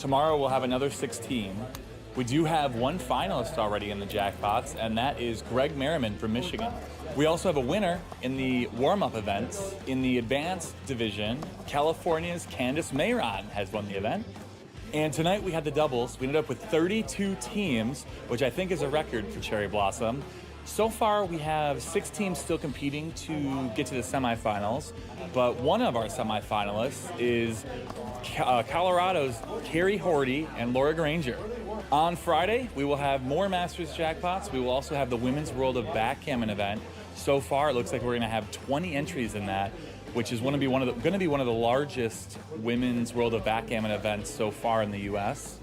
Tomorrow we'll have another 16. We do have one finalist already in the jackpots, and that is Greg Merriman from Michigan. We also have a winner in the warm-up events. In the advanced division, California's Candice Mayron has won the event. And tonight we had the doubles. We ended up with 32 teams, which I think is a record for Cherry Blossom. So far, we have 6 teams still competing to get to the semifinals, but one of our semifinalists is Colorado's Carrie Horty and Laura Granger. On Friday, we will have more Masters jackpots. We will also have the Women's World of Backgammon event. So far, it looks like we're going to have 20 entries in that, which is going to be one of the largest Women's World of Backgammon events so far in the U.S.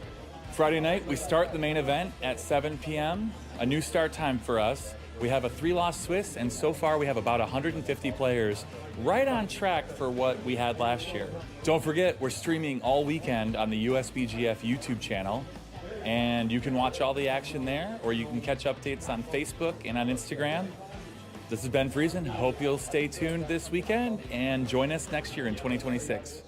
Friday night, we start the main event at 7 p.m., a new start time for us. We have a 3-loss Swiss, and so far we have about 150 players, right on track for what we had last year. Don't forget, we're streaming all weekend on the USBGF YouTube channel, and you can watch all the action there, or you can catch updates on Facebook and on Instagram. This is Ben Friesen. Hope you'll stay tuned this weekend and join us next year in 2026.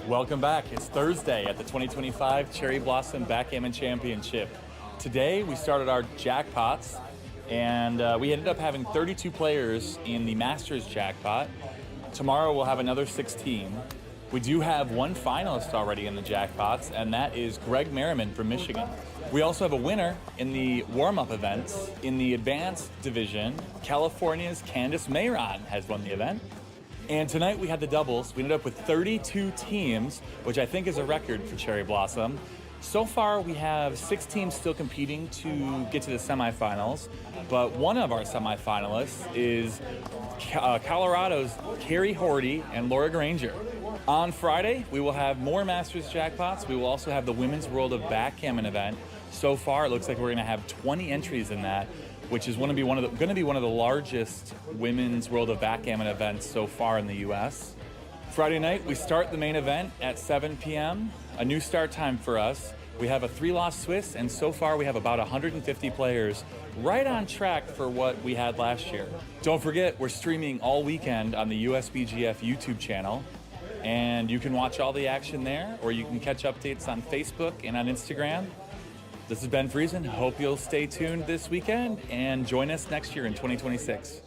Welcome back. It's Thursday at the 2025 Cherry Blossom Backgammon Championship. Today we started our jackpots and we ended up having 32 players in the Masters jackpot. Tomorrow we'll have another 16. We do have one finalist already in the jackpots, and that is Greg Merriman from Michigan. We also have a winner in the warm-up events. In the advanced division, California's Candice Mayron has won the event. And tonight we had the doubles. We ended up with 32 teams, which I think is a record for Cherry Blossom. So far, we have 6 teams still competing to get to the semifinals, but one of our semifinalists is Colorado's Carrie Horty and Laura Granger. On Friday, we will have more Masters jackpots. We will also have the Women's World of Backgammon event. So far, it looks like we're going to have 20 entries in that, which is going to be one of the largest Women's World of Backgammon events so far in the U.S. Friday night, we start the main event at 7 p.m., a new start time for us. We have a 3-loss Swiss, and so far we have about 150 players, right on track for what we had last year. Don't forget, we're streaming all weekend on the USBGF YouTube channel, and you can watch all the action there, or you can catch updates on Facebook and on Instagram. This is Ben Friesen. Hope you'll stay tuned this weekend and join us next year in 2026.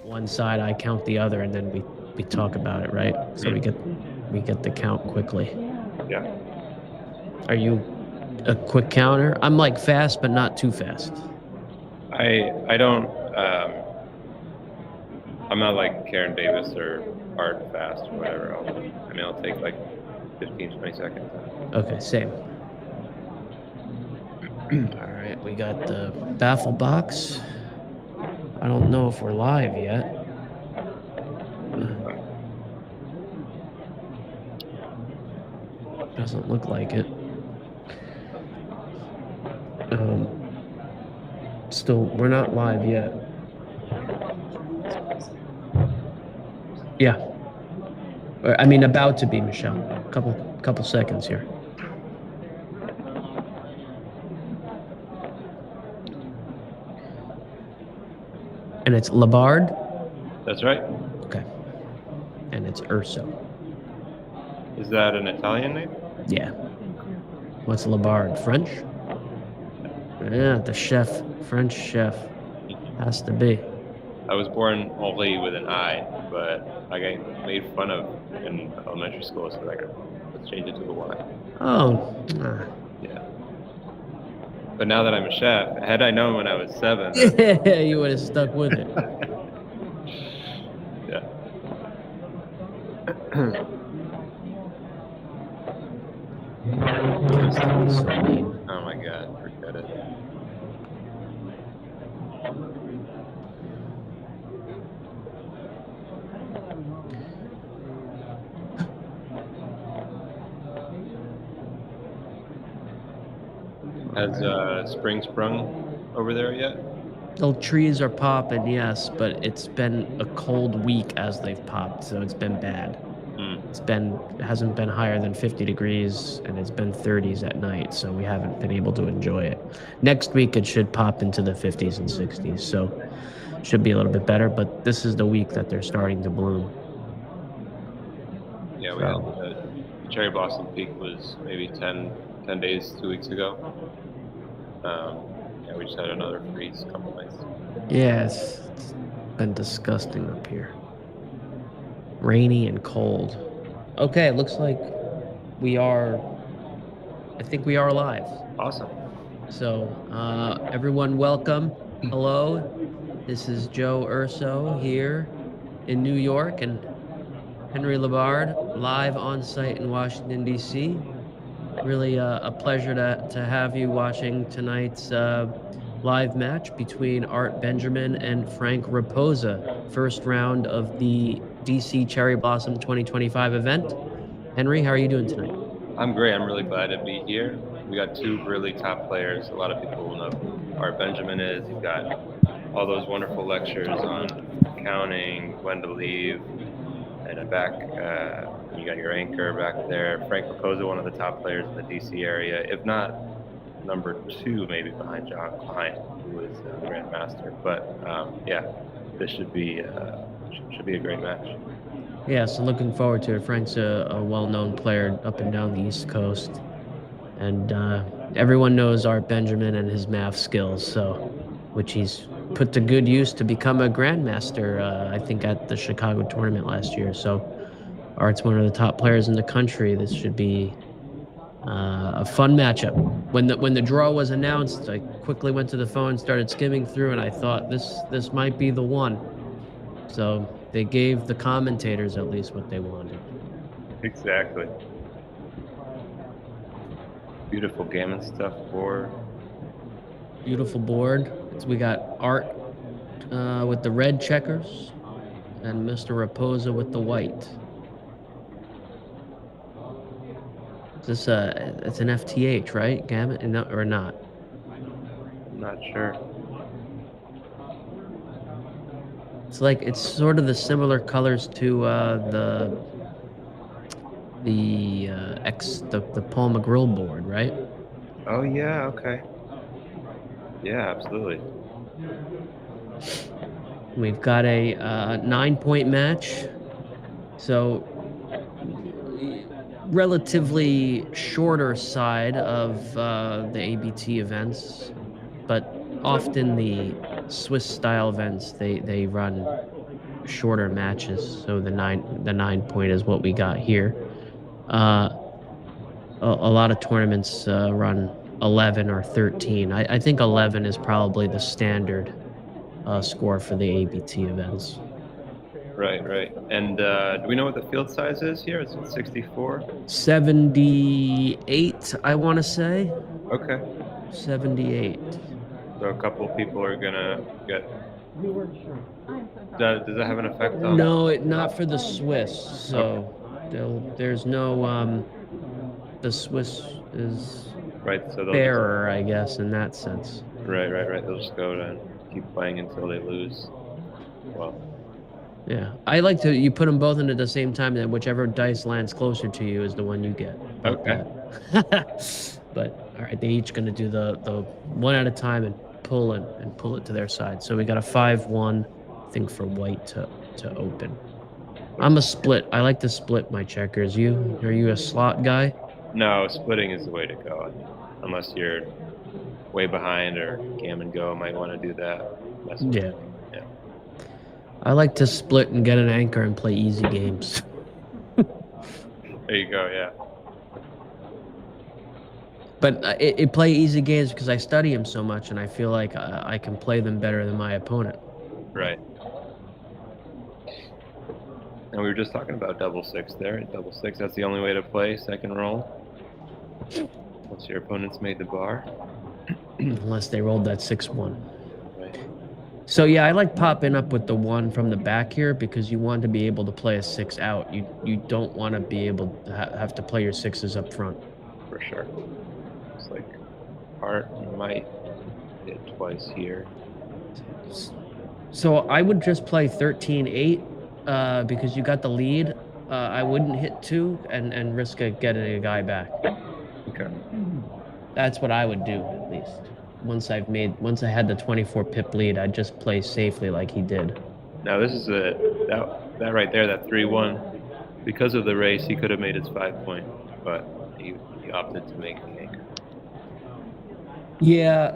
One side, I count the other, and then we talk about it, right? So we get the count quickly. Yeah. Are you a quick counter? I'm like fast, but not too fast. I don't. I'm not like Karen Davis or Art fast or whatever. I'll take like 15, 20 seconds. Okay, same. All right, we got the baffle box. I don't know if we're live yet. Doesn't look like it. Still, we're not live yet. Yeah. I mean, about to be, Michelle. Couple seconds here. And it's Lebard? That's right. Okay. And it's Urso. Is that an Italian name? Yeah. What's Lebard? French? Yeah, the chef. French chef. Has to be. I was born only with an I, but I got made fun of in elementary school, so let's change it to a Y. Oh. Yeah. But now that I'm a chef, had I known when I was 7... Yeah, you would have stuck with it. Yeah. Oh my God, forget it. Has spring sprung over there yet? The trees are popping, yes, but it's been a cold week as they've popped, so it's been bad. It hasn't been higher than 50 degrees, and it's been 30s at night, so we haven't been able to enjoy it. Next week, it should pop into the 50s and 60s, so should be a little bit better, but this is the week that they're starting to bloom. Yeah, we had the Cherry Blossom Peak was maybe 10 days, 2 weeks ago. Yeah, we just had another freeze a couple nights. Yeah, it's been disgusting up here. Rainy and cold. Okay, it looks like I think we are live. Awesome. So, everyone welcome. Hello. This is Joe Urso here in New York, and Henry Lebard live on site in Washington, D.C. Really a pleasure to have you watching tonight's live match between Art Benjamin and Frank Raposa, first round of the DC Cherry Blossom 2025 event. Henry, how are you doing tonight? I'm great. I'm really glad to be here. We got two really top players. A lot of people will know who Art Benjamin is. He's got all those wonderful lectures on counting, when to leave, and you got your anchor back there. Frank Raposa, one of the top players in the DC area, if not number 2, maybe behind John Klein, who is a grandmaster. But yeah, this should be a great match. Yeah, so looking forward to it. Frank's a well-known player up and down the East Coast, and everyone knows Art Benjamin and his math skills, so which he's put to good use to become a grandmaster, I think, at the Chicago tournament last year. So Art's one of the top players in the country. This should be a fun matchup. When the draw was announced, I quickly went to the phone, started skimming through, and I thought this might be the one. So they gave the commentators at least what they wanted. Exactly. Beautiful gammon stuff board. Beautiful board. We got Art with the red checkers and Mr. Raposa with the white. Is this it's an FTH, right? Gammon or not? I'm not sure. It's sort of the similar colors to the Paul McGrill board, right? Oh yeah, okay. Yeah, absolutely. We've got a 9-point match, so relatively shorter side of the ABT events, but often the Swiss style events they run shorter matches. So the 9-point is what we got here. A lot of tournaments run 11 or 13. I think 11 is probably the standard score for the ABT events. Right. And do we know what the field size is here? Is it 64? 78, I want to say. Okay. 78. So a couple people are gonna get. Does that have an effect on? No, not for the Swiss. So there's no. The Swiss is right. So fairer, I guess, in that sense. Right. They'll just go and keep playing until they lose. Well. Yeah, I like to. You put them both in at the same time, and whichever dice lands closer to you is the one you get. Okay. But all right, they each going to do the one at a time and pull it to their side. So we got a 5-1, I think, for white to open. I'm a split. I like to split my checkers. Are you a slot guy? No, splitting is the way to go. Unless you're way behind or gammon go, might want to do that. Yeah. I like to split and get an anchor and play easy games. There you go, yeah. But it play easy games because I study them so much, and I feel like I can play them better than my opponent. Right. And we were just talking about double six there. Double six, that's the only way to play second roll. Once your opponent's made the bar. Unless they rolled that 6-1. Right. So yeah, I like popping up with the 1 from the back here because you want to be able to play a 6 out. You don't want to be able to have to play your 6s up front. For sure. It's like Art might hit twice here. So I would just play 13-8 because you got the lead. I wouldn't hit 2 and risk getting a guy back. Okay. That's what I would do, at least. Once I had the 24 pip lead, I'd just play safely like he did. Now this is that right there, that 3-1. Because of the race, he could have made his 5-point, but he opted to make the anchor. Yeah,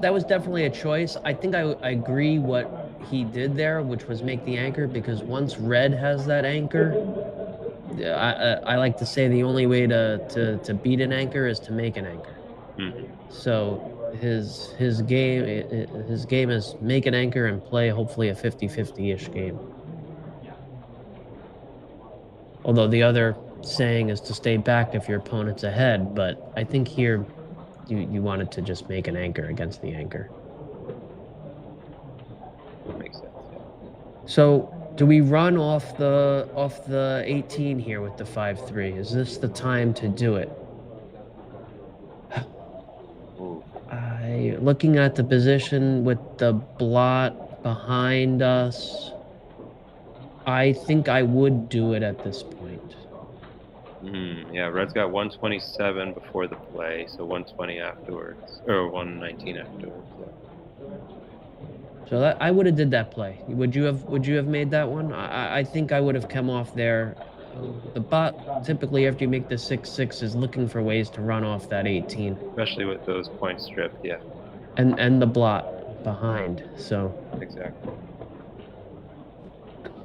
that was definitely a choice. I think I agree what he did there, which was make the anchor, because once red has that anchor, I like to say the only way to beat an anchor is to make an anchor. Mm-hmm. So his game is make an anchor and play hopefully a 50-50-ish game. Although the other saying is to stay back if your opponent's ahead, but I think here you wanted to just make an anchor against the anchor. Makes sense, yeah. So do we run off the 18 here with the 5-3? Is this the time to do it? Looking at the position with the blot behind us, I think I would do it at this point. Yeah, red's got 127 before the play, so 120 afterwards, or 119 afterwards. Yeah. So that, I would have did that play. Would you have made that one? I think I would have come off there. The bot typically after you make the 6-6 is looking for ways to run off that 18. Especially with those points stripped, yeah. And the blot behind. So Exactly.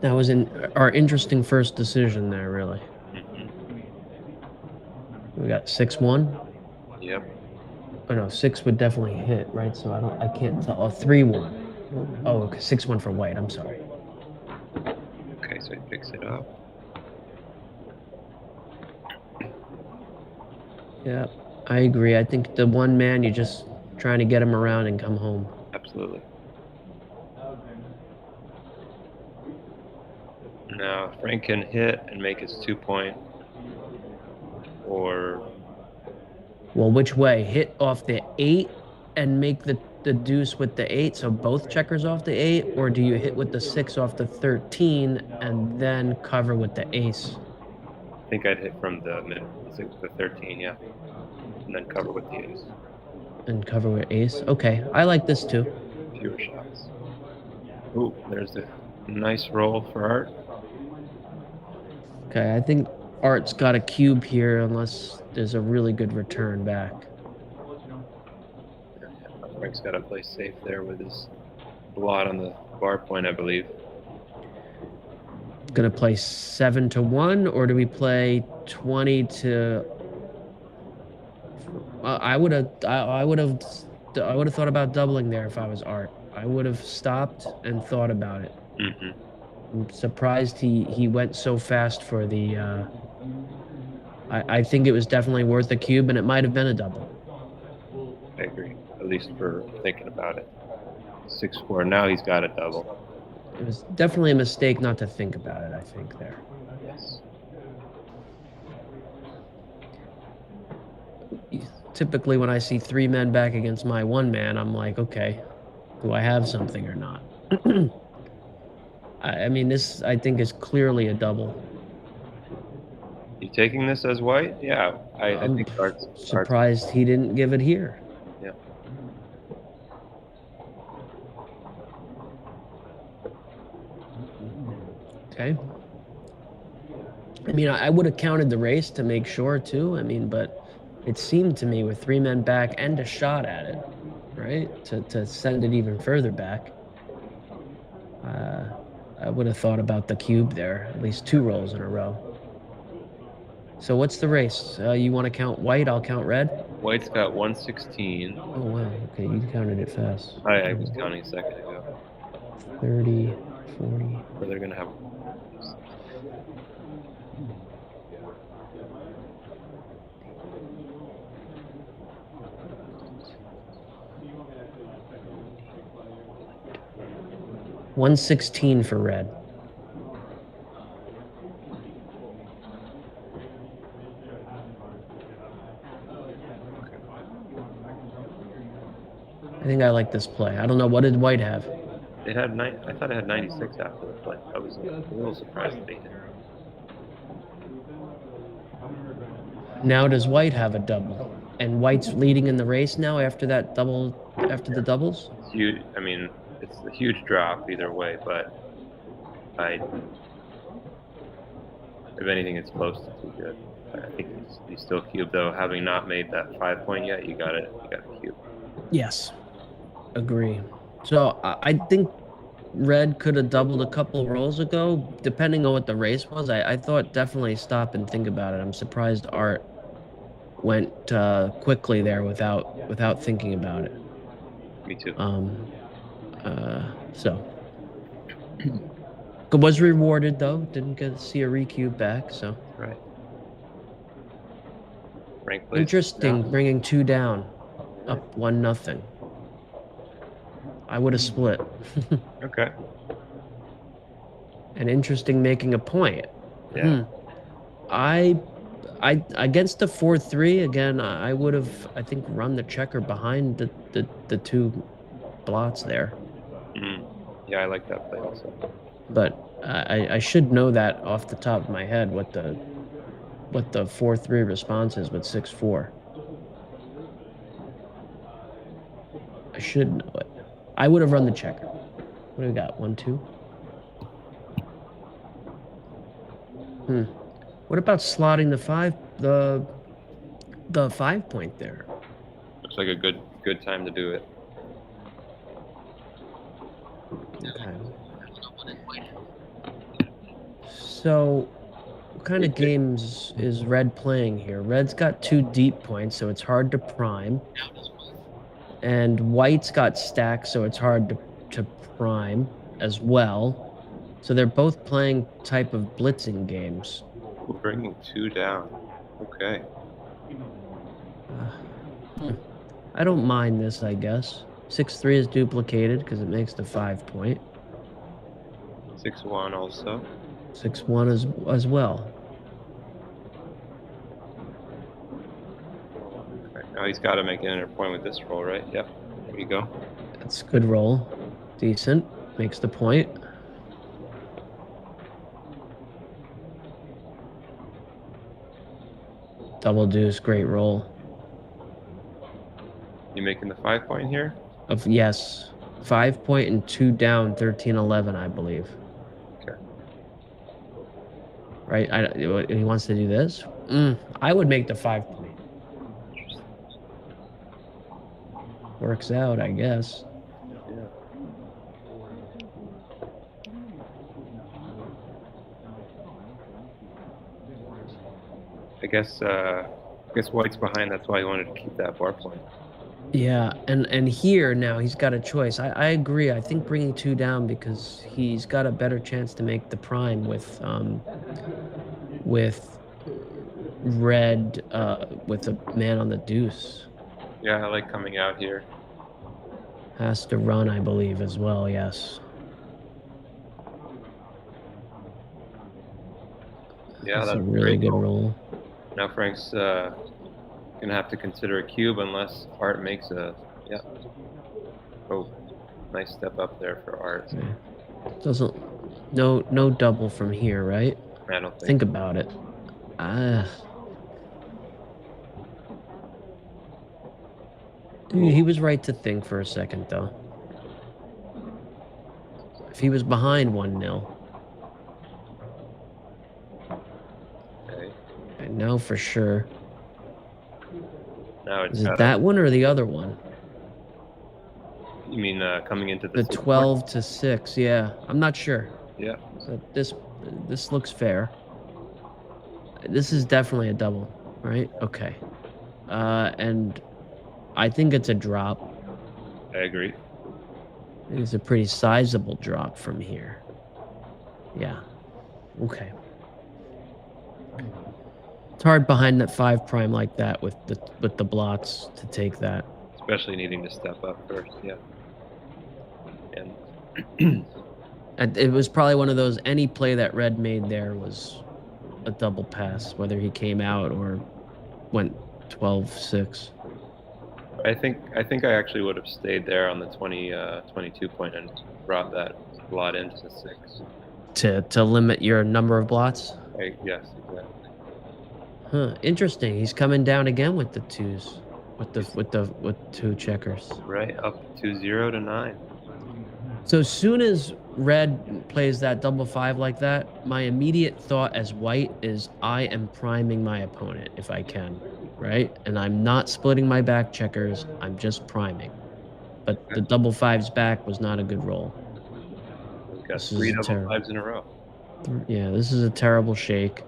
that was our interesting first decision there, really. We got 6-1. Yep. Oh no, 6 would definitely hit, right? So I can't tell. Oh, 3-1. Oh, okay, 6-1 for white. I'm sorry. Okay, so he picks it up. Yeah, I agree. I think the one man, you're just trying to get him around and come home. Absolutely. Now, Frank can hit and make his 2-point, or... Well, which way? Hit off the 8 and make the deuce with the 8, so both checkers off the 8, or do you hit with the 6 off the 13 and then cover with the ace? I think I'd hit from the mid, the 13, yeah, and then cover with the ace. And cover with ace? Okay, I like this too. Fewer shots. Ooh, there's a nice roll for Art. Okay, I think Art's got a cube here unless there's a really good return back. Frank's got to play safe there with his blot on the bar point, I believe. Gonna play 7-1, or do we play 20 to? I would have thought about doubling there if I was Art. I would have stopped and thought about it. I'm surprised he went so fast for the. I think it was definitely worth a cube, and it might have been a double. I agree, at least for thinking about it. 6-4, now he's got a double. It was definitely a mistake not to think about it, I think, there. Yes. Typically, when I see 3 men back against my 1 man, I'm like, okay, do I have something or not? I mean, this, I think, is clearly a double. You taking this as white? Yeah, I think Art's surprised he didn't give it here. Yeah. Okay. I mean, I would have counted the race to make sure, too. I mean, but it seemed to me with 3 men back and a shot at it, right, to send it even further back, I would have thought about the cube there, at least 2 rolls in a row. So what's the race? You want to count white? I'll count red. White's got 116. Oh, wow. Okay, you counted it fast. I was counting a second ago. 30, 40. Or they're going to have... $116 for red. I think I like this play. I don't know, what did white have? It had I thought it had 96 after the play. I was a little surprised that they did. Now does white have a double? And white's leading in the race now after that double, after the doubles? It's huge. I mean, it's a huge drop either way, but if anything, it's close to too good. I think he's still cubed though. Having not made that 5-point yet, you got it. You got the cube. Yes, agree. So I think red could have doubled a couple rolls ago, depending on what the race was. I thought definitely stop and think about it. I'm surprised Art went quickly there without thinking about it. Me too. So was rewarded though. Didn't get to see a recube back. So right. Frank plays interesting, down. bringing 2 down, up 1-0. I would have split. Okay. And interesting making a point. Yeah. I against the 4-3 again. I would have, I think, run the checker behind the 2 blots there. Yeah, I like that play also. But I should know that off the top of my head what the 4-3 response is with 6-4. I should know it. I would have run the checker. What do we got? 1, 2. What about slotting the 5 point there? Looks like a good time to do it. Okay. So, what kind of games is Red playing here? Red's got 2 deep points, so it's hard to prime. And White's got stacks, so it's hard to prime as well. So they're both playing type of blitzing games. We're bringing 2 down. Okay. I don't mind this, I guess. 6-3 is duplicated because it makes the 5 point. 6-1 also. 6-1 as well. Okay. Now he's got to make an inner point with this roll, right? Yep. There you go. That's a good roll. Decent. Makes the point. Double deuce, great roll. You making the 5 point here? Yes. 5 point and 2 down, 13-11, I believe. Okay. Right? He wants to do this? I would make the 5 point. Works out, I guess. Yeah. I guess White's behind. That's why he wanted to keep that bar point. Yeah, and here now he's got a choice. I agree. I think bringing 2 down because he's got a better chance to make the prime with red with a man on the deuce. Yeah, I like coming out here. Has to run, I believe, as well. Yes. Yeah, that's a really good roll. roll. Now Frank's gonna have to consider a cube unless Art makes a Oh, nice step up there for Art. Okay. No double from here, right? I don't Think about it. Dude, he was right to think for a second, though. If he was behind 1-0. Okay. I know for sure. Now it's Is it that one or the other one? You mean coming into The 12 to 6, yeah. I'm not sure. Yeah. So this looks fair. This is definitely a double, right? Okay. And I think it's a drop. I agree. I think it's a pretty sizable drop from here. Yeah. Okay. It's hard behind that 5 prime like that with the blots to take that. Especially needing to step up first, yeah. And It was probably one of those, any play that Red made there was a double pass, whether he came out or went 12-6. I think I actually would have stayed there on the 22 point and brought that blot into 6. To limit your number of blots? Yes, exactly. Huh, interesting. He's coming down again with the 2s. With 2 checkers. Right, up 2-0 to 9. So as soon as Red plays that double 5 like that, my immediate thought as White is I am priming my opponent if I can, right? And I'm not splitting my back checkers, I'm just priming. But the double 5's back was not a good roll. We've got 3 double 5s in a row. Yeah, this is a terrible shake.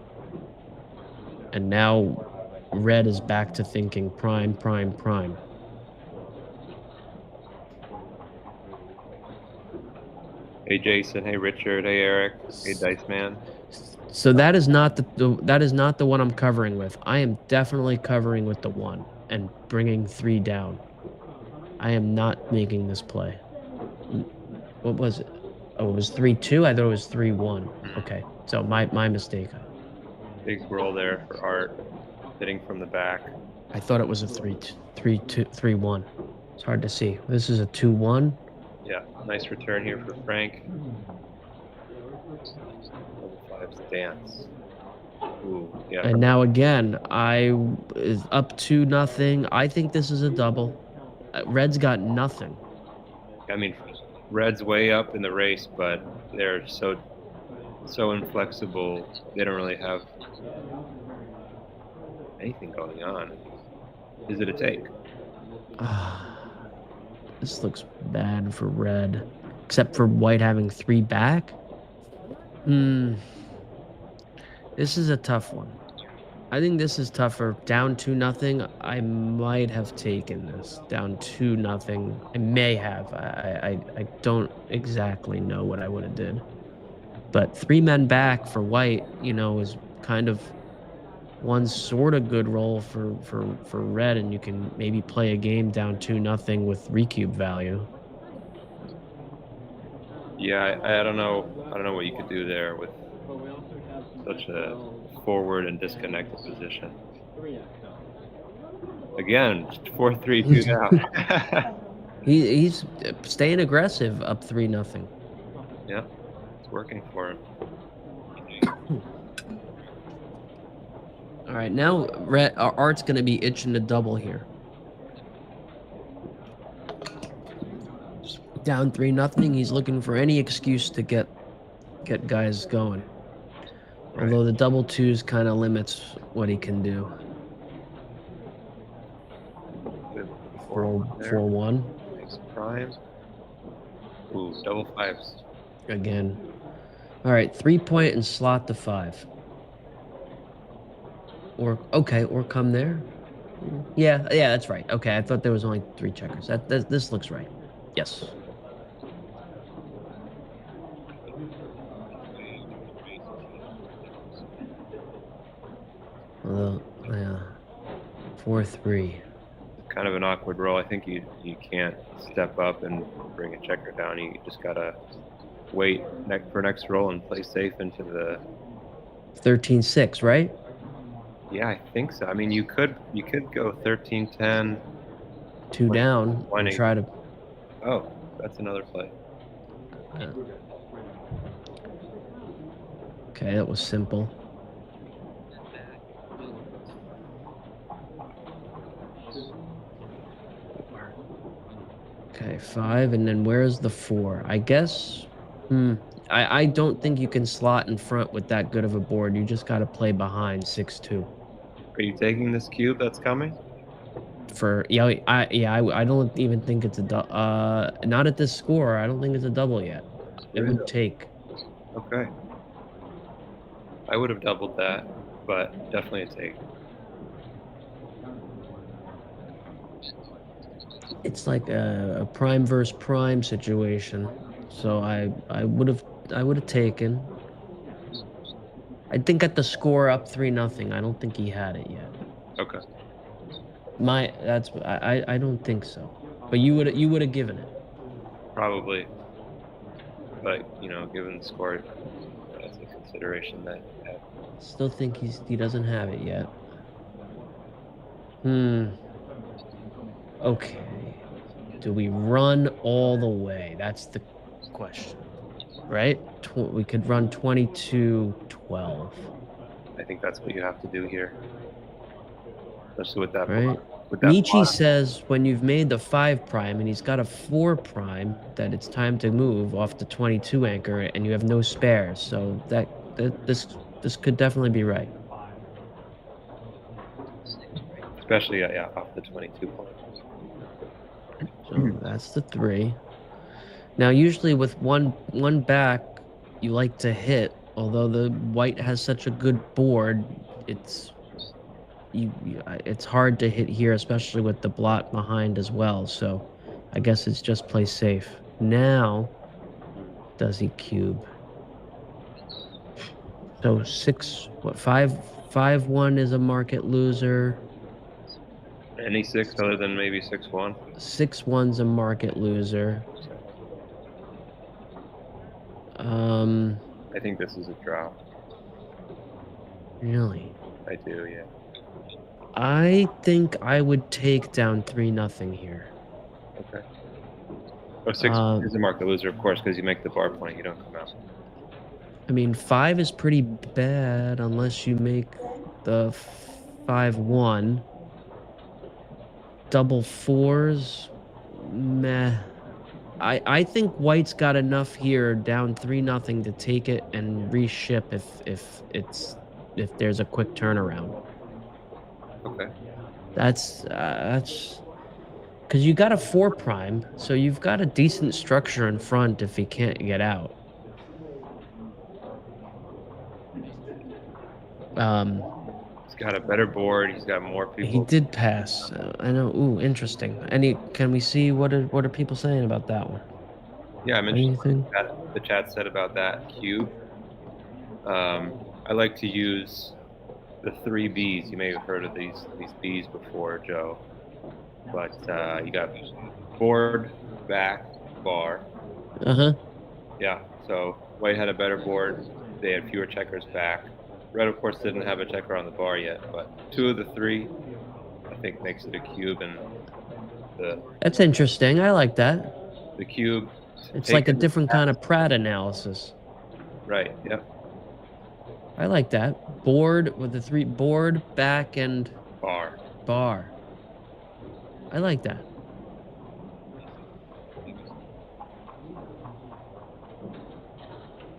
And now Red is back to thinking prime, prime, prime. Hey Jason, hey Richard, hey Eric, hey Dice Man. So that is not the one I'm covering with. I am definitely covering with the 1 and bringing 3 down. I am not making this play. What was it? Oh, it was 3-2. I thought it was 3-1. Okay, so my mistake. Big roll there for Art, hitting from the back. I thought it was a 3-1. It's hard to see. This is a 2-1. Yeah, nice return here for Frank. Double 5s dance. Ooh, yeah. And now again, I is up 2-0. I think this is a double. Red's got nothing. I mean, Red's way up in the race, but they're so inflexible. They don't really have anything going on. Is it a take? This looks bad for red, except for white having 3 back. This is a tough one. I think this is tougher. Down 2-0. I might have taken this. Down 2-0. I may have. I don't exactly know what I would have did. But 3 men back for white, is kind of one sort of good roll for red, and you can maybe play a game down 2-0 with recube value. Yeah, I don't know. I don't know what you could do there with such a forward and disconnected position. Again, 4-3-2 down. He's staying aggressive up 3-0. Yeah, it's working for him. All right, now Art's going to be itching to double here. Down 3-0. He's looking for any excuse to get guys going. Right. Although the double twos kind of limits what he can do. 4-1. Prime. Ooh, double fives. Again. All right, 3-point and slot to 5. Or come there. Yeah, that's right. Okay, I thought there was only 3 checkers. This looks right. Yes. Yeah. 4-3. Kind of an awkward roll. I think you can't step up and bring a checker down. You just gotta wait for next roll and play safe into the 13-6, right? Yeah, I think so. I mean, you could go 13-10. 2 down. And try to. Oh, that's another play. Yeah. Okay, that was simple. Okay, 5, and then where's the 4? I guess. I don't think you can slot in front with that good of a board. You just got to play behind 6-2. Are you taking this cube that's coming? I don't even think it's a not at this score. I don't think it's a double yet. It would take. Okay. I would have doubled that, but definitely a take. It's like a prime versus prime situation. So I would have taken. I think at the score up 3-0. I don't think he had it yet. Okay. I don't think so. But you would have given it. Probably. But given the score, that's a consideration that you have. Still think he doesn't have it yet. Okay. Do we run all the way? That's the question. Right? We could run 22-12. I think that's what you have to do here. Especially with that. Right? Nietzsche says when you've made the 5 prime and he's got a 4 prime, that it's time to move off the 22 anchor and you have no spares. So this could definitely be right. Especially off the 22 point. So that's the 3. Now usually with one back you like to hit, although the white has such a good board, it's hard to hit here, especially with the blot behind as well. So I guess it's just play safe. Now does he cube? So 5-1 is a market loser. Any 6 other than maybe 6-1? 6-1's a market loser. I think this is a draw. Really? I do, yeah. I think I would take down 3-0 here. Okay. Oh, 6 is a market loser, of course, because you make the bar point, you don't come out. I mean, 5 is pretty bad unless you make the 5-1. Double 4s, meh. I think White's got enough here, down 3-0, to take it and reship if there's a quick turnaround. Okay. That's because you got a 4 prime, so you've got a decent structure in front if he can't get out. He's got a better board. He's got more He people. did pass. I know. Ooh, interesting. Can we see what are people saying about that one? Yeah, I'm interested in Anything? what the chat said about that cube. I like to use the 3 Bs. You may have heard of these Bs before, Joe. But you got board, back, bar. Uh-huh. Yeah, so White had a better board. They had fewer checkers back. Red, of course, didn't have a checker on the bar yet, but 2 of the 3, I think, makes it a cube. And That's interesting. I like that. the cube. It's like a different kind of Pratt analysis. Right, yep. I like that. Board with the 3, board, back, and Bar. I like that.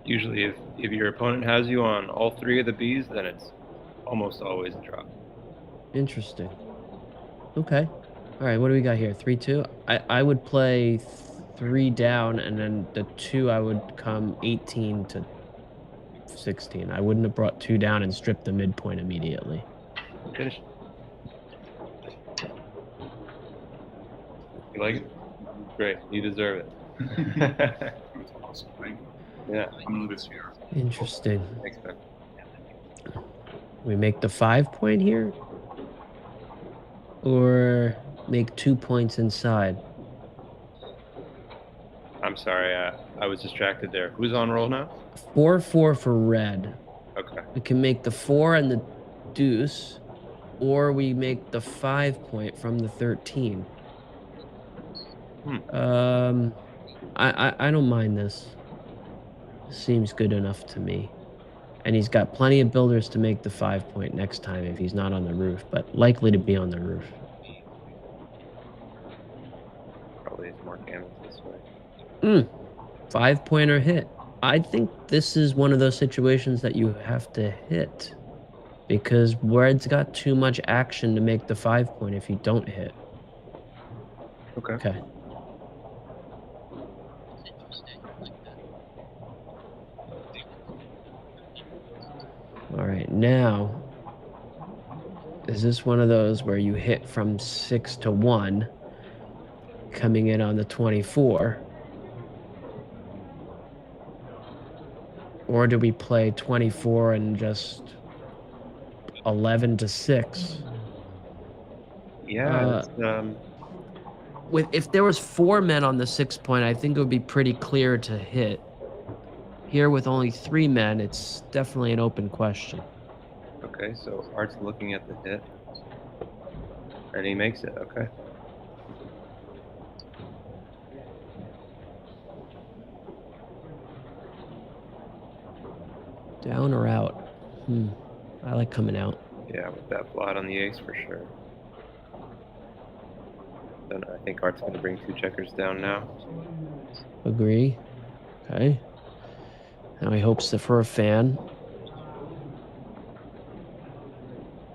Usually, if your opponent has you on all 3 of the Bs, then it's almost always a drop. Interesting. Okay. All right, what do we got here? 3-2? I would play 3 down, and then the 2 I would come 18 to 16. I wouldn't have brought 2 down and stripped the midpoint immediately. Finish. You like it? Great. You deserve it. That's awesome. Thank you. Yeah. I'm new this year. Interesting. Thanks, man. We make the 5 point here? Or make 2 points inside? I'm sorry. I was distracted there. Who's on roll now? 4-4 for red. Okay. We can make the 4 and the deuce, or we make the 5 point from the 13. I don't mind this. Seems good enough to me. And he's got plenty of builders to make the 5 point next time if he's not on the roof, but likely to be on the roof. Probably is more gammons this way. 5 pointer hit. I think this is one of those situations that you have to hit because red's got too much action to make the 5 point if you don't hit. Okay. All right, now, is this one of those where you hit from 6 to 1, coming in on the 24? Or do we play 24 and just 11 to 6? Yeah. If there was 4 men on the 6 point, I think it would be pretty clear to hit. Here with only 3 men, it's definitely an open question. Okay, so Art's looking at the hit. And he makes it, okay. Down or out? I like coming out. Yeah, with that blot on the ace for sure. Then I think Art's going to bring 2 checkers down now. Agree. Okay. Now he hopes that for a fan.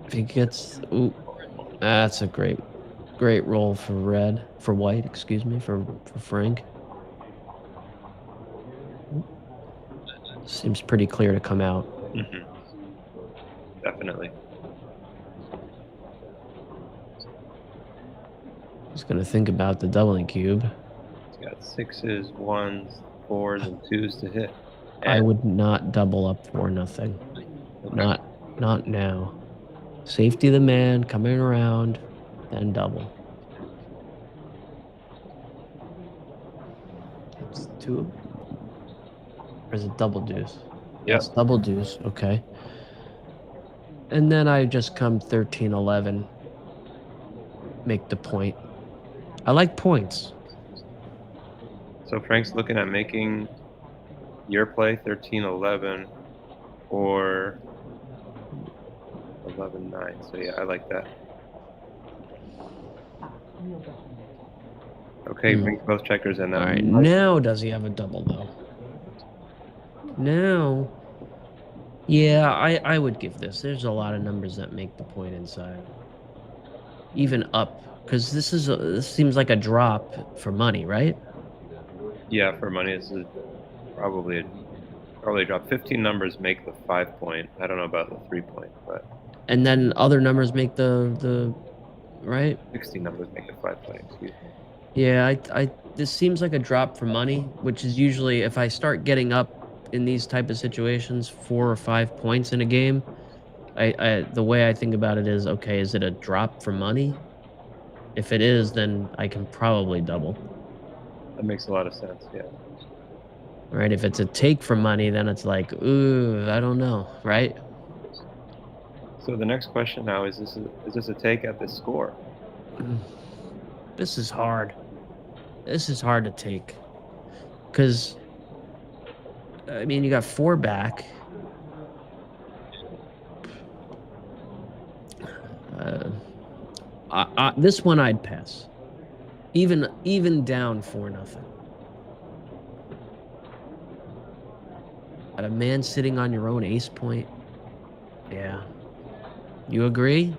If he gets... Ooh. That's a great roll for white, excuse me, for Frank. Seems pretty clear to come out. Definitely. He's going to think about the doubling cube. He's got 6s, 1s, 4s, and 2s to hit. And I would not double up for nothing. Okay. Not now. Safety the man, coming around, then double. It's 2. Or is it double deuce? Yes. Double deuce, okay. And then I just come 13-11. Make the point. I like points. So Frank's looking at making your play 13-11 or 11-9. So yeah, I like that. Okay, brings both checkers in. All That right, now does he have a double though? Now, yeah, I would give this. There's a lot of numbers that make the point inside, even up, because this seems like a drop for money, right? Yeah, for money, this is probably a drop. 15 numbers make the 5 point. I don't know about the 3 point, but And then other numbers make the right. 16 numbers make the 5 point. Excuse me. Yeah, I this seems like a drop for money, which is usually if I start getting up in these type of situations 4 or 5 points in a game, I the way I think about it is, okay, is it a drop for money? If it is, then I can probably double. That makes a lot of sense. Yeah. Right? If it's a take for money, then it's like, ooh, I don't know, right? So the next question now is this a take at this score? This is hard. This is hard to take. Because, I mean, you got 4 back. This one I'd pass. Even down 4-0. A man sitting on your own ace point. Yeah. You agree?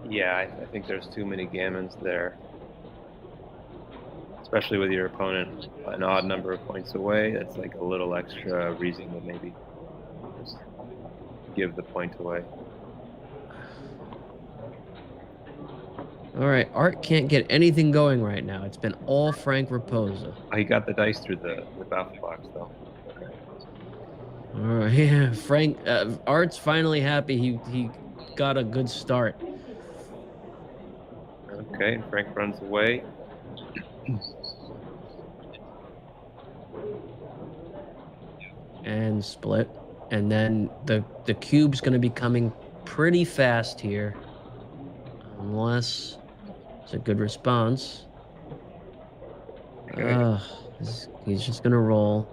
Yeah, I think there's too many gammons there. Especially with your opponent an odd number of points away. That's like a little extra reason to maybe just give the point away. All right. Art can't get anything going right now. It's been all Frank Raposa. Oh, he got the dice through the baffle box though. Okay. All right. Yeah. Frank, Art's finally happy he got a good start. Okay, and Frank runs away. And split. And then the cube's going to be coming pretty fast here. Unless it's a good response. Okay. He's just going to roll.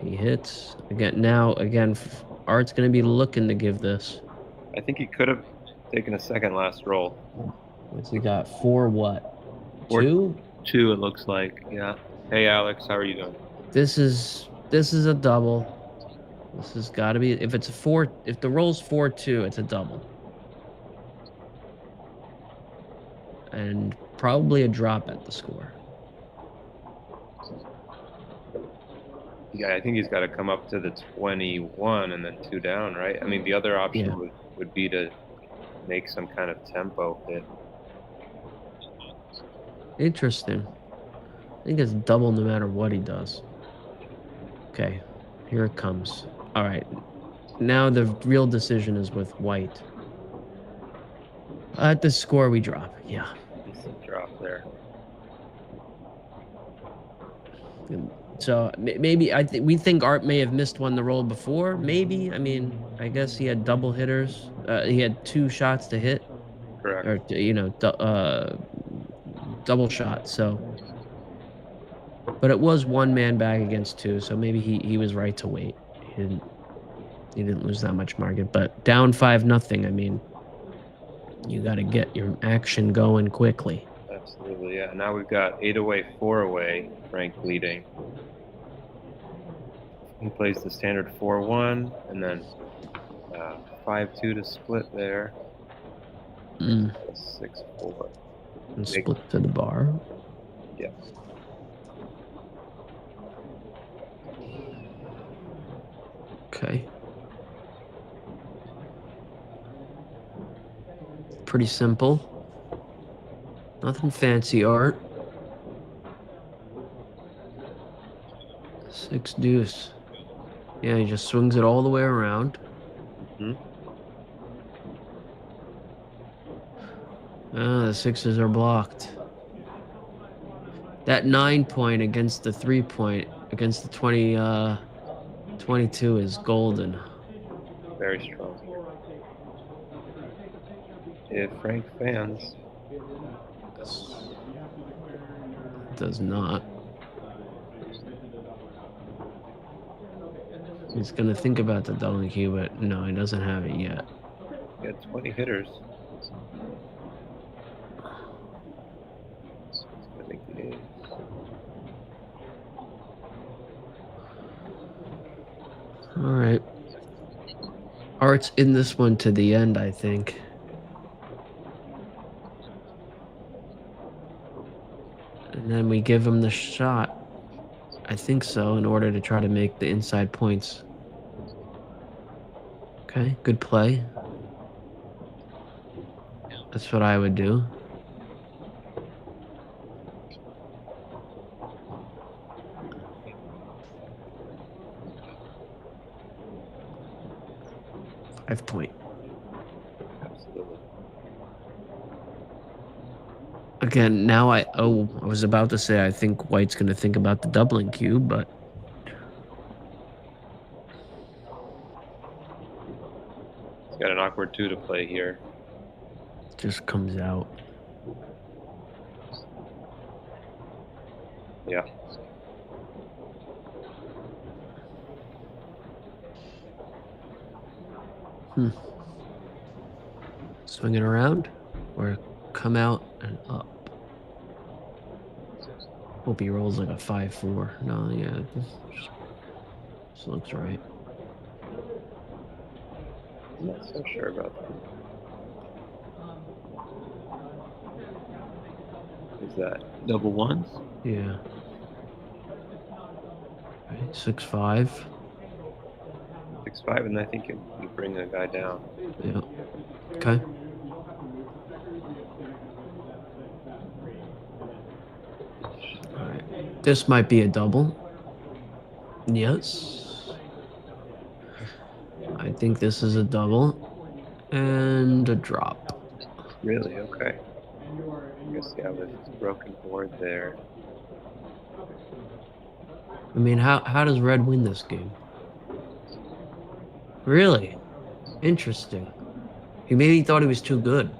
He hits. Again, Art's going to be looking to give this. I think he could have taken a second last roll. What's he got? 4 what? 4 2? 2 it looks like. Yeah. Hey Alex, how are you doing? This is a double. This has got to be, if it's a 4, if the roll's 4-2, it's a double. And probably a drop at the score. Yeah, I think he's got to come up to the 21 and then 2 down, right? I mean, the other option would be to make some kind of tempo hit. Interesting. I think it's double no matter what he does. Okay, here it comes. All right. Now the real decision is with white. At the score, we drop. Yeah. Decent drop there. So maybe we think Art may have missed one the roll before. Maybe. I mean, I guess he had double hitters. He had 2 shots to hit. Correct. Or double shot. So, but it was 1 man back against 2. So maybe he was right to wait. He didn't lose that much market. But down 5-0. I mean, you got to get your action going quickly. Absolutely, yeah. Now we've got 8 away, 4 away. Frank leading. He plays the standard 4-1, and then 5-2 to split there. 6-4. And split to the bar. Yeah. Okay. Pretty simple. Nothing fancy, Art. 6 deuce. Yeah, he just swings it all the way around. The 6s are blocked. That 9 point against the 3 point against the 22 is golden. Very strong. If Frank fans. Does not. He's gonna think about the double key, but no, he doesn't have it yet. He had 20 hitters. All right. Art's in this one to the end, I think. And then we give him the shot. I think so, in order to try to make the inside points. Okay, good play. That's what I would do. .5. Absolutely. Again, now I was about to say I think White's going to think about the doubling cube, but He's got an awkward 2 to play here. it just comes out. Yeah. Swing it around or come out and up. Hope he rolls like a 5-4. No, yeah, this looks right. I'm not so sure about that. Is that double ones? Yeah. Right, 6-5. 6-5, and I think you bring the guy down. Yeah. Okay. All right. This might be a double. Yes. I think this is a double. And a drop. Really? Okay. I guess, yeah, with this broken board there. I mean, how does Red win this game? Really? Interesting. He maybe thought he was too good.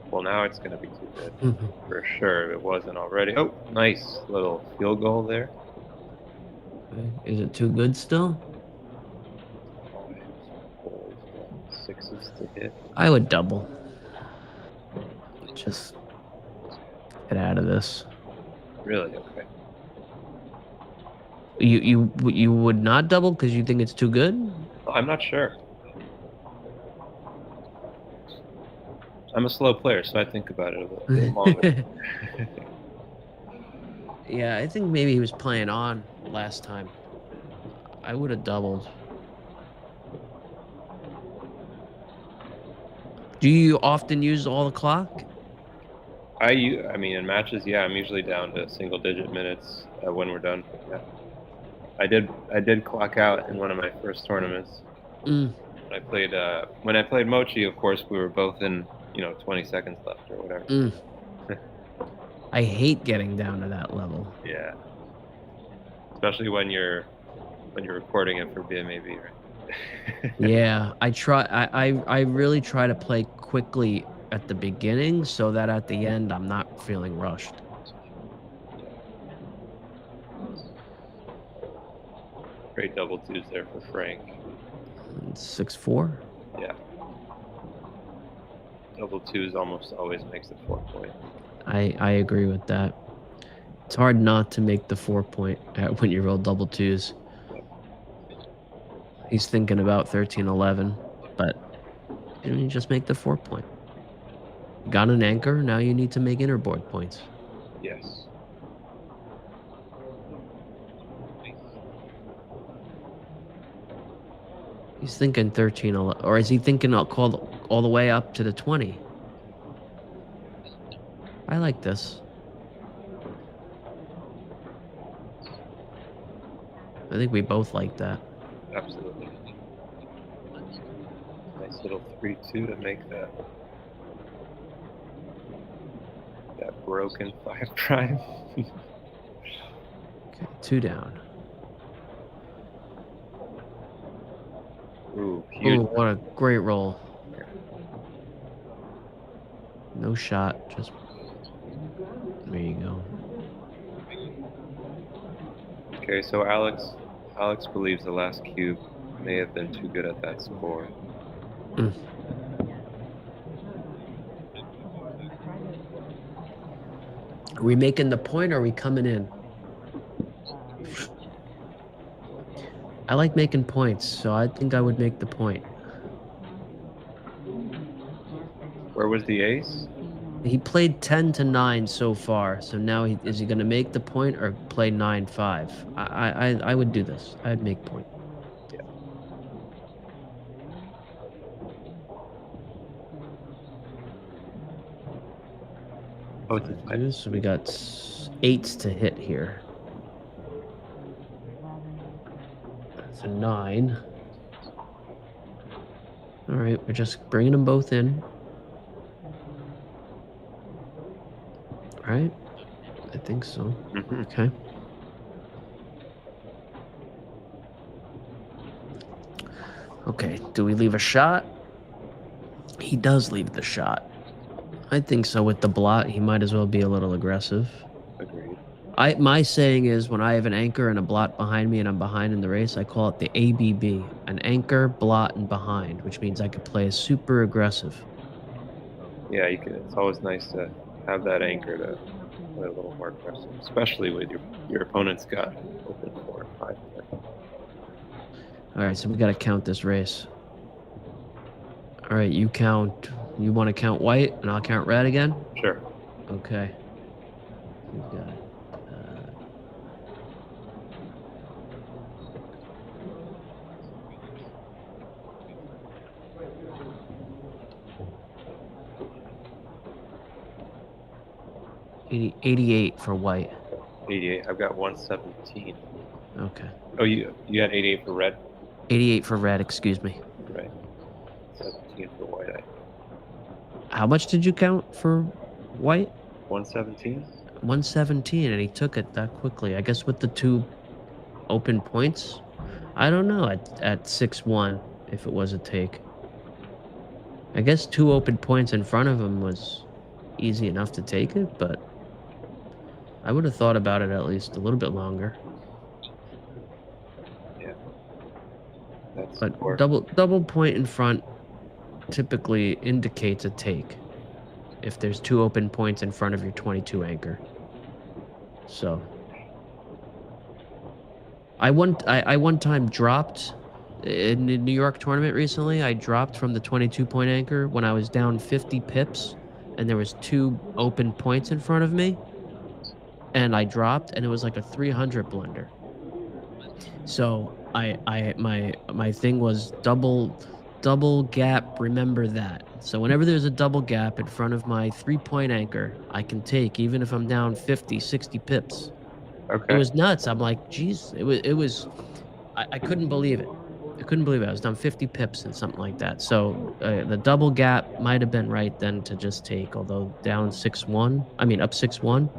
Well, now it's going to be too good. For sure, if it wasn't already. Oh, nice little field goal there. Okay. Is it too good still? 6s to hit. I would double. Just get out of this. Really? Okay. You would not double because you think it's too good? I'm not sure. I'm a slow player, so I think about it a little bit longer. Yeah, I think maybe he was playing on last time. I would have doubled. Do you often use all the clock? I mean, in matches, yeah, I'm usually down to single-digit minutes when we're done. Yeah. I did clock out in one of my first tournaments. When I played Mochi, of course, we were both in 20 seconds left or whatever. I hate getting down to that level. Yeah. Especially when you're recording it for BMAV, right? Yeah, I really try to play quickly at the beginning so that at the end I'm not feeling rushed. Great double 2s there for Frank. 6-4. Yeah. Double 2s almost always makes the 4-point. I agree with that. It's hard not to make the 4-point when you roll double 2s. He's thinking about 13-11, but you just make the 4-point. Got an anchor, now you need to make innerboard points. Yes. He's thinking 13-11, or is he thinking I'll call all the way up to the 20? I like this. I think we both like that. Absolutely. Nice little 3-2 to make that broken 5 prime. Okay, 2 down. Ooh, huge. Ooh, what a great roll. No shot, just there you go. Okay, so Alex believes the last cube may have been too good at that score. Are we making the point or are we coming in? I like making points, so I think I would make the point. Where was the ace? He played 10-9 so far, so now is he going to make the point or play 9-5? I would do this. I'd make point. Yeah. Oh, it's a five. So we got 8s to hit here. That's a 9. All right, we're just bringing them both in. All right, I think so. Mm-hmm. Okay. Okay, do we leave a shot? He does leave the shot. I think so. With the blot, he might as well be a little aggressive. Agreed. My saying is when I have an anchor and a blot behind me and I'm behind in the race, I call it the ABB, an anchor, blot, and behind, which means I could play super aggressive. Yeah, you can. It's always nice to have that anchor to play a little more aggressive, especially with your opponent's got open 4 and 5. All right, so we got to count this race. All right, you count. You want to count white, and I'll count red again? Sure. Okay. We've got 88 for white. 88. I've got 117. Okay. Oh, you had 88 for red? 88 for red, excuse me. Right. 17 for white. How much did you count for white? 117? 117, and he took it that quickly. I guess with the 2 open points. I don't know at 6-1 if it was a take. I guess 2 open points in front of him was easy enough to take it, but I would have thought about it at least a little bit longer. Yeah. That's But four. double point in front typically indicates a take if there's 2 open points in front of your 22 anchor. So I one time dropped in the New York tournament recently. I dropped from the 22-point anchor when I was down 50 pips and there was 2 open points in front of me, and I dropped, and it was like a 300 blunder. So my thing was double gap, remember that. So whenever there's a double gap in front of my 3-point anchor, I can take, even if I'm down 50, 60 pips. Okay. It was nuts. I'm like, geez, I couldn't believe it. I couldn't believe it. I was down 50 pips and something like that. So the double gap might have been right then to just take, although down 6-1, I mean up 6-1.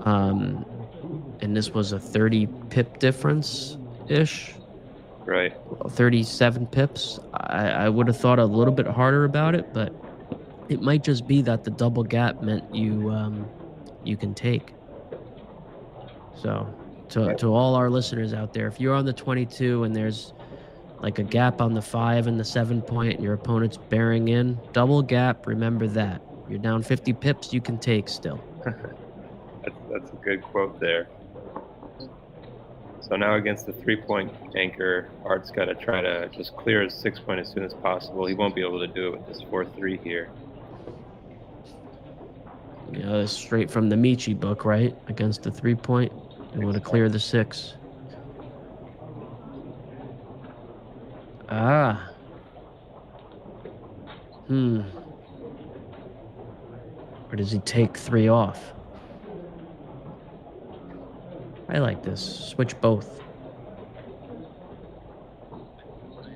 And this was a 30 pip difference-ish. Right. 37 pips. I would have thought a little bit harder about it, but it might just be that the double gap meant you can take. So to all our listeners out there, if you're on the 22 and there's like a gap on the 5 and the 7-point and your opponent's bearing in, double gap, remember that. You're down 50 pips, you can take still. That's a good quote there. So now against the 3-point anchor, Art's got to try to just clear his 6-point as soon as possible. He won't be able to do it with this 4-3 here. You know, it's straight from the Michi book, right? Against the 3-point, you want to clear the 6. Ah. Or does he take 3 off? I like this. Switch both.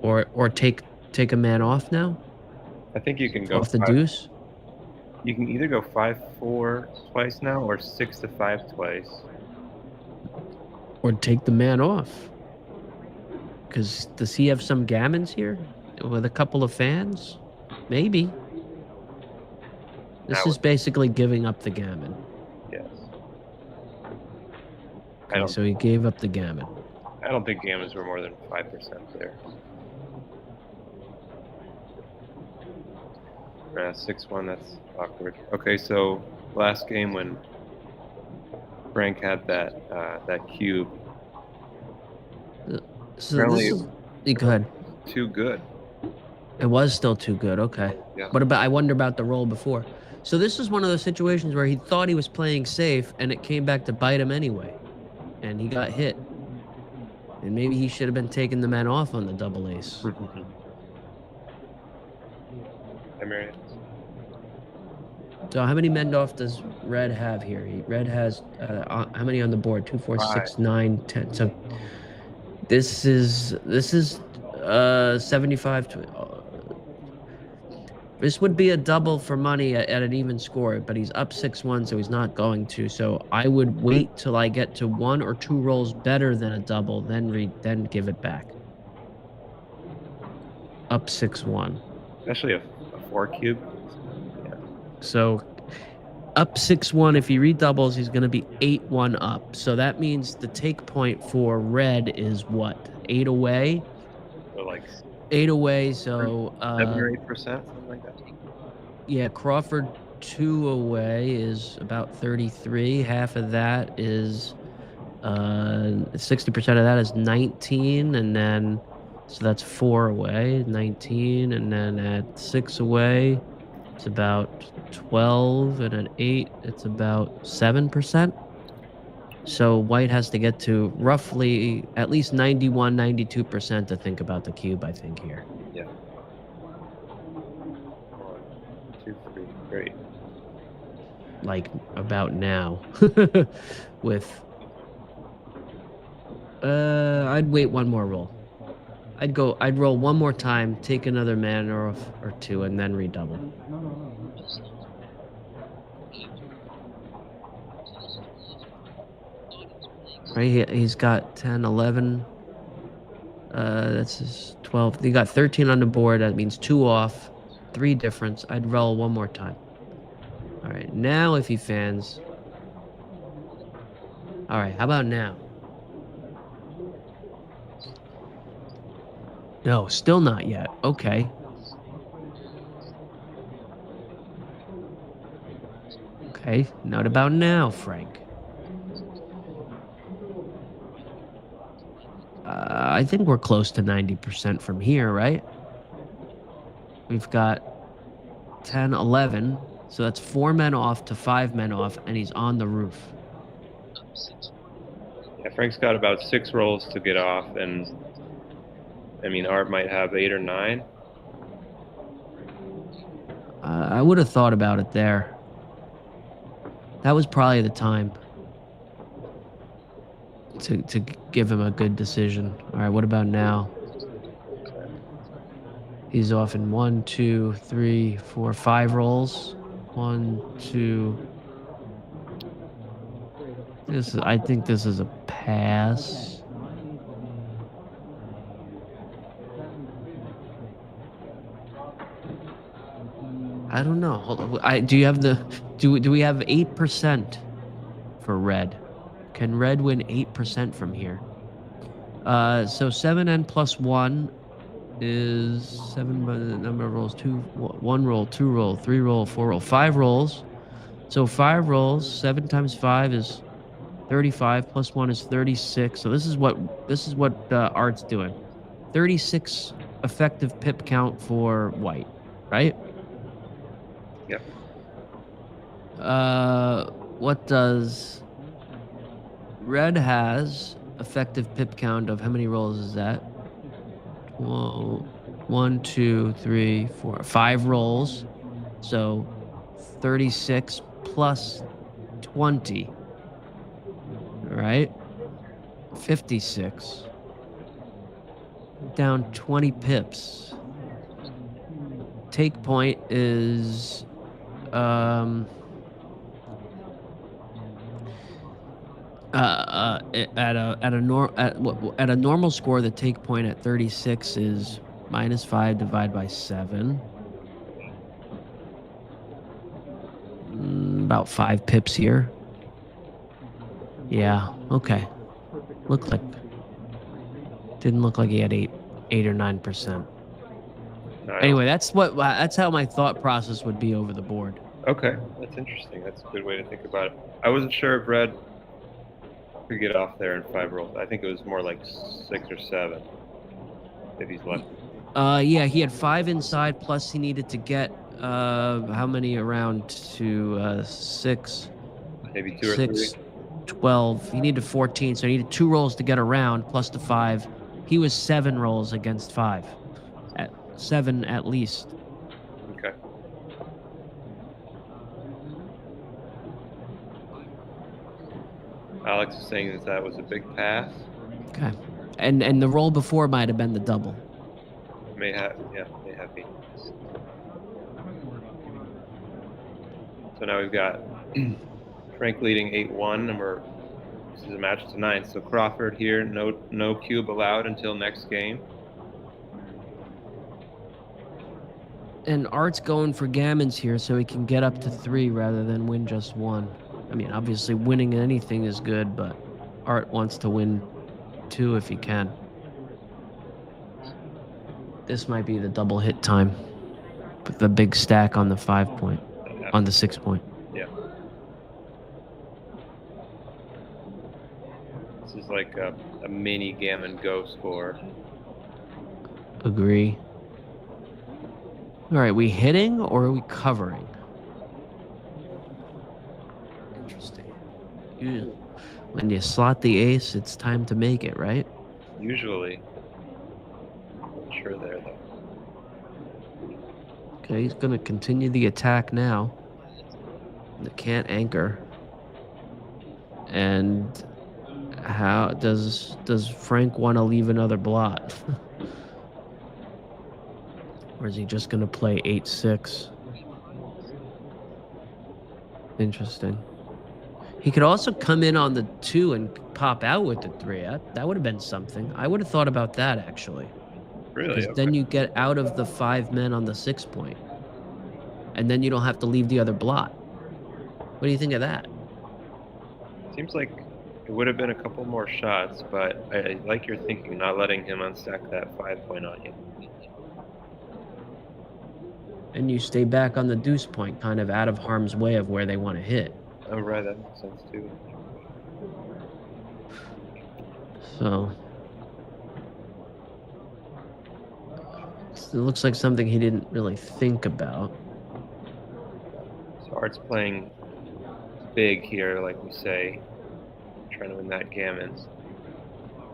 Or take a man off now? I think you can go Off the deuce? You can either go 5-4 twice now or 6-5 twice. Or take the man off. Because does he have some gammons here? With a couple of fans? Maybe. This is basically giving up the gammon. Yes. Okay, so he gave up the gammon. I don't think gammons were more than 5% there. 6-1, that's awkward. Okay, so last game when Frank had that cube. So Apparently, this is go ahead. too good. It was still too good. Okay. Yeah. What about? I wonder about the roll before. So this is one of those situations where he thought he was playing safe, and it came back to bite him anyway, and he got hit. And maybe he should have been taking the man off on the double ace. So how many men off does Red have here? Red has how many on the board? 2, 4, 6, 9, 10. So this is 75 to. This would be a double for money at an even score, but he's up 6-1, so he's not going to. So I would wait till I get to 1 or 2 rolls better than a double, then give it back. Up 6-1. Especially a 4 cube. Yeah. So up 6-1, if he redoubles, he's going to be 8-1 up. So that means the take point for Red is what? 8 away? So like 8 away, so 7 or 8%, something like that. Yeah, Crawford 2 away is about 33. Half of that is 60% of that is 19, and then so that's 4 away, 19, and then at 6 away it's about 12, and at 8 it's about 7%. So White has to get to roughly at least 91, 92% to think about the cube, I think, here. Yeah. 1, 2, 3, great. Like about now. With I'd wait one more roll. I'd roll one more time, take another man or 2, and then redouble. Right, he's got 10, 11. That's his 12. He got 13 on the board. That means 2 off, 3 difference. I'd roll one more time. All right, now if he fans. All right, how about now? No, still not yet. Okay. Okay, not about now, Frank. I think we're close to 90% from here, right? We've got 10, 11. So that's 4 men off to 5 men off, and he's on the roof. Yeah, Frank's got about 6 rolls to get off, and I mean, Art might have 8 or 9. I would have thought about it there. That was probably the time to give him a good decision. All right, what about now? He's off in 1, 2, 3, 4, 5 rolls. 1, 2. I think this is a pass. I don't know. Hold on. Do you have the? Do we have 8% for Red? Can Red win 8% from here? So 7n plus 1 is 7 by the number of rolls. 1 roll, 2 roll, 3 roll, 4 roll, 5 rolls. So 5 rolls. 7 times 5 is 35. Plus 1 is 36. So this is what Art's doing. 36 effective pip count for White, right? Yep. What does Red has effective pip count of how many rolls is that? 1, 2, 3, 4, 5 rolls. So 36 plus 20. All right. 56. Down 20 pips. Take point is at a normal score, the take point at 36 is -5 divided by 7. About 5 pips here. Yeah. Okay. Didn't look like he had 8 or 9%. No, Anyway, that's how my thought process would be over the board. Okay, that's interesting. That's a good way to think about it. I wasn't sure if Red Could get off there in 5 rolls. I think it was more like 6 or 7 if he's lucky. Yeah, he had 5 inside, plus he needed to get how many around to 6, Maybe 2 or 3. 6, 12. He needed 14, so he needed 2 rolls to get around, plus the 5. He was 7 rolls against 5. At 7 at least. Okay. Alex is saying that was a big pass. Okay. And the roll before might have been the double. May have been. So now we've got Frank leading 8-1, and this is a match tonight. So Crawford here, no cube allowed until next game. And Art's going for gammons here so he can get up to 3 rather than win just 1. I mean, obviously winning anything is good, but Art wants to win 2 if he can. This might be the double hit time. With the big stack on the 5 point, on the 6 point. Yeah. This is like a mini gammon go score. Agree. All right, we hitting or are we covering? Interesting. When you slot the ace, it's time to make it, right? Usually. Not sure there though. Okay, he's gonna continue the attack now. They can't anchor. And how does Frank want to leave another blot? Or is he just gonna play 8-6? Interesting. He could also come in on the 2 and pop out with the 3. That would have been something. I would have thought about that actually. Really? Because then you get out of the 5 men on the 6 point. And then you don't have to leave the other blot. What do you think of that? Seems like it would have been a couple more shots, but I like your thinking, not letting him unstack that 5 point on you. And you stay back on the deuce point, kind of out of harm's way of where they want to hit. Oh, right, that makes sense too. So it looks like something he didn't really think about. So Art's playing big here, like we say, trying to win that gammon.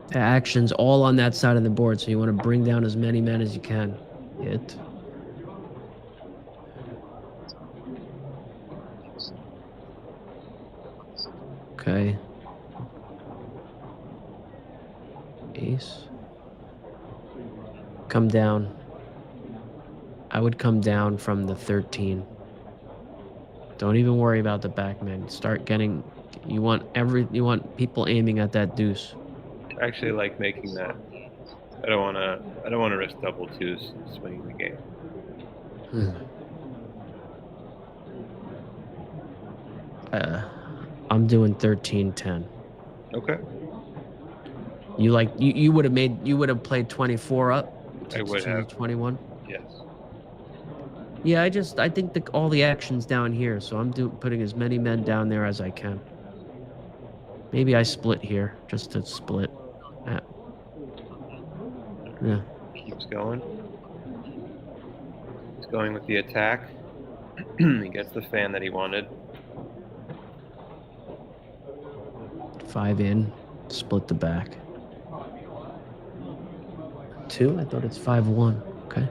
The action's all on that side of the board, so you want to bring down as many men as you can. Hit. Okay. Ace. Come down. I would come down from the 13. Don't even worry about the backman. Start getting. You want people aiming at that deuce. I actually like making that. I don't want to risk double twos swinging the game. I'm doing 13-10. Okay. You would have played 24 up. I would have 21. Yes. Yeah, I think all the action's down here, so I'm putting as many men down there as I can. Maybe I split here, just to split. Yeah. Keeps going. He's going with the attack. He gets the fan that he wanted. 5 in, split the back. 2? I thought it's 5-1. Okay.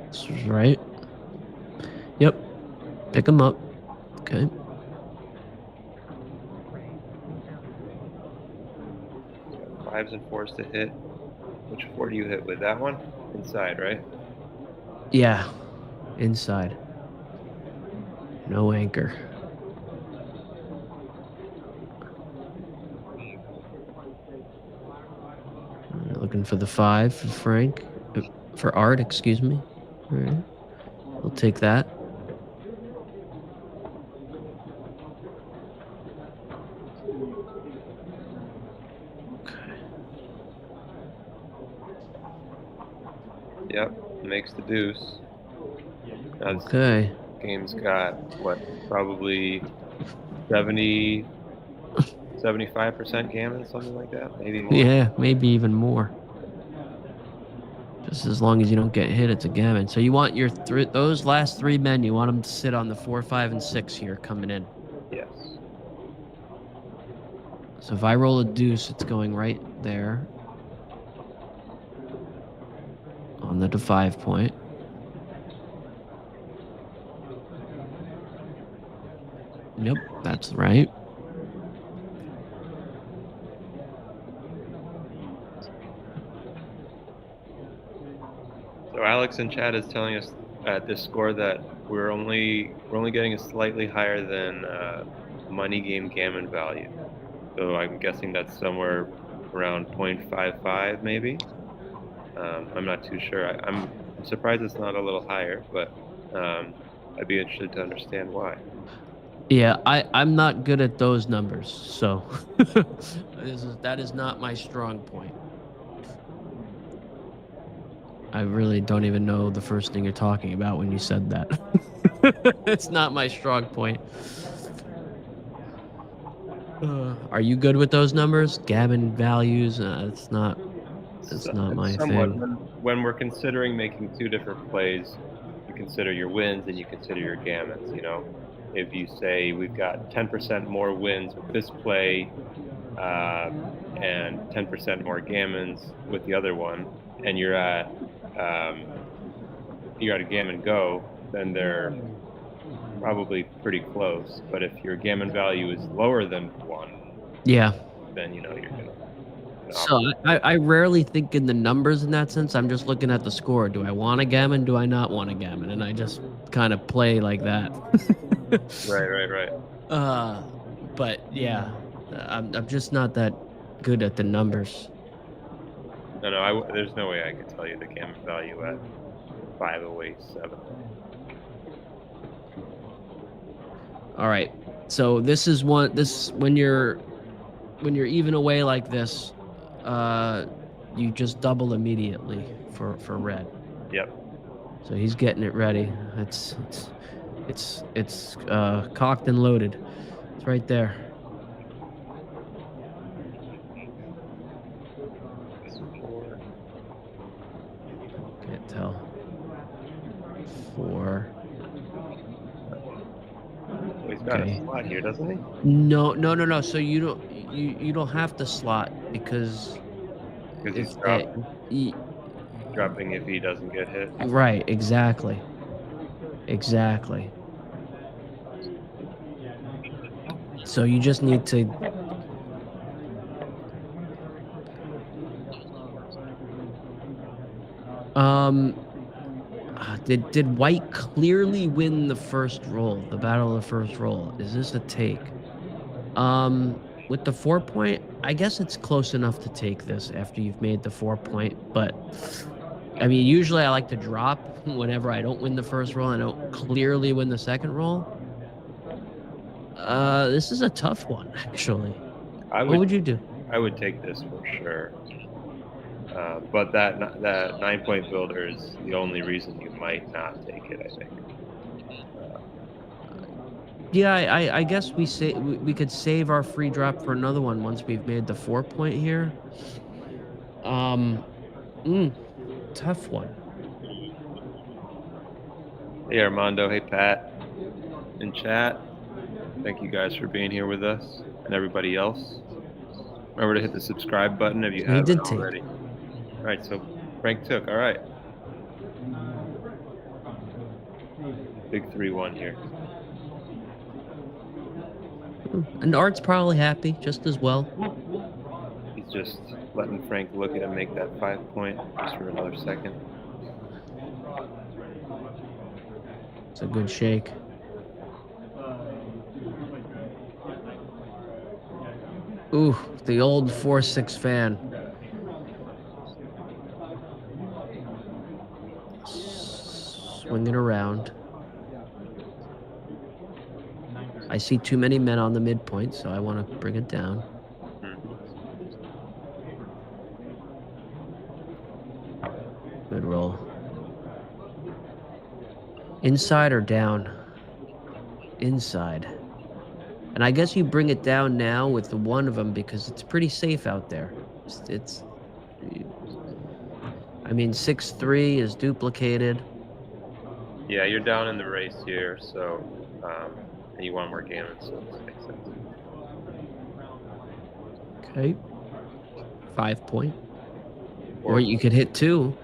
This was right. Yep. Pick him up. Okay. Fives and 4s to hit. Which 4 do you hit with? That one? Inside, right? Yeah. Inside. No anchor. Looking for the 5 for Frank. For Art, excuse me. All right. We'll take that. Yep, makes the deuce. Now this Okay. game's got, what, probably 70 75% gammon, something like that, maybe more. Yeah, maybe even more. Just as long as you don't get hit, it's a gammon. So you want your those last 3 men, you want them to sit on the 4, 5, and 6 here coming in. Yes. So if I roll a deuce, it's going right there on the 5 point. Yep, that's right. So Alex in chat is telling us at this score that we're only getting a slightly higher than money game gammon value. So I'm guessing that's somewhere around 0.55 maybe. I'm not too sure. I'm surprised it's not a little higher, but I'd be interested to understand why. Yeah, I'm not good at those numbers, so that is not my strong point. I really don't even know the first thing you're talking about when you said that. It's not my strong point. Are you good with those numbers? Gammon values? It's not my Somewhat. thing. When we're considering making two different plays, you consider your wins and you consider your gammons. You know, if you say we've got 10% more wins with this play and 10% more gammons with the other one, and you're at a gammon go, then they're probably pretty close. But if your gammon value is lower than 1, Yeah. then you know you're gonna. So I rarely think in the numbers in that sense. I'm just looking at the score. Do I want a gammon? Do I not want a gammon? And I just kind of play like that. Right. But yeah, I'm just not that good at the numbers. No, there's no way I could tell you the gammon value at 508.7. All right. So this is when you're even away like this, you just double immediately for red. Yep. So he's getting it ready. It's cocked and loaded. It's right there. Can't tell. 4. Well, he's got a slot here, doesn't he? No. So you don't have to slot because Because he's dropping if he doesn't get hit. Right, exactly. So you just need to did white clearly win the first roll, the battle of the first roll? Is this a take? With the 4 point, I guess it's close enough to take this after you've made the 4 point, but I mean, usually I like to drop whenever I don't win the first roll and I don't clearly win the second roll. This is a tough one, actually. What would you do? I would take this for sure. But that 9-point builder is the only reason you might not take it, I think. Yeah, I guess we could save our free drop for another one once we've made the 4 point here. Tough one. Hey Armando, hey Pat, in chat. Thank you guys for being here with us and everybody else. Remember to hit the subscribe button if you haven't already. All right, so Frank took. All right. Big 3-1 here. And Art's probably happy just as well. He's just letting Frank look at him make that 5 point just for another second. It's a good shake. Ooh, the old 4-6 fan. Swing it around. I see too many men on the midpoint, so I want to bring it down. Good roll. Inside or down? Inside. And I guess you bring it down now with the one of them because it's pretty safe out there. I mean, 6-3 is duplicated. Yeah, you're down in the race here, so and you want more gammon, so this makes sense. Okay. 5 point. Or you could hit 2.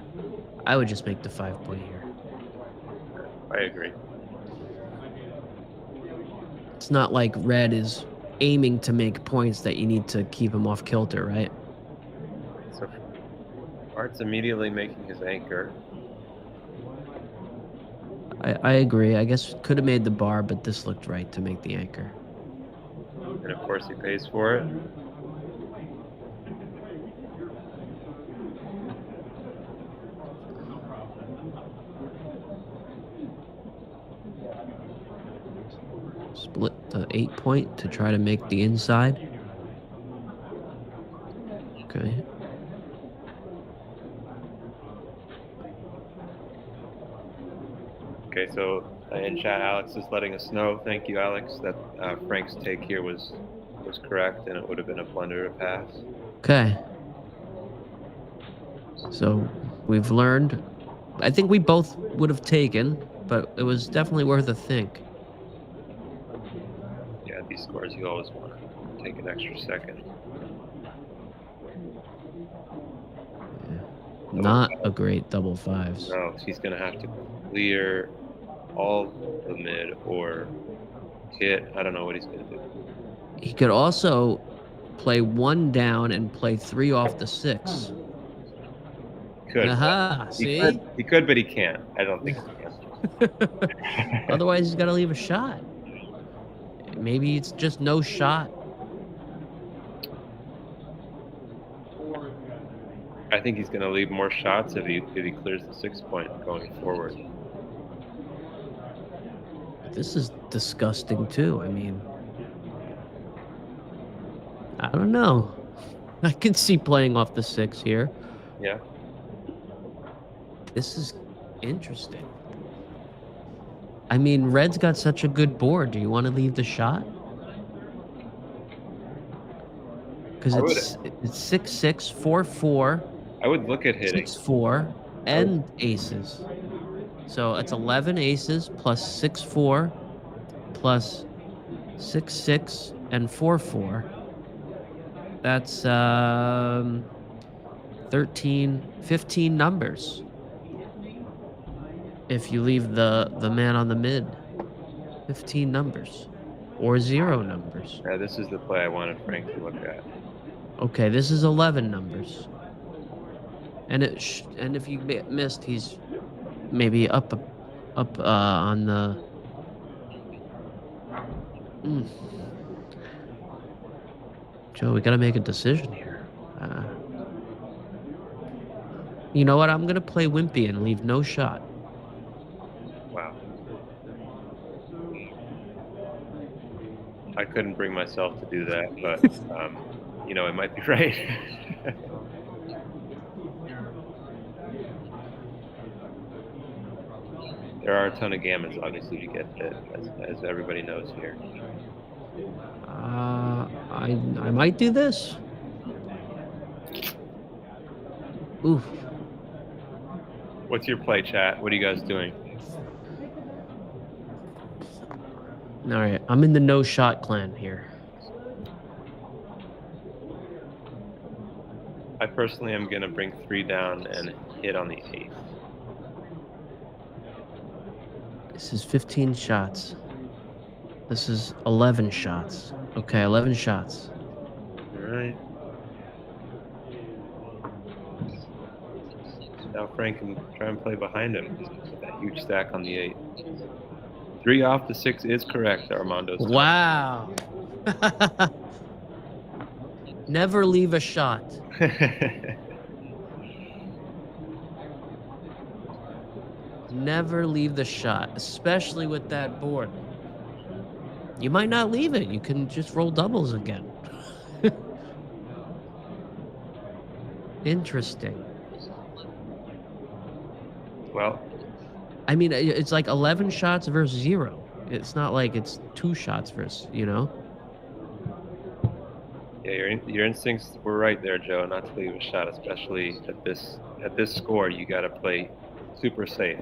I would just make the 5 point here. I agree. It's not like red is aiming to make points that you need to keep him off kilter, right? So Art's immediately making his anchor. I agree. I guess could have made the bar, but this looked right to make the anchor. And of course he pays for it. Split the 8 point to try to make the inside. Okay. Okay, so in chat, Alex is letting us know. Thank you, Alex, that Frank's take here was correct, and it would have been a blunder to pass. Okay. So we've learned. I think we both would have taken, but it was definitely worth a think. Yeah, at these scores, you always want to take an extra second. Yeah. Not a great double fives. No, he's going to have to clear all the mid or hit. I don't know what he's going to do. He could also play 1 down and play 3 off the 6. Could. Aha, see? He could, but he can't. I don't think he can. Otherwise, he's got to leave a shot. Maybe it's just no shot. I think he's going to leave more shots if he clears the 6 point going forward. This is disgusting too. I mean, I don't know. I can see playing off the 6 here. Yeah. This is interesting. I mean, red's got such a good board. Do you want to leave the shot? Because it's 6-6, 4-4. I would look at hitting. 6-4 and aces. So it's 11 aces plus 6-4 plus 6-6 and 4-4. That's 15 numbers. If you leave the man on the mid, 15 numbers or 0 numbers. Yeah, this is the play I wanted Frank to look at. Okay, this is 11 numbers. And and if you missed, he's maybe up on the. Joe, we gotta make a decision here. You know what? I'm gonna play Wimpy and leave no shot. Wow. I couldn't bring myself to do that, but you know, it might be right. There are a ton of gammons, obviously, to get hit, as everybody knows here. I might do this. Oof. What's your play, chat? What are you guys doing? All right, I'm in the no shot clan here. I personally am going to bring 3 down and hit on the 8th. This is 15 shots. This is 11 shots. Okay, 11 shots. All right. Now Frank can try and play behind him with that huge stack on the 8. 3 off the 6 is correct, Armando. Wow. Never leave a shot. Never leave the shot, especially with that board. You might not leave it. You can just roll doubles again. Interesting. Well, I mean, it's like 11 shots versus 0. It's not like it's 2 shots versus, you know? Yeah, your instincts were right there, Joe. Not to leave a shot, especially at this score. You got to play super safe.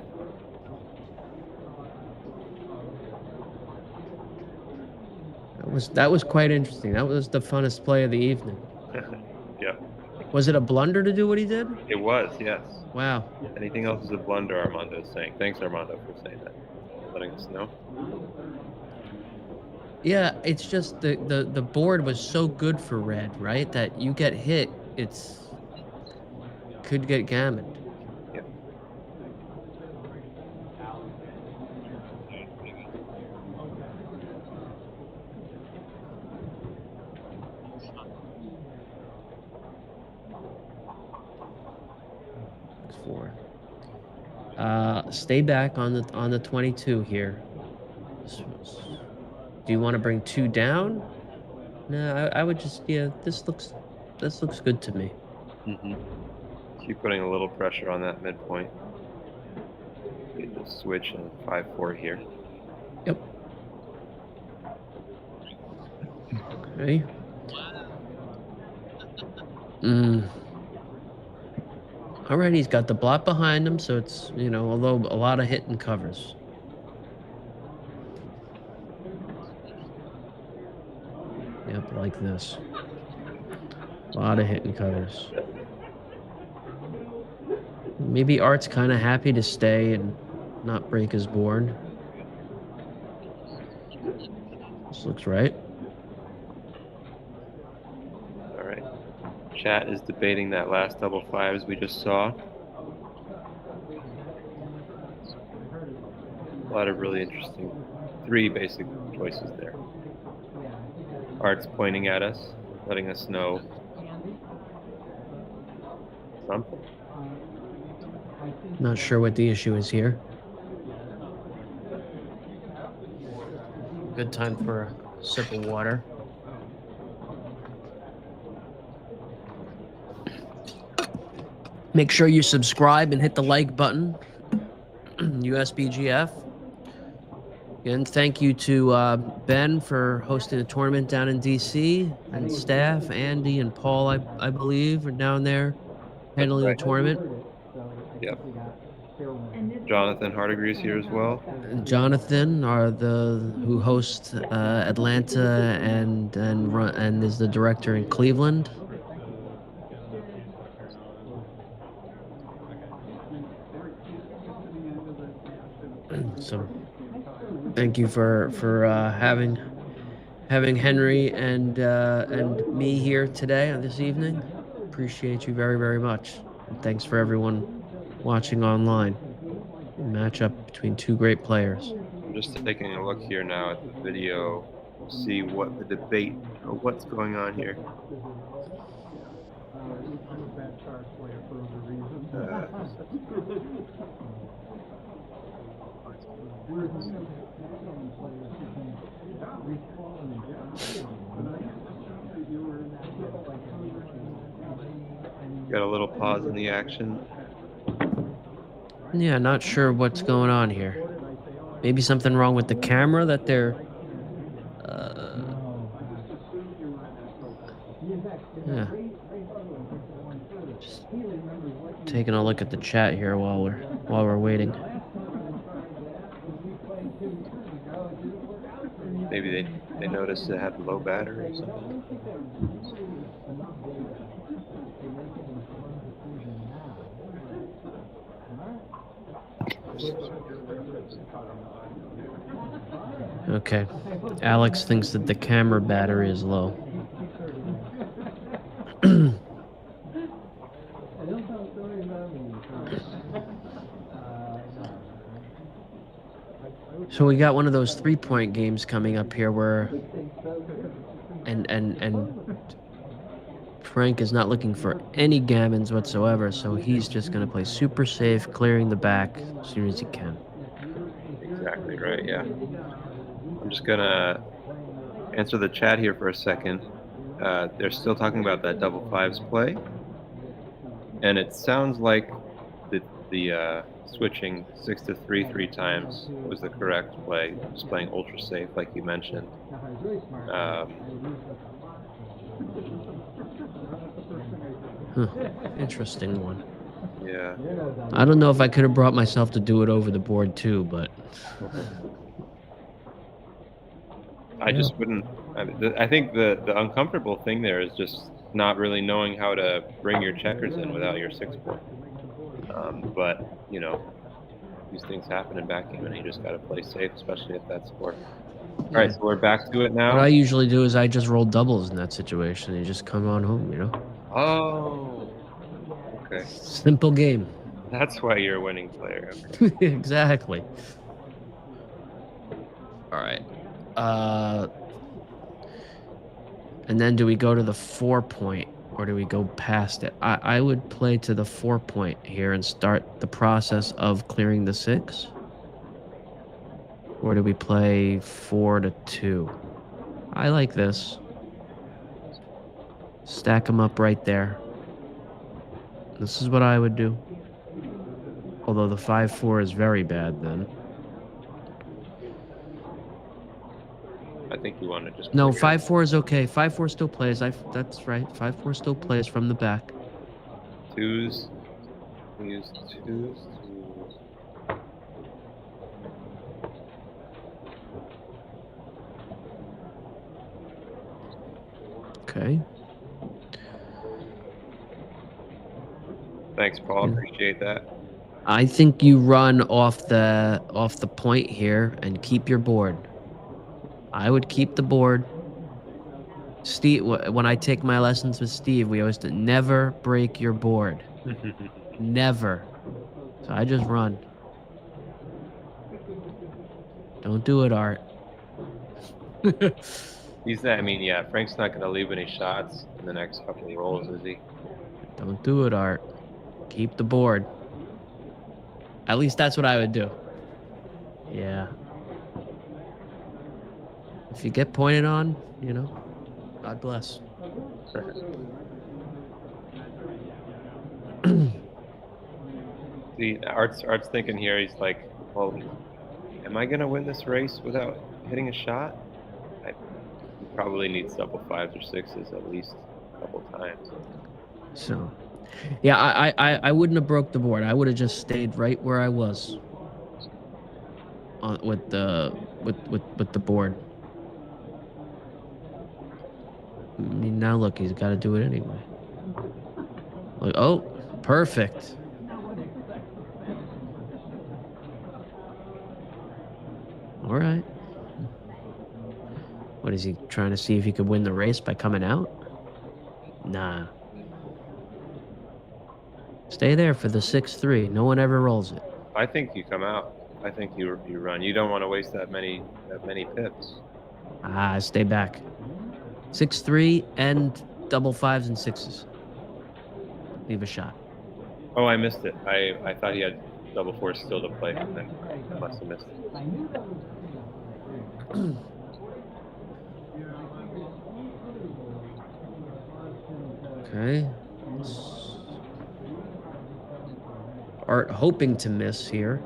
That was quite interesting. That was the funnest play of the evening. Yeah, Was it a blunder to do what he did? it was. Yes. Wow. Anything else is a blunder, Armando is saying. Thanks, Armando, for saying that. Letting us know. Yeah, it's just the board was so good for red, right? That you get hit, could get gammoned. Yep. Four. Stay back on the 22 here. Do you want to bring 2 down? No, I would just, yeah. This looks good to me. Mm-hmm. Keep putting a little pressure on that midpoint. Get the switch and 5-4 here. Yep. Okay. All right, he's got the blot behind him, so it's, although a lot of hit and covers. Yep, like this. A lot of hit and covers. Maybe Art's kind of happy to stay and not break his board. This looks right. All right. Chat is debating that last double fives we just saw. A lot of really interesting 3 basic choices there. Art's pointing at us, letting us know something. Not sure what the issue is here. Good time for a sip of water. Make sure you subscribe and hit the like button. USBGF. Again, thank you to Ben for hosting the tournament down in DC, and staff, Andy and Paul, I believe, are down there handling the tournament. Yep. Jonathan Hardigrees here as well. Jonathan who hosts Atlanta and is the director in Cleveland. So thank you for having Henry and me here today, this evening. Appreciate you very, very much. And thanks for everyone watching online. A matchup between 2 great players. I'm just taking a look here now at the video, see what the debate or what's going on here. Got a little pause in the action. Yeah, not sure what's going on here. Maybe something wrong with the camera that they're... yeah. Just taking a look at the chat here while we're waiting. Maybe they noticed it had low battery or something. Okay. Alex thinks that the camera battery is low. So we got one of those 3-point games coming up here where and Frank is not looking for any gammons whatsoever, so he's just going to play super safe, clearing the back as soon as he can. Exactly right, yeah. I'm just going to answer the chat here for a second. They're still talking about that double fives play. And it sounds like the switching 6 to 3 3 times was the correct play. Just playing ultra safe, like you mentioned. Huh. Interesting one. Yeah. I don't know if I could have brought myself to do it over the board too, but I just wouldn't. I think the uncomfortable thing there is just not really knowing how to bring your checkers in without your 6-4. But you know, these things happen in backgammon, and you just got to play safe, especially at that score. All right, so we're back to it now. what I usually do is I just roll doubles in that situation. You just come on home, you know? Oh, okay. Simple game. That's why you're a winning player. Okay. Exactly. All right. And then do we go to the 4-point or do we go past it? I would play to the 4-point here and start the process of clearing the 6. Or do we play 4 to 2? I like this. Stack them up right there. This is what I would do. Although the 5-4 is very bad then. I think you want to just. No, clear it. 5-4 is okay. 5-4 still plays. That's right. 5-4 still plays from the back. Twos. We use twos. Okay. Thanks, Paul. Appreciate that. I think you run off the point here and keep your board. I would keep the board. Steve, when I take my lessons with Steve, we always do, never break your board. Never. So I just run. Don't do it, Art. I mean, yeah, Frank's not going to leave any shots in the next couple of rolls, is he? Don't do it, Art. Keep the board. At least that's what I would do. Yeah. If you get pointed on, you know, God bless. See, Art's thinking here, he's like, well, am I going to win this race without hitting a shot? I probably needs double 5s or 6s at least a couple times. So, yeah, I wouldn't have broke the board. I would have just stayed right where I was with the board. I mean, now look, he's got to do it anyway. Like, oh, perfect. All right. What is he trying to see if he could win the race by coming out? Nah. Stay there for the 6-3. No one ever rolls it. I think you come out. I think you run. You don't want to waste that many pips. Stay back. 6-3 and double 5s and 6s. Leave a shot. Oh, I missed it. I thought he had double 4s still to play. I must have missed it. Okay. Art hoping to miss here.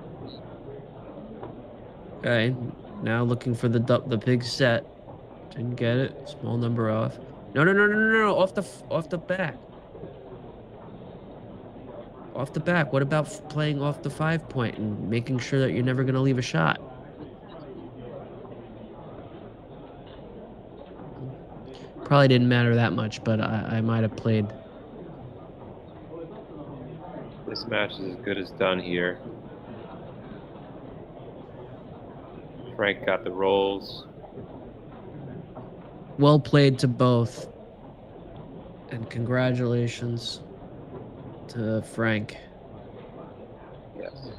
Okay. Now looking for the big set. Didn't get it. Small number off. No. Off the back. Off the back. What about playing off the 5-point and making sure that you're never going to leave a shot? Probably didn't matter that much, but I might have played. This match is as good as done here. Frank got the rolls. Well played to both. And congratulations to Frank. Yes.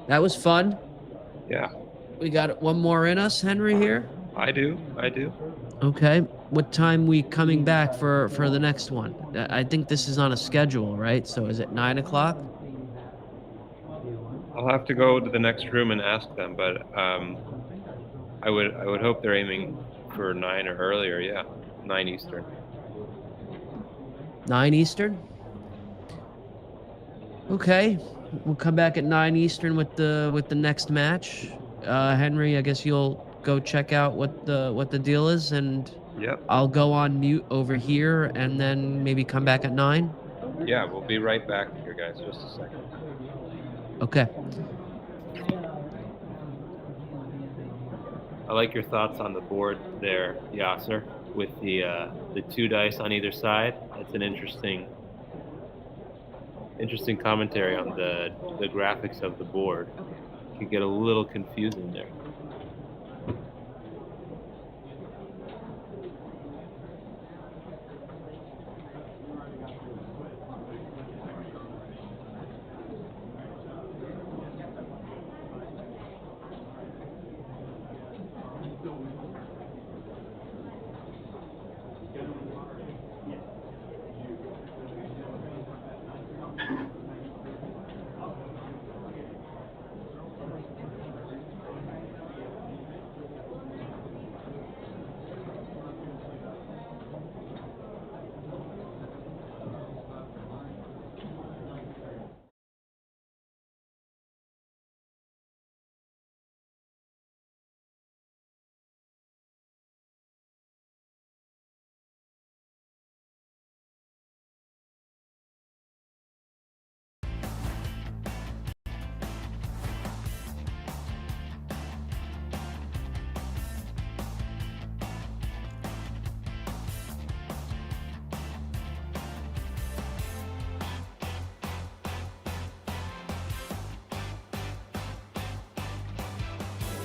That was fun. Yeah. We got one more in us, Henry, here. I do. Okay. What time we coming back for the next one? I think this is on a schedule, right? So is it 9 o'clock? I'll have to go to the next room and ask them, but I would hope they're aiming for 9 or earlier. Yeah, 9 Eastern. 9 Eastern? Okay. We'll come back at 9 Eastern with the next match. Henry, I guess you'll go check out what the deal is, and Yep. I'll go on mute over here and then maybe come back at 9. Yeah, we'll be right back here, guys. Just a second. Okay. I like your thoughts on the board there, Yasser, with the 2 dice on either side. That's an interesting commentary on the graphics of the board. It can get a little confusing there.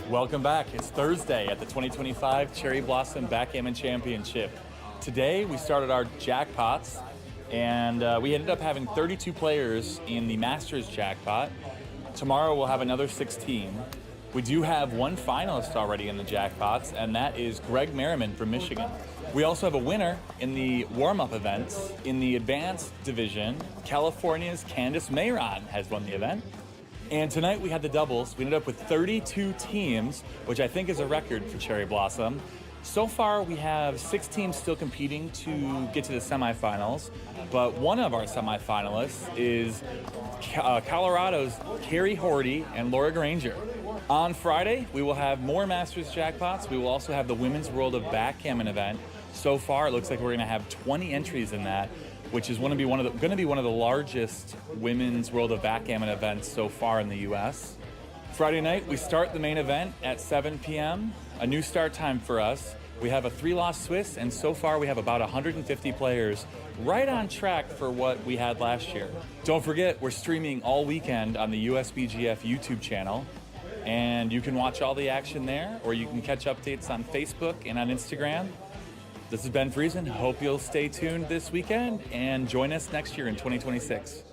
Welcome back. It's Thursday at the 2025 Cherry Blossom Backgammon Championship. Today we started our jackpots, and we ended up having 32 players in the Masters jackpot. Tomorrow we'll have another 16. We do have one finalist already in the jackpots, and that is Greg Merriman from Michigan. We also have a winner in the warm-up events. In the advanced division, California's Candice Mayron has won the event. And tonight we had the doubles. We ended up with 32 teams, which I think is a record for Cherry Blossom. So far, we have 6 teams still competing to get to the semifinals, but one of our semifinalists is Colorado's Carrie Horty and Laura Granger. On Friday, we will have more Masters jackpots. We will also have the Women's World of Backgammon event. So far, it looks like we're going to have 20 entries in that, which is going to be one of the largest women's World of Backgammon events so far in the U.S. Friday night, we start the main event at 7 p.m., a new start time for us. We have a 3-loss Swiss, and so far we have about 150 players, right on track for what we had last year. Don't forget, we're streaming all weekend on the USBGF YouTube channel, and you can watch all the action there, or you can catch updates on Facebook and on Instagram. This is Ben Friesen. Hope you'll stay tuned this weekend and join us next year in 2026.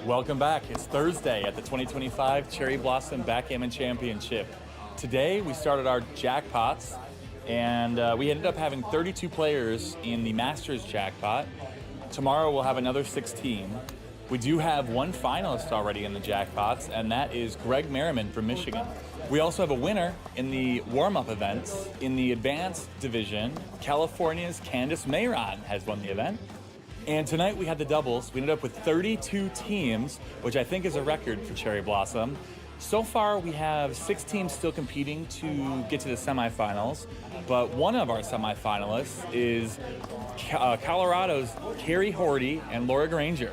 Welcome back. It's Thursday at the 2025 Cherry Blossom Backgammon Championship. Today we started our jackpots, and we ended up having 32 players in the Masters jackpot. Tomorrow we'll have another 16. We do have one finalist already in the jackpots, and that is Greg Merriman from Michigan. We also have a winner in the warm-up events. In the advanced division, California's Candice Mayron has won the event. And tonight we had the doubles. We ended up with 32 teams, which I think is a record for Cherry Blossom. So far, we have 6 teams still competing to get to the semifinals, but one of our semifinalists is Colorado's Carrie Horty and Laura Granger.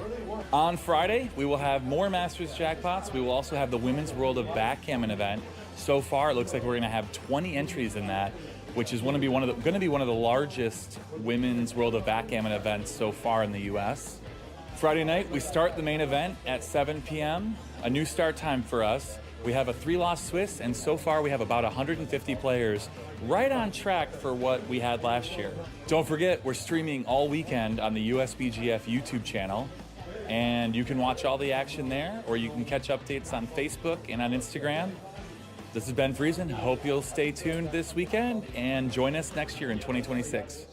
On Friday, we will have more Masters jackpots. We will also have the Women's World of Backgammon event. So far, it looks like we're going to have 20 entries in that, which is going to be one of the largest Women's World of Backgammon events so far in the U.S. Friday night, we start the main event at 7 p.m., a new start time for us. We have a 3-loss Swiss, and so far we have about 150 players, right on track for what we had last year. Don't forget, we're streaming all weekend on the USBGF YouTube channel, and you can watch all the action there, or you can catch updates on Facebook and on Instagram. This is Ben Friesen. Hope you'll stay tuned this weekend and join us next year in 2026.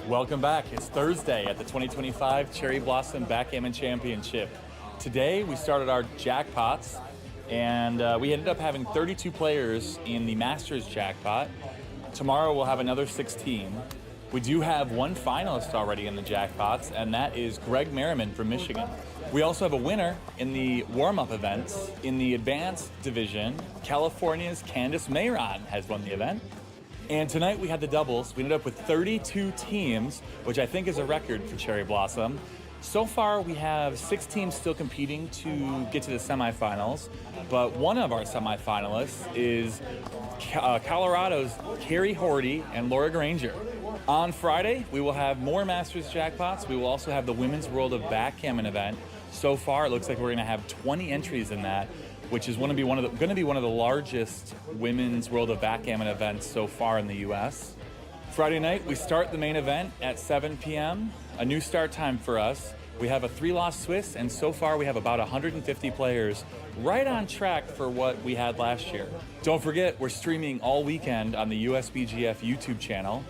Welcome back. It's Thursday at the 2025 Cherry Blossom Backgammon Championship. Today we started our jackpots, and we ended up having 32 players in the Masters jackpot. Tomorrow we'll have another 16. We do have one finalist already in the jackpots, and that is Greg Merriman from Michigan. We also have a winner in the warm-up events. In the advanced division, California's Candice Mayron has won the event. And tonight we had the doubles. We ended up with 32 teams, which I think is a record for Cherry Blossom. So far, we have 6 teams still competing to get to the semifinals, but one of our semifinalists is Colorado's Carrie Horty and Laura Granger. On Friday, we will have more Masters jackpots. We will also have the Women's World of Backgammon event. So far, it looks like we're going to have 20 entries in that, which is going to be one of the largest women's World of Backgammon events so far in the U.S. Friday night, we start the main event at 7 p.m., a new start time for us. We have a 3-loss Swiss, and so far we have about 150 players, right on track for what we had last year. Don't forget, we're streaming all weekend on the USBGF YouTube channel,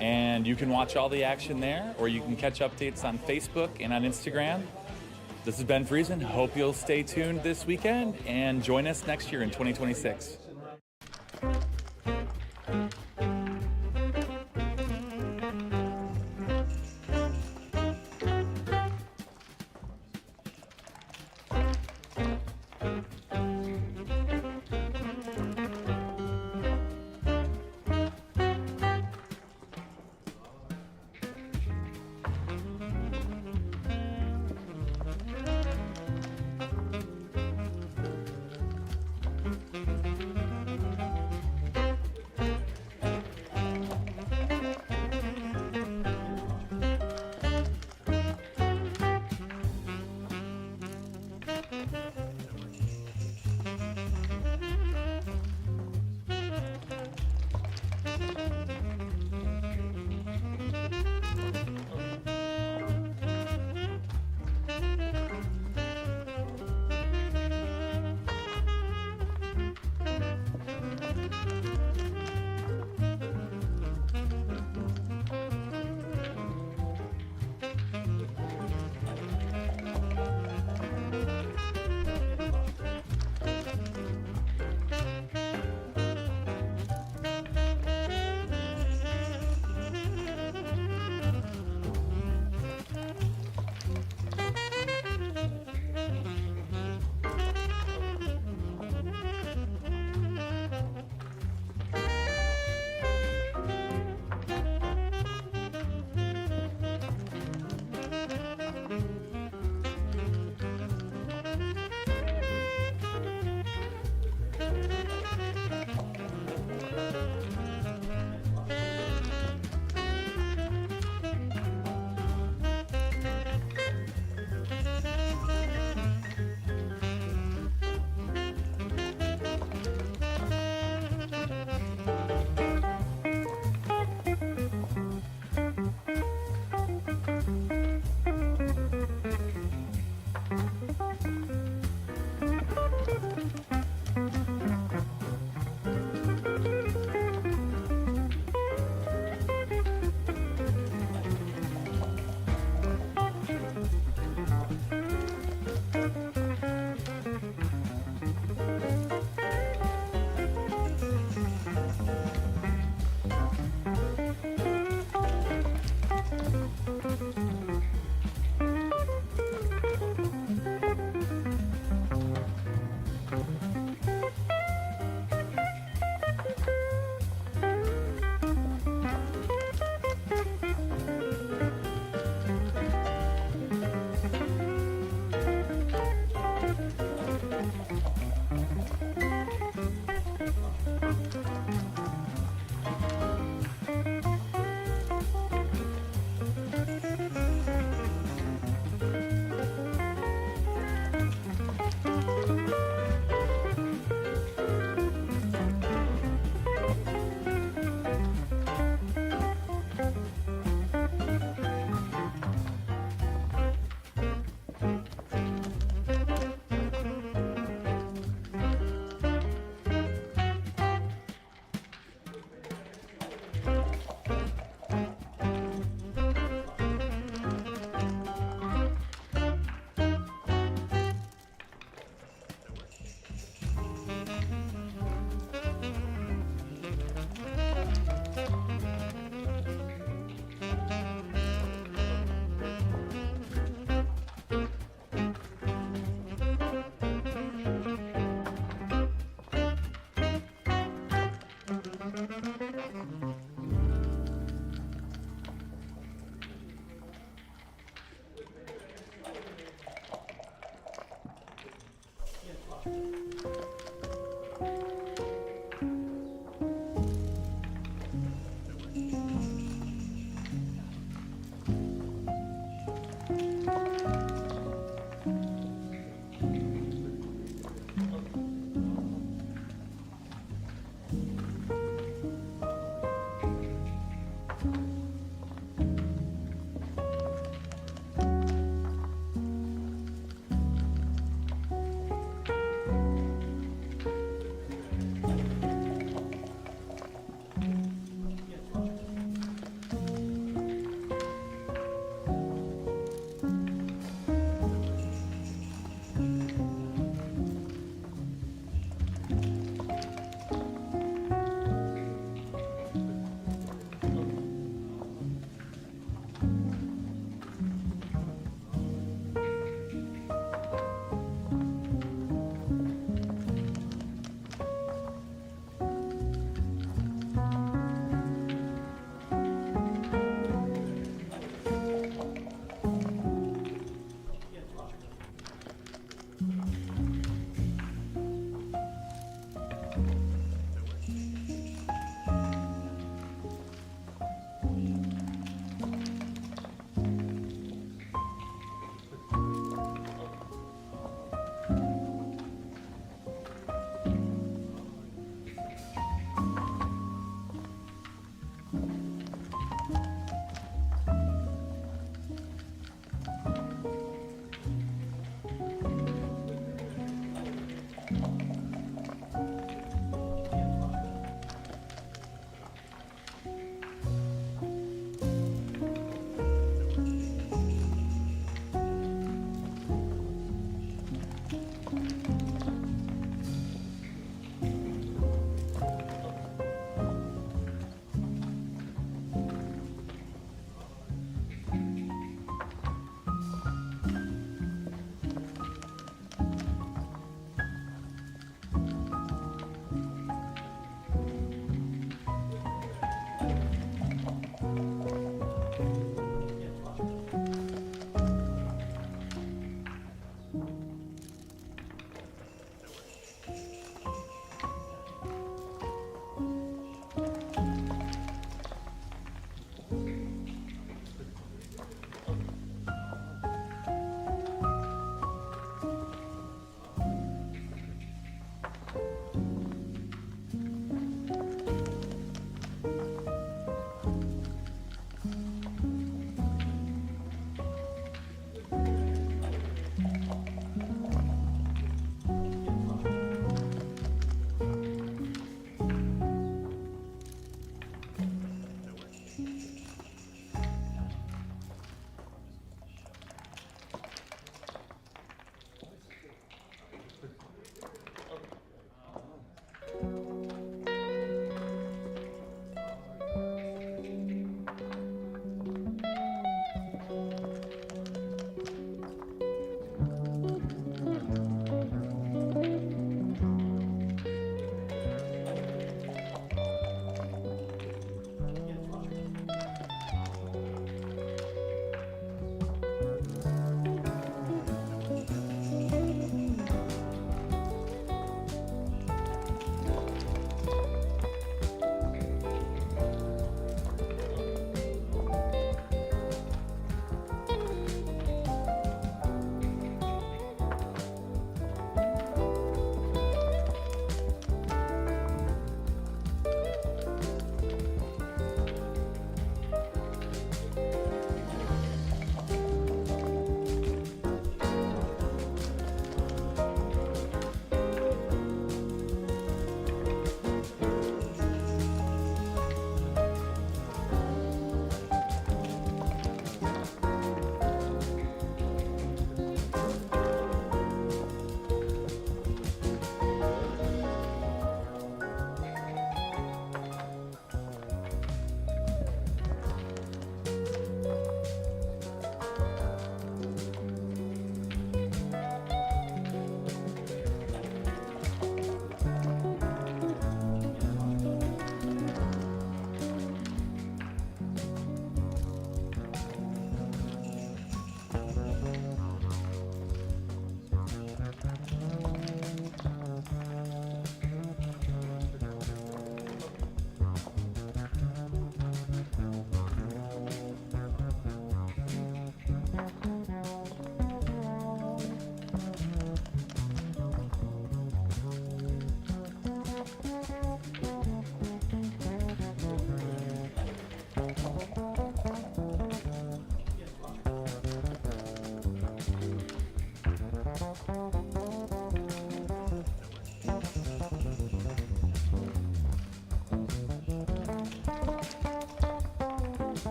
and you can watch all the action there, or you can catch updates on Facebook and on Instagram. This is Ben Friesen. Hope you'll stay tuned this weekend and join us next year in 2026.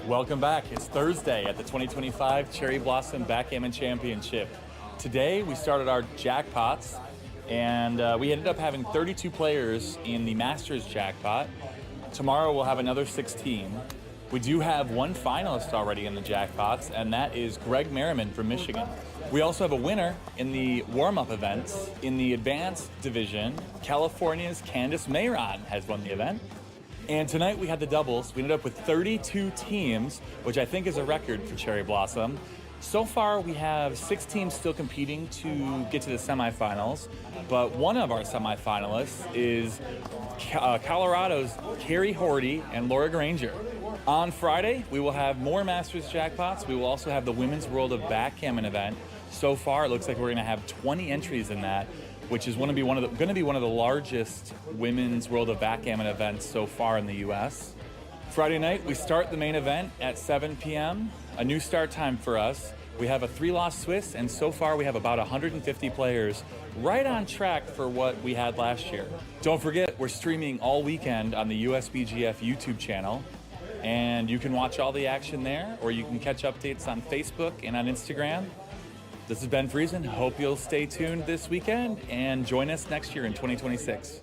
Welcome back. It's Thursday at the 2025 Cherry Blossom Backgammon Championship. Today we started our jackpots, and we ended up having 32 players in the Masters jackpot. Tomorrow we'll have another 16. We do have one finalist already in the jackpots, and that is Greg Merriman from Michigan. We also have a winner in the warm-up events. In the advanced division, California's Candice Mayron has won the event. And tonight we had the doubles. We ended up with 32 teams, which I think is a record for Cherry Blossom. So far, we have 6 teams still competing to get to the semifinals, but one of our semifinalists is Colorado's Carrie Horty and Laura Granger. On Friday, we will have more Masters jackpots. We will also have the Women's World of Backgammon event. So far, it looks like we're going to have 20 entries in that, which is going to be one of the largest Women's World of Backgammon events so far in the U.S. Friday night, we start the main event at 7 p.m., a new start time for us. We have a 3-loss Swiss, and so far we have about 150 players, right on track for what we had last year. Don't forget, we're streaming all weekend on the USBGF YouTube channel, and you can watch all the action there, or you can catch updates on Facebook and on Instagram. This is Ben Friesen. Hope you'll stay tuned this weekend and join us next year in 2026.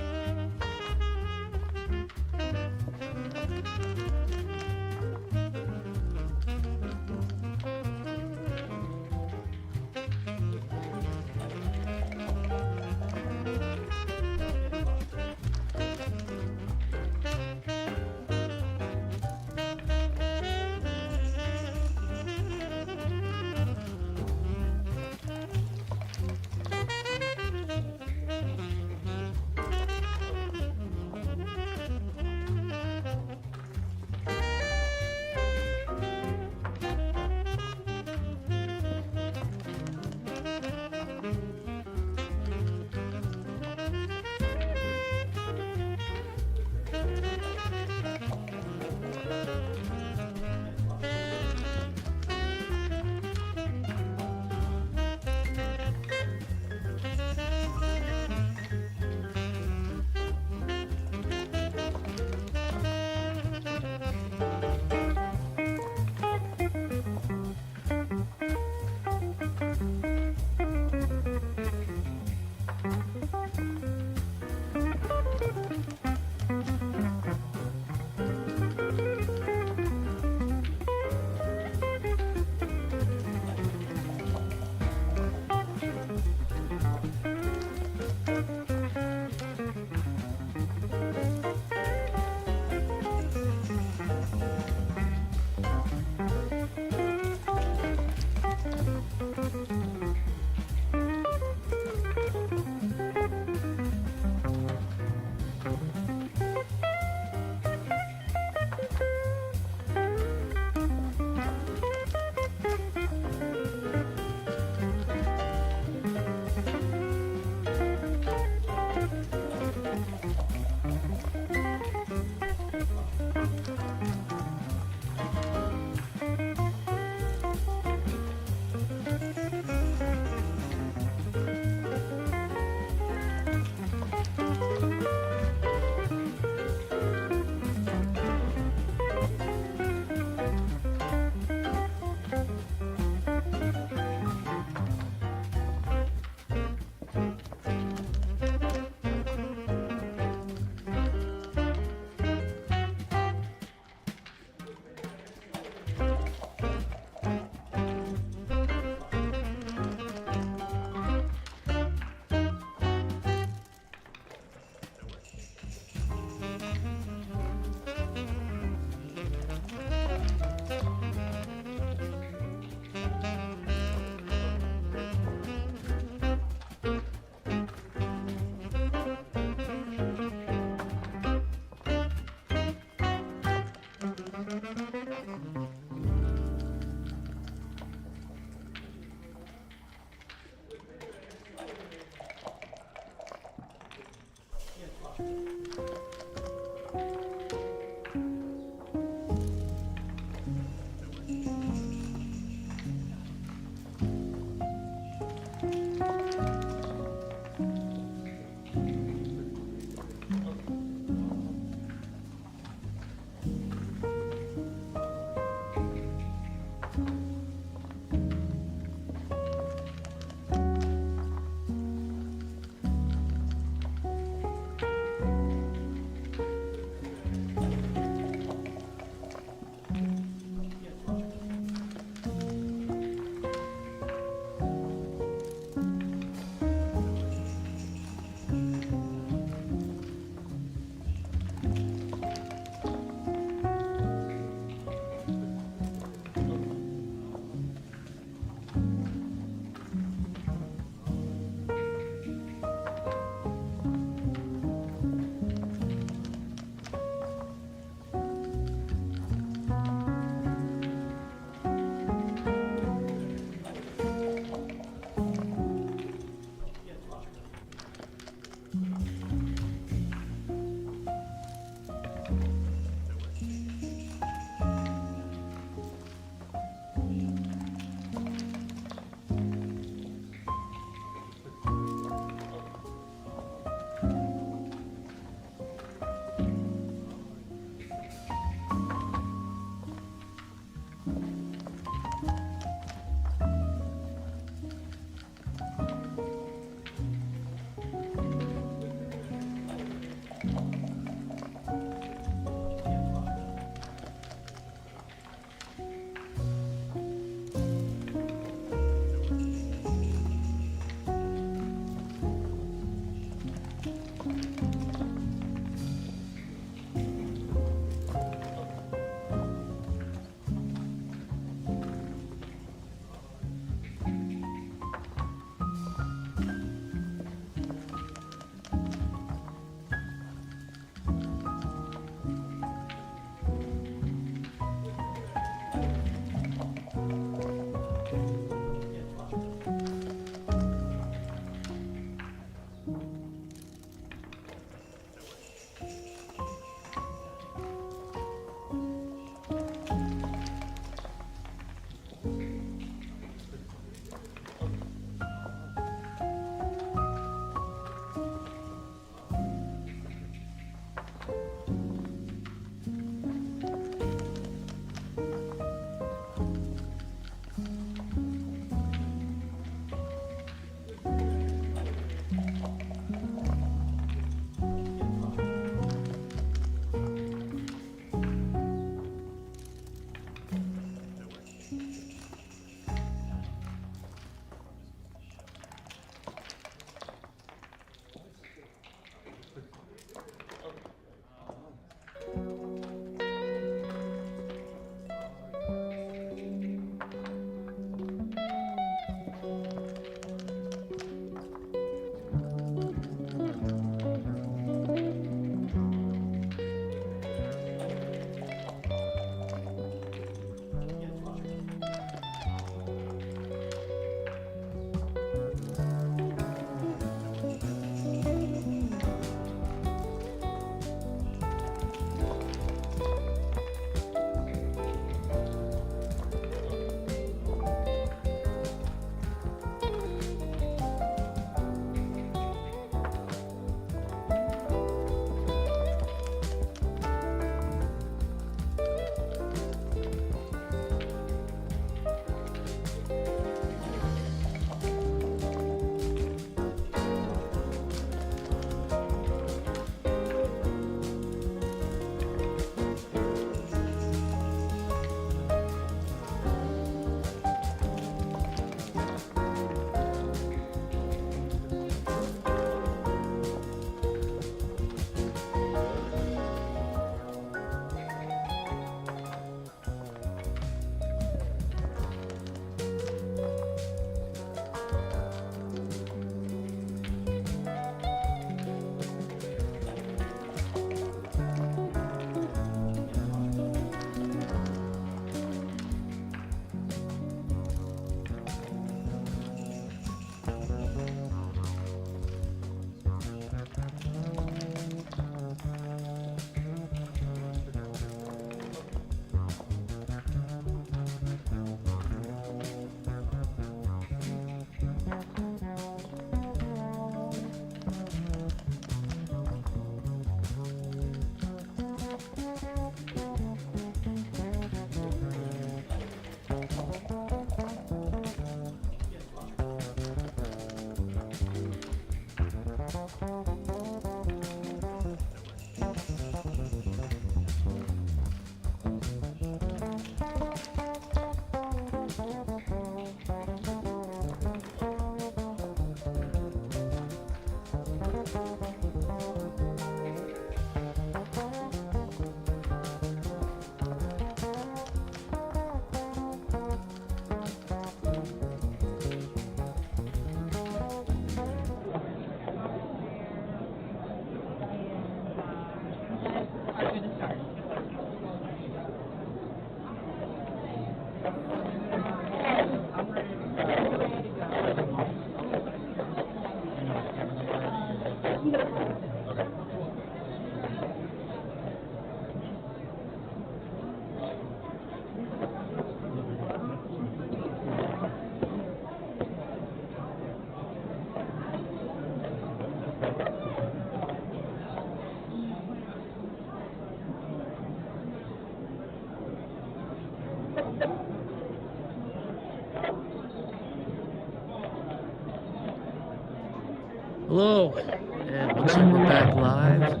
Hello, and it looks like we're back live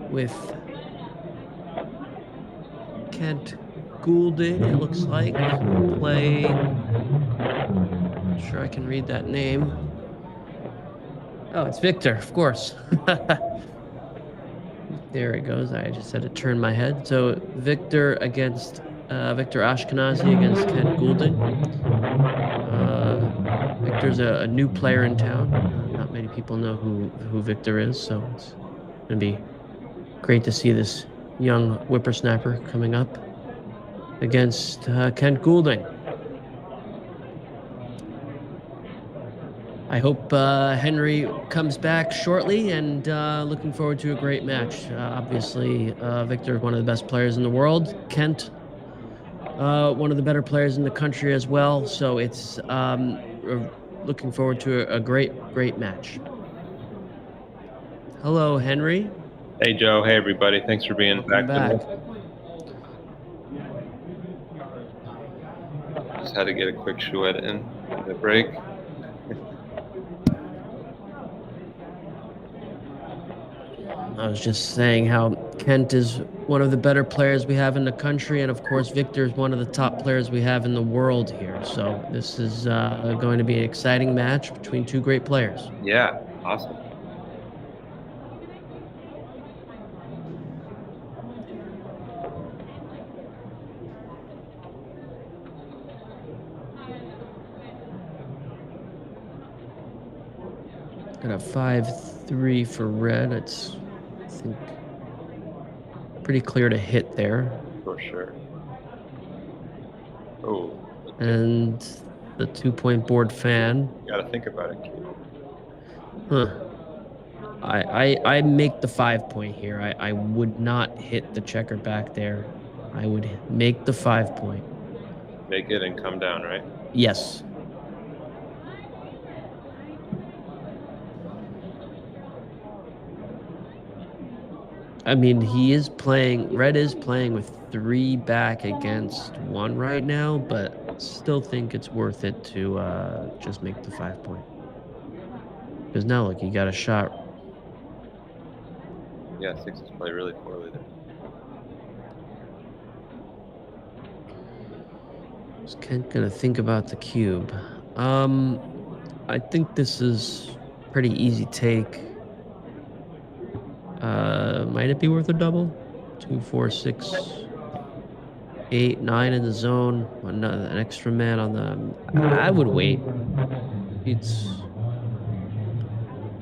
with Kent Goulding, it looks like, playing, not sure I can read that name. Oh, it's Victor, of course. There it goes. I just had to turn my head. So Victor against Victor Ashkenazi against Kent Goulding. Victor's a new player in town. Not many people know who Victor is, so it's gonna be great to see this young whippersnapper coming up against Kent Goulding. I hope Henry comes back shortly, and looking forward to a great match. Obviously, Victor is one of the best players in the world. Kent, one of the better players in the country as well. So it's looking forward to a great match. Hello, Henry. Hey, Joe. Hey, everybody. Thanks for being Welcome back. Just had to get a quick chouette in the break. I was just saying how Kent is one of the better players we have in the country, and of course Victor is one of the top players we have in the world here. So this is going to be an exciting match between two great players. Yeah, awesome. Got a 5-3 for red. It's, I think, pretty clear to hit there. For sure. Oh. And the 2-point board fan. You gotta think about it, kid. Huh. I make the 5-point here. I would not hit the checker back there. I would make the 5-point. Make it and come down, right? Yes. I mean, red is playing with 3 back against 1 right now, but still think it's worth it to just make the 5-point. Because now, look, you got a shot. Yeah, 6s play really poorly there. Is Kent gonna think about the cube? I think this is pretty easy take. Might it be worth a double? 2, 4, 6, 8, 9 in the zone. An extra man on the. I would wait.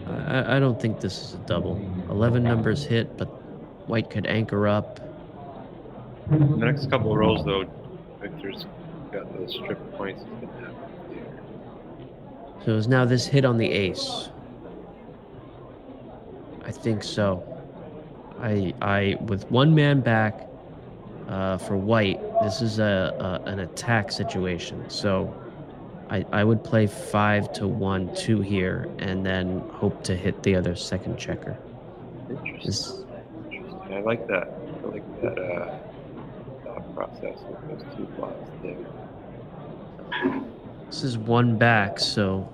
I don't think this is a double. 11 numbers hit, but white could anchor up. The next couple of rolls, though, Victor's got those strip points. So is now this hit on the ace? I think so. I with 1 man back for white, this is an attack situation. So I would play 5-1-2 here, and then hope to hit the other second checker. Interesting. I like that. I like that thought process with those 2 blocks there. This is 1 back, so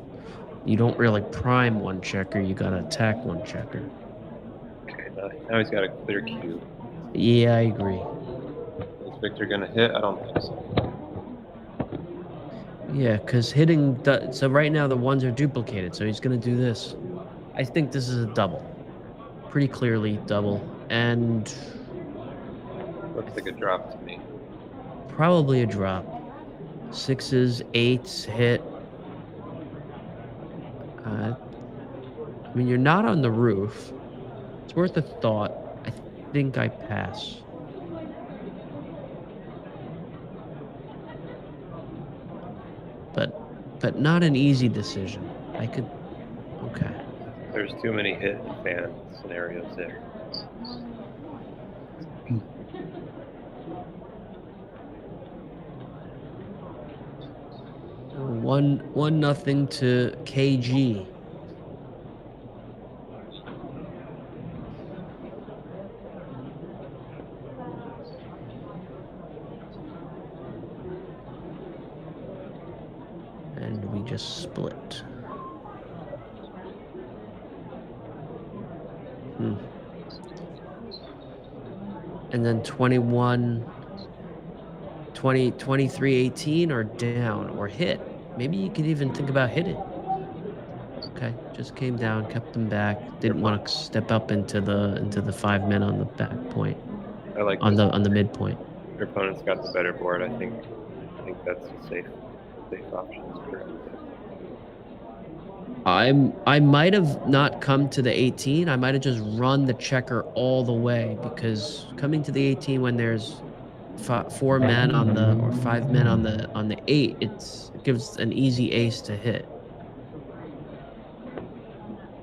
you don't really prime 1 checker. You gotta attack 1 checker. Okay, now he's got a clear cube. Yeah, I agree. Is Victor gonna hit? I don't think so. Yeah, because hitting... So right now the 1s are duplicated, so he's going to do this. I think this is a double. Pretty clearly double. And... Looks like a drop to me. Probably a drop. 6s, 8s hit. I mean, you're not on the roof. It's worth a thought. I think I pass. But not an easy decision. I could... Okay. There's too many hit and fan scenarios there. One nothing to KG. And we just split. And then 23-18 or down or hit. Maybe you could even think about hitting. Okay, just came down, kept them back. Didn't want to step up into the 5 men on the back point. I like on this. the midpoint. Your opponent's got the better board. I think that's a safe option. I might have not come to the 18. I might have just run the checker all the way, because coming to the 18 when there's 4 men on the, or 5 men on the 8, it gives an easy ace to hit.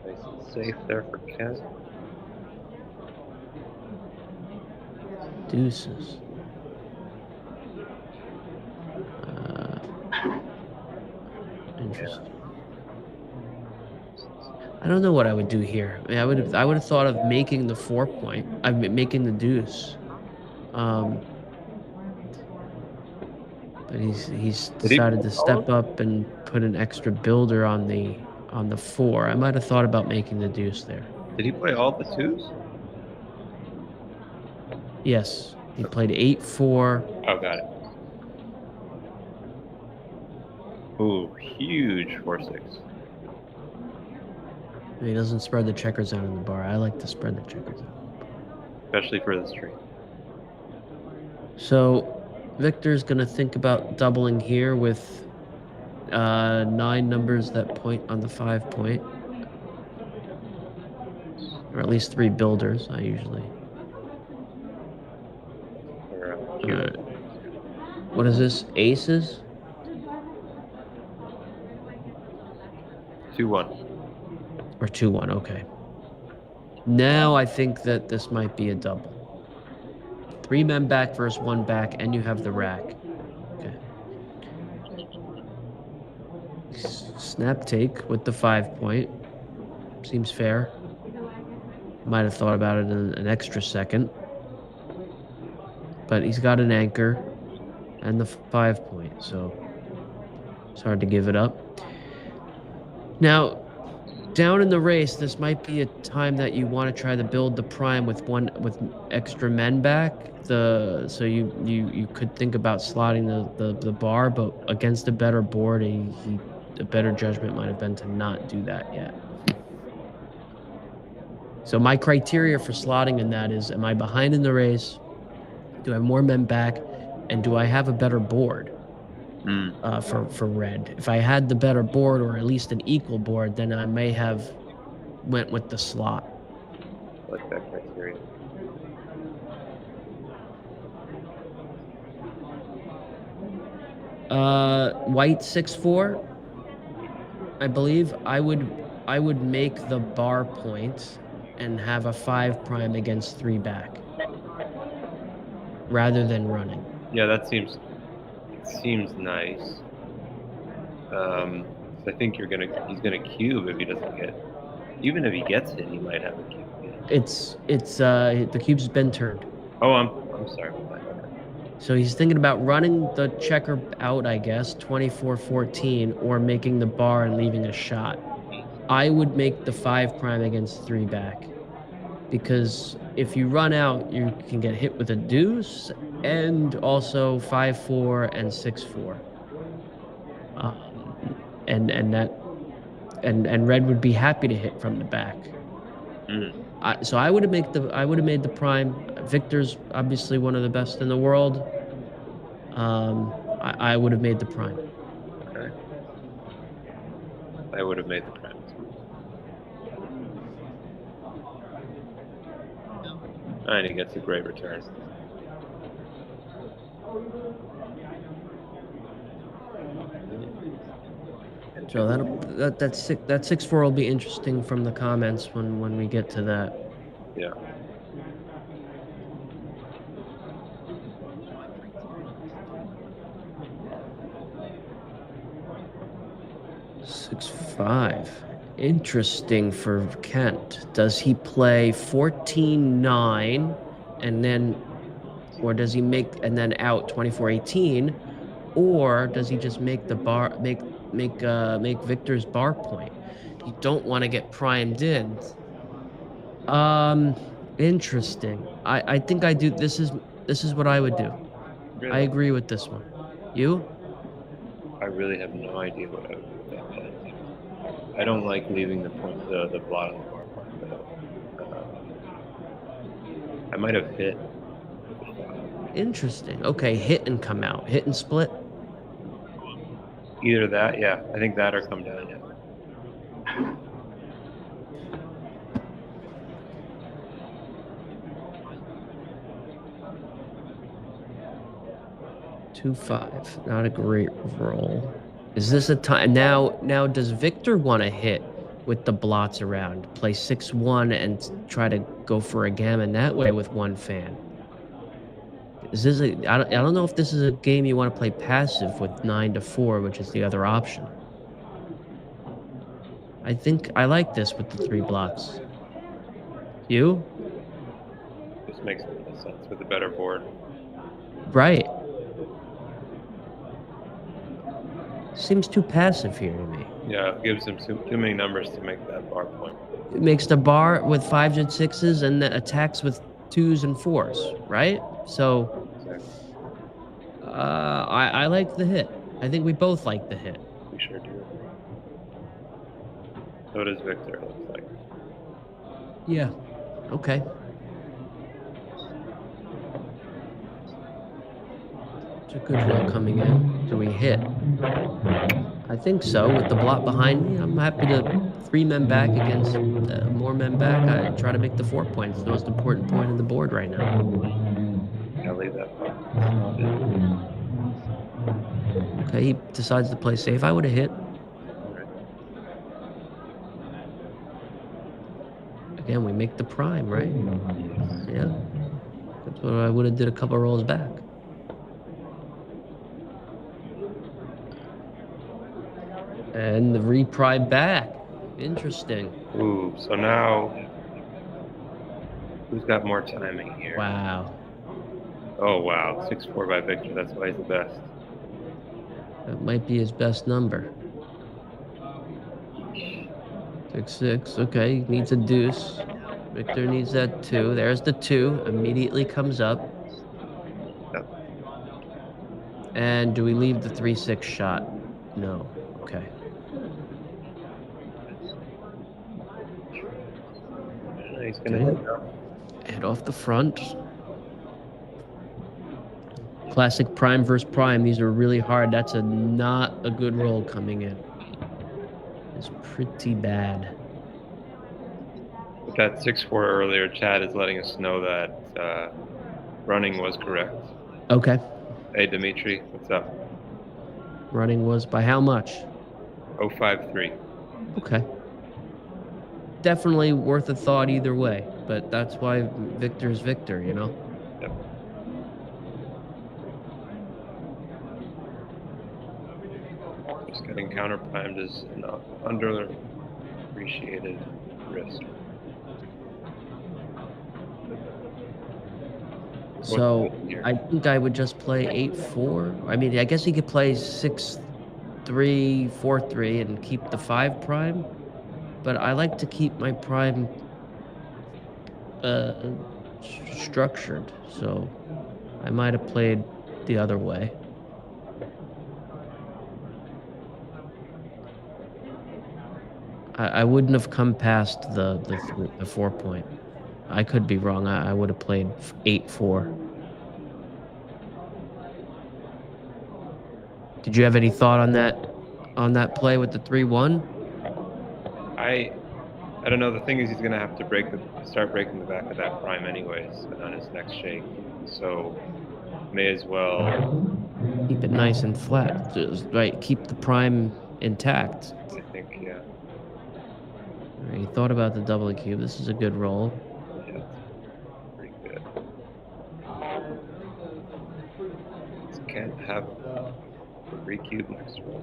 Nice and safe there for Kent. Deuces. Interesting. I don't know what I would do here. I mean, I would have thought of making the 4 point. Making the deuce. But he's decided to step up and put an extra builder on the 4. I might have thought about making the deuce there. Did he play all the 2s? Yes, he played 8-4. Oh, got it. Ooh, huge 4-6. He doesn't spread the checkers out in the bar. I like to spread the checkers out. Especially for this tree. So Victor's going to think about doubling here with 9 numbers that point on the 5 point. Or at least 3 builders, I usually. What is this? Aces? 2-1. Or 2-1, okay. Now I think that this might be a double. 3 men back versus 1 back, and you have the rack. Okay. Snap take with the 5 point. Seems fair. Might have thought about it in an extra second. But he's got an anchor and the 5 point, so it's hard to give it up. Now, down in the race, this might be a time that you want to try to build the prime with extra men back. So you could think about slotting the bar, but against a better board, a better judgment might have been to not do that yet. So my criteria for slotting in that is: am I behind in the race? Do I have more men back? And do I have a better board for red? If I had the better board, or at least an equal board, then I may have went with the slot. I like that criteria. White 6-4. I believe I would make the bar point and have a 5 prime against 3 back, rather than running. Yeah, that seems nice. I think he's gonna cube if he doesn't get. Even if he gets it, he might have a cube. Yeah. The cube's been turned. Oh, I'm sorry about that. Okay. So he's thinking about running the checker out, I guess, 24-14, or making the bar and leaving a shot. I would make the 5 prime against 3 back, because if you run out, you can get hit with a deuce, and also 5-4 and 6-4. And red would be happy to hit from the back. So I would have made the prime. Victor's obviously one of the best in the world. I would have made the prime. Okay. I would have made the prime. And he gets a great return. So that 6-4 will be interesting from the comments when we get to that. Yeah. Six, 5. Interesting for Kent. Does he play 14-9 and then, or does he make and then out 24-18, or does he just make the bar make Victor's bar point? You don't want to get primed in. Interesting. I think I do. This is what I would do. I Really? agree with this one. You? I really have no idea what I would do with that hand. I don't like leaving the blot on the bar point, but I might have hit. Interesting. Okay, hit and come out. Hit and split. Either that, yeah. I think that or come down, yeah. 2-5. Not a great roll. Is this a time now? Now, does Victor want to hit with the blots around, play 6-1, and try to go for a gammon that way with one fan? Is this a? I don't know if this is a game you want to play passive with 9-4, which is the other option. I think I like this with the 3 blots. You? This makes a lot of sense with a better board. Right. Seems too passive here to me. Yeah, it gives him too many numbers to make that bar point. It makes the bar with 5s and 6s and the attacks with 2s and 4s, right? So, Exactly. I like the hit. I think we both like the hit. We sure do. So does Victor, it looks like. Yeah. Okay. It's a good roll coming in. Do we hit? I think so. With the blot behind me, I'm happy to 3 men back against more men back. I try to make the 4 points. The most important point of the board right now. I'll leave that part. It's not it. Okay, he decides to play safe. I would have hit. Alright. Again, we make the prime, right? Yeah. That's what I would have did a couple rolls back. And the reprime back. Interesting. Ooh, so now who's got more timing here? Wow. Oh wow, 6-4 by Victor. That's why he's the best. That might be his best number. 6-6. Okay, he needs a deuce. Victor needs that 2. There's the 2. Immediately comes up. Yep. And do we leave the 3-6 shot? No. Okay. He's gonna Okay. hit now. Head off the front. Classic prime versus prime. These are really hard. That's not a good roll coming in. It's pretty bad. With that 6-4 earlier, Chad is letting us know that running was correct. Okay. Hey Dimitri, what's up? Running was by how much? 053. Okay. Definitely worth a thought either way, but that's why Victor's Victor, you know? Yep. Just getting counter primed is an underappreciated risk. So I think I would just play 8-4. I mean, I guess he could play 6-3, 4-3 and keep the 5 prime, but I like to keep my prime structured, so I might have played the other way. I wouldn't have come past the 4 point. I could be wrong. I would have played 8-4. Did you have any thought on that play with the 3-1? I don't know. The thing is, he's gonna have to start breaking the back of that prime anyways on his next shake. So may as well. Keep it nice and flat. Just, right, keep the prime intact. I think, yeah. All right, you thought about the double cube. This is a good roll. Yeah, pretty good. Just can't have a re-cube next roll.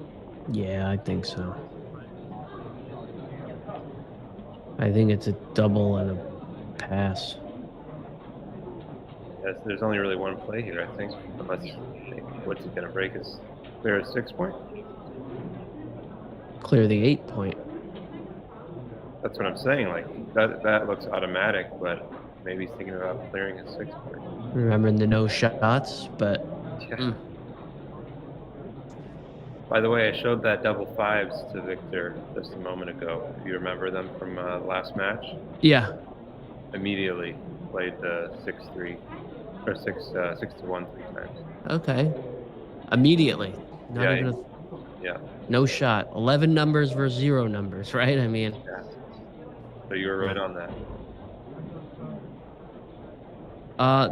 Yeah, I think so. I think it's a double and a pass. Yes, there's only really one play here, I think. Unless what's he gonna break is clear a 6 point? Clear the 8 point. That's what I'm saying. Like that looks automatic, but maybe he's thinking about clearing his 6 point. Remembering the no shots, but Yeah. By the way, I showed that double fives to Victor just a moment ago. If you remember them from last match, yeah. immediately played the 6-3 or 6-1 3 times. Okay. Immediately. Not Yeah, even a Yeah. no shot. 11 numbers versus 0 numbers, right? I mean, Yeah. So you were right on that.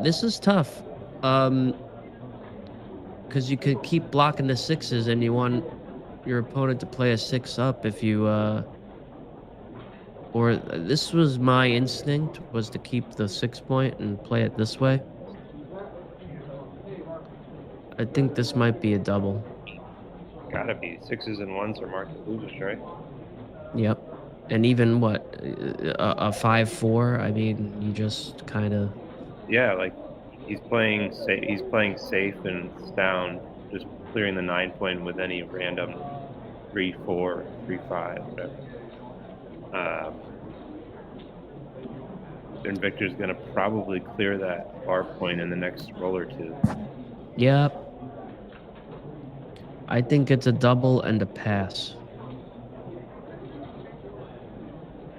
this is tough. Because you could keep blocking the sixes and you want your opponent to play a 6 up if you or this was my instinct, was to keep the 6 point and play it this way. I think this might be a double. Gotta be. 6s and 1s are marked losers, right? Yep. And even what, a 5-4, I mean, you just kind of, Yeah, like he's playing safe and sound, just clearing the 9 point with any random 3-4, 3-5, whatever. And Victor's gonna probably clear that bar point in the next roll or two. yep. I think it's a double and a pass.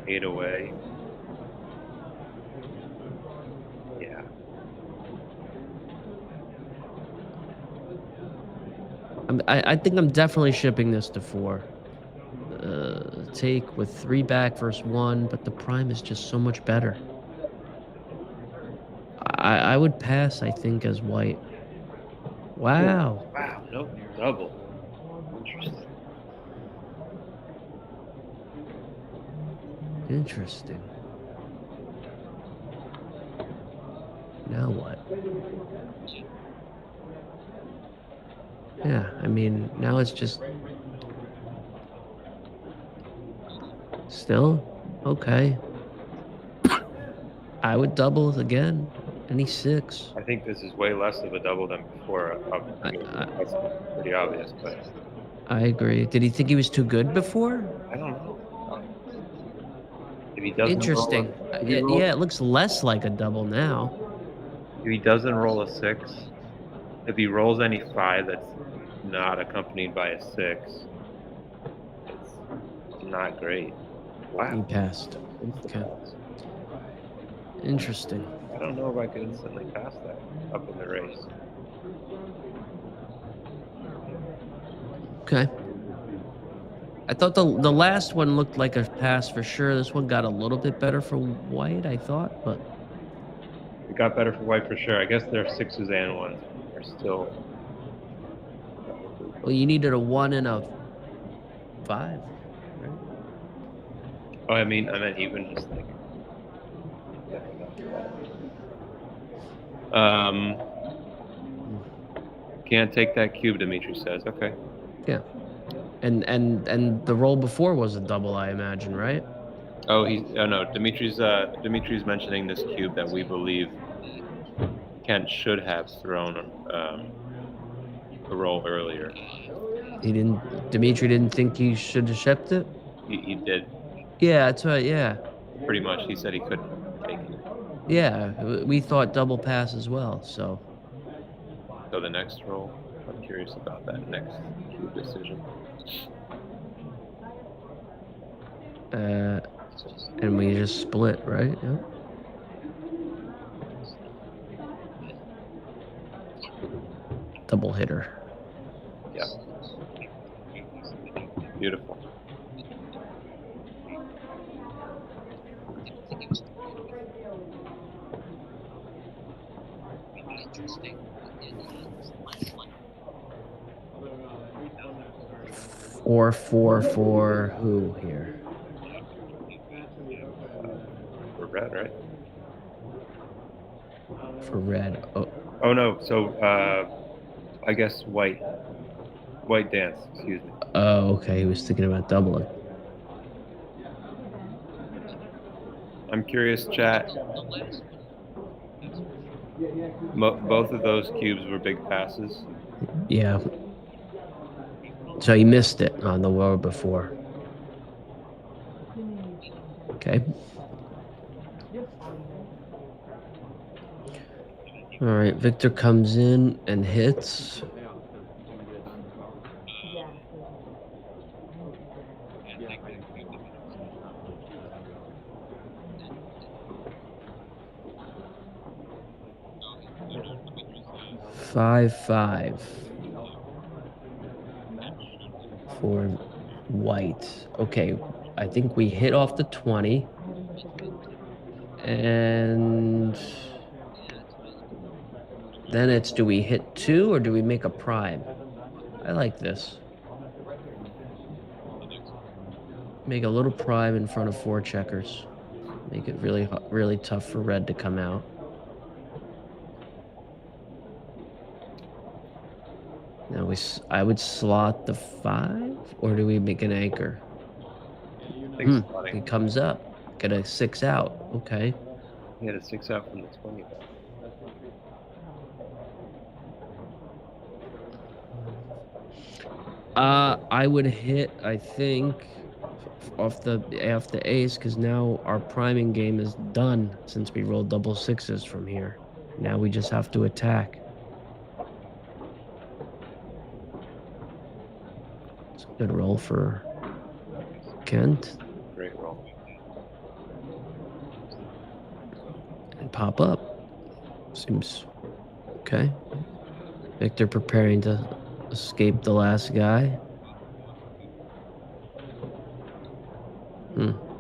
8 away. Yeah. I think I'm definitely shipping this to 4. Take with 3 back versus 1, but the prime is just so much better. I would pass, I think, as white. Wow. Wow, nope, double. Interesting. Interesting. Now what? Yeah, I mean, now it's just... Still? Okay. I would double again. Any 6. I think this is way less of a double than before. I mean, that's pretty obvious, but I agree. Did he think he was too good before? I don't know. If he doesn't Interesting. Yeah, it looks less like a double now. If he doesn't roll a 6, if he rolls any 5 that's not accompanied by a 6, it's not great. He Wow. passed. Okay. Interesting. I don't know if I could instantly pass that up in the race. Okay. I thought the last one looked like a pass for sure. This one got a little bit better for white, I thought, but It got better for white for sure. I guess their 6s and 1s are still. well, you needed a 1 and a 5. Right? Oh, I meant even just like. Can't take that cube, Dimitri says. Okay. Yeah. And the roll before was a double, I imagine, right? Oh no, Dimitri's mentioning this cube that we believe Kent should have thrown a roll earlier. Dimitri didn't think he should have shipped it? He did. Yeah, that's right, yeah. Pretty much. He said he couldn't take it. Yeah, we thought double pass as well, so. So the next roll, I'm curious about that next cube decision. And we just split, right? Yeah. Double hitter. Yeah. Beautiful. Or 4 for who here? For red, right? For red. Oh no. So I guess white. White dance. Excuse me. Oh, okay. He was thinking about doubling. I'm curious, chat. Both of those cubes were big passes. Yeah. So he missed it on the roll before. Okay. All right, Victor comes in and hits. Five for white. Okay, I think we hit off the 20. And then it's, do we hit 2 or do we make a prime? I like this. Make a little prime in front of 4 checkers. Make it really tough for red to come out. Now I would slot the 5, or do we make an anchor? He comes up. Get a 6 out. Okay. He had a 6 out from the 20. I would hit, I think, off the ace, because now our priming game is done since we rolled double 6s from here. Now we just have to attack. It's a good roll for Kent. Great roll. And pop up. Seems okay. Victor preparing to escape the last guy.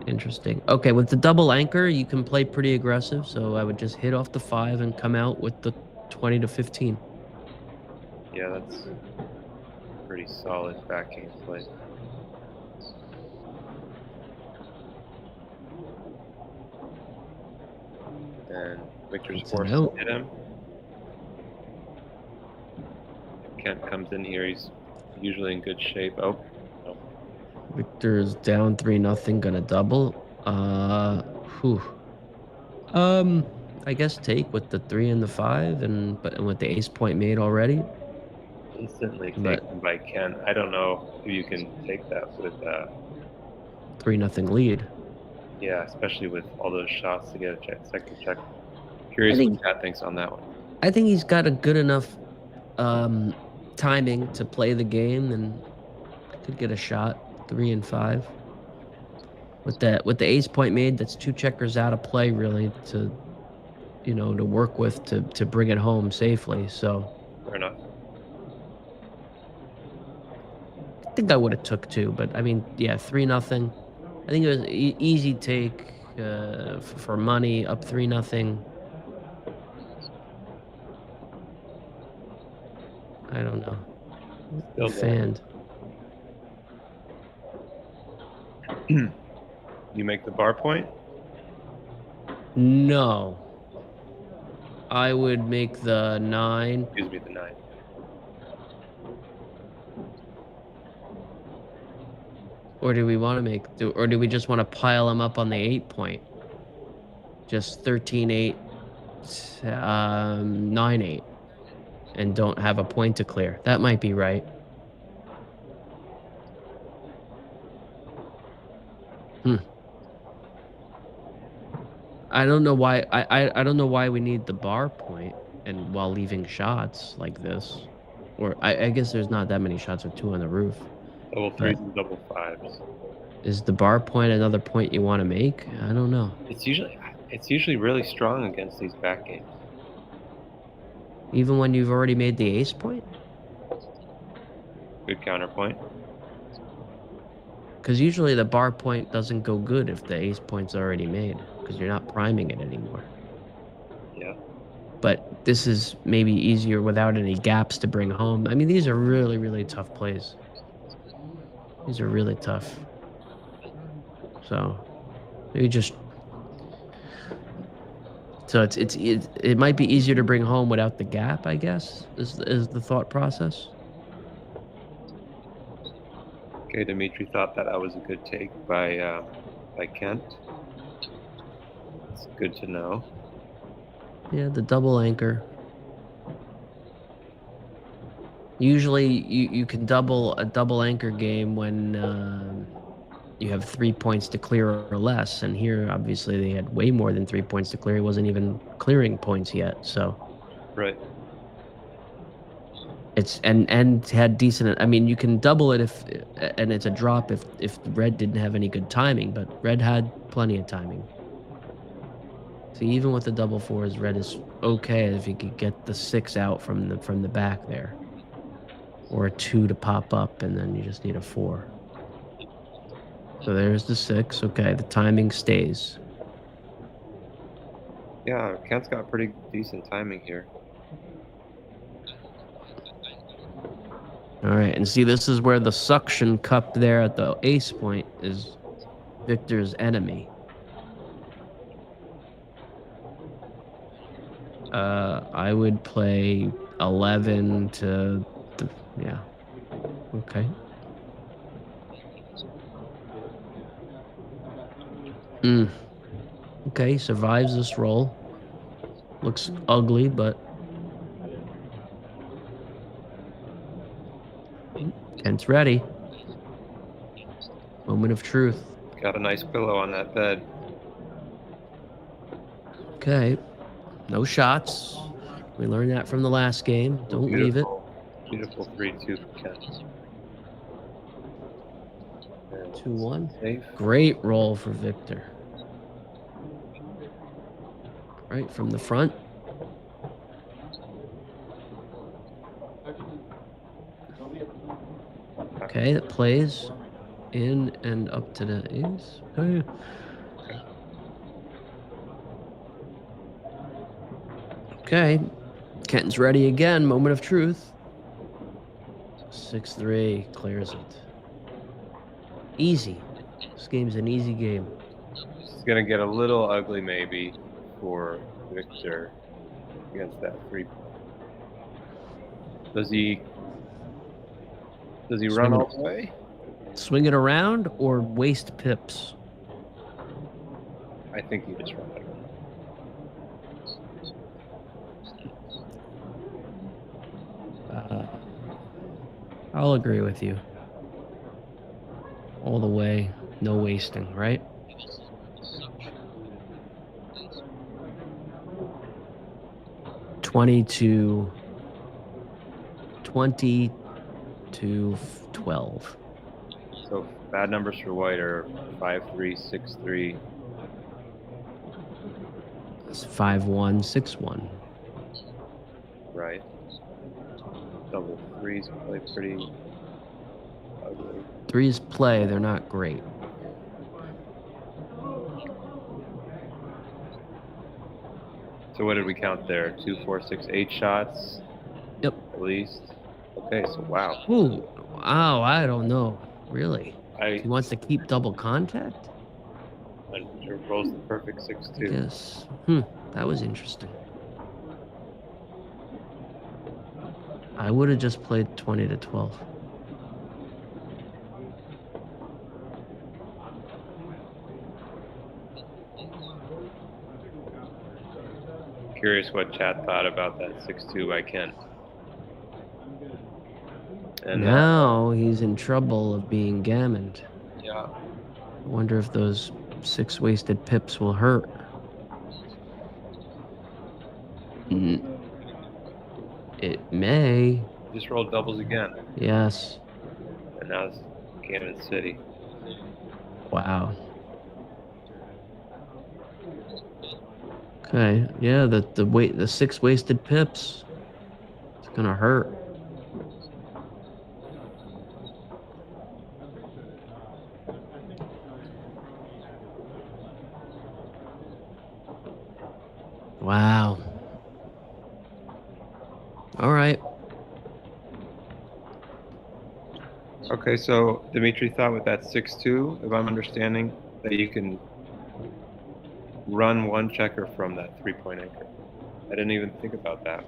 Interesting. Okay, with the double anchor, you can play pretty aggressive, so I would just hit off the 5 and come out with the 20 to 15. Yeah, that's pretty solid backing play. And Victor's forced to hit him. Kent comes in here, he's usually in good shape. Oh, no. Victor is down 3-0, gonna double. I guess take with the 3 and the 5, and with the ace point made already. Instantly taken by Kent. I don't know if you can take that with 3-0 lead. Yeah, especially with all those shots to get a second check. Curious what Kat thinks on that one. I think he's got a good enough timing to play the game, and could get a shot. 3 and 5. With the ace point made, that's 2 checkers out of play, really, to work with to bring it home safely. So fair enough. I think I would have took 2, but I mean, yeah, 3-0. I think it was easy take for money, up 3-0. I don't know. Fanned. You make the bar point? No. I would make the 9. Excuse me, the 9. Or do we want to or do we just want to pile them up on the 8 point? Just 13-8, 9-8, and don't have a point to clear. That might be right. I don't know why. I don't know why we need the bar point and while leaving shots like this. Or I guess there's not that many shots with 2 on the roof. Double 3s and double 5s. Is the bar point another point you want to make? I don't know. It's usually really strong against these back games. Even when you've already made the ace point? Good counterpoint. Because usually the bar point doesn't go good if the ace point's already made, because you're not priming it anymore. Yeah. But this is maybe easier without any gaps to bring home. I mean, these are really, really tough plays. These are really tough. So maybe just... So it might be easier to bring home without the gap, I guess, is the thought process. Okay, Dimitri thought that was a good take by Kent. It's good to know. Yeah, the double anchor. Usually you can double a double anchor game when you have 3 points to clear or less, and here obviously they had way more than 3 points to clear. He wasn't even clearing points yet, so Right. it's and had decent. I mean, you can double it if, and it's a drop if red didn't have any good timing, but red had plenty of timing. See, even with the double fours, red is okay if you could get the 6 out from the back there, or a 2 to pop up, and then you just need a 4. So there's the 6. Okay, the timing stays. Yeah, Kent's got pretty decent timing here. All right, and see, this is where the suction cup there at the ace point is Victor's enemy. I would play 11 to, yeah, okay. Okay, survives this roll. Looks ugly, but Kent's ready. Moment of truth. Got a nice pillow on that bed. Okay, no shots. We learned that from the last game. Don't leave it. Beautiful 3-2 for Kent. 2-1. Safe. Great roll for Victor. Right from the front. Okay, that plays in and up to the ace. Okay. Okay, Kenton's ready again. Moment of truth. 6-3 clears it. Easy. This game's an easy game. It's gonna get a little ugly maybe for Victor against that 3 point. Does he run all the way? Swing it around or waste pips? I think he just run it. I'll agree with you. All the way, no wasting, right? $20 to 12. So bad numbers for white are 5-3, 6-3. It's 5-1, 6-1. Right. Double threes play pretty ugly. Threes play, they're not great. So what did we count there? 2, 4, 6, 8 shots? Yep. At least. Okay, so wow. Ooh, wow, I don't know. Really? He He wants to keep double contact? rolls the perfect 6-2. Yes. That was interesting. I would have just played 20 to 12. Curious what chat thought about that 6-2 by Ken. And Now he's in trouble of being gammoned. yeah, I wonder if those 6 wasted pips will hurt. It may. just rolled doubles again, Yes. and now it's Cannon City. Wow. Okay. Yeah, the 6 wasted pips. It's gonna hurt. Wow. All right. Okay, so Dimitri thought with that 6-2, if I'm understanding, that you can run one checker from that 3-point anchor. I didn't even think about that.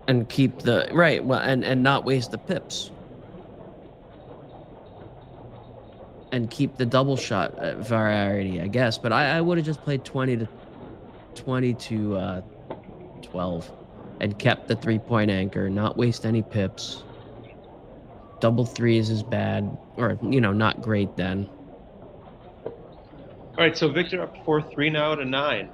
And keep the right, well, and not waste the pips. And keep the double shot variety, I guess. But I would have just played 20 to 12 and kept the 3-point anchor, not waste any pips. Double threes is bad, or not great then. All right, so Victor up 4-3 now to 9.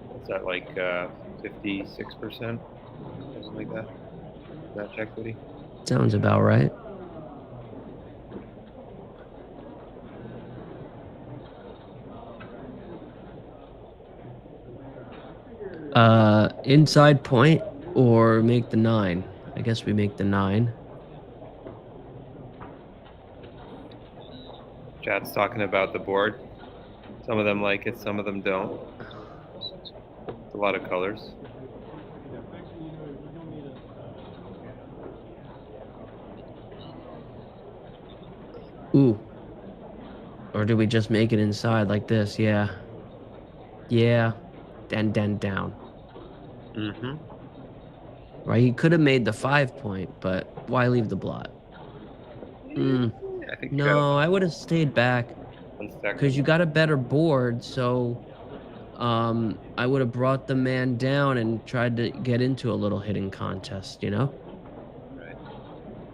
What's that, like 56%? Something like that? Match equity? Sounds about right. Inside point or make the 9? I guess we make the 9. Chat's talking about the board. Some of them like it, some of them don't. It's a lot of colors. Ooh. Or do we just make it inside like this? Yeah. Yeah. And then down. Mm-hmm. Right? He could have made the 5 point, but why leave the blot? I think you No, I would have stayed back got because you got a better board. So I would have brought the man down and tried to get into a little hitting contest, you know? Right.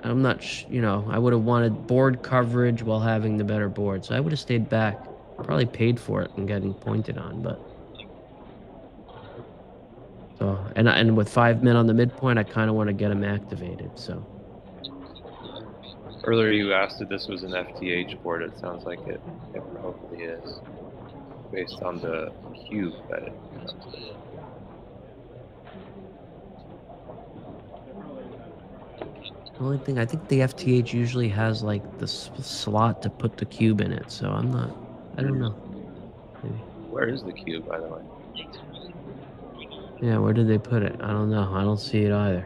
I'm not, I would have wanted board coverage while having the better board. So I would have stayed back. Probably paid for it and getting pointed on, but. So, and with 5 men on the midpoint, I kind of want to get him activated, so. Earlier you asked if this was an FTH board. It sounds like it probably is, based on the cube that it comes with. The only thing, I think the FTH usually has like the slot to put the cube in it, so I don't know. Maybe. Where is the cube, by the way? Yeah, where did they put it? I don't know. I don't see it either.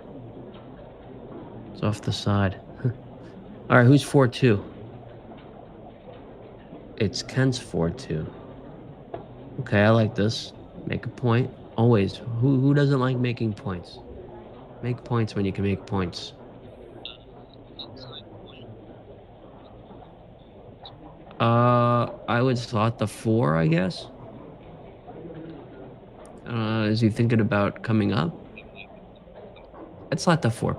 It's off the side. All right, who's 4-2? It's Ken's 4-2. Okay, I like this. Make a point. Always. Who doesn't like making points? Make points when you can make points. I would slot the 4, I guess. Is he thinking about coming up? I'd slot the 4.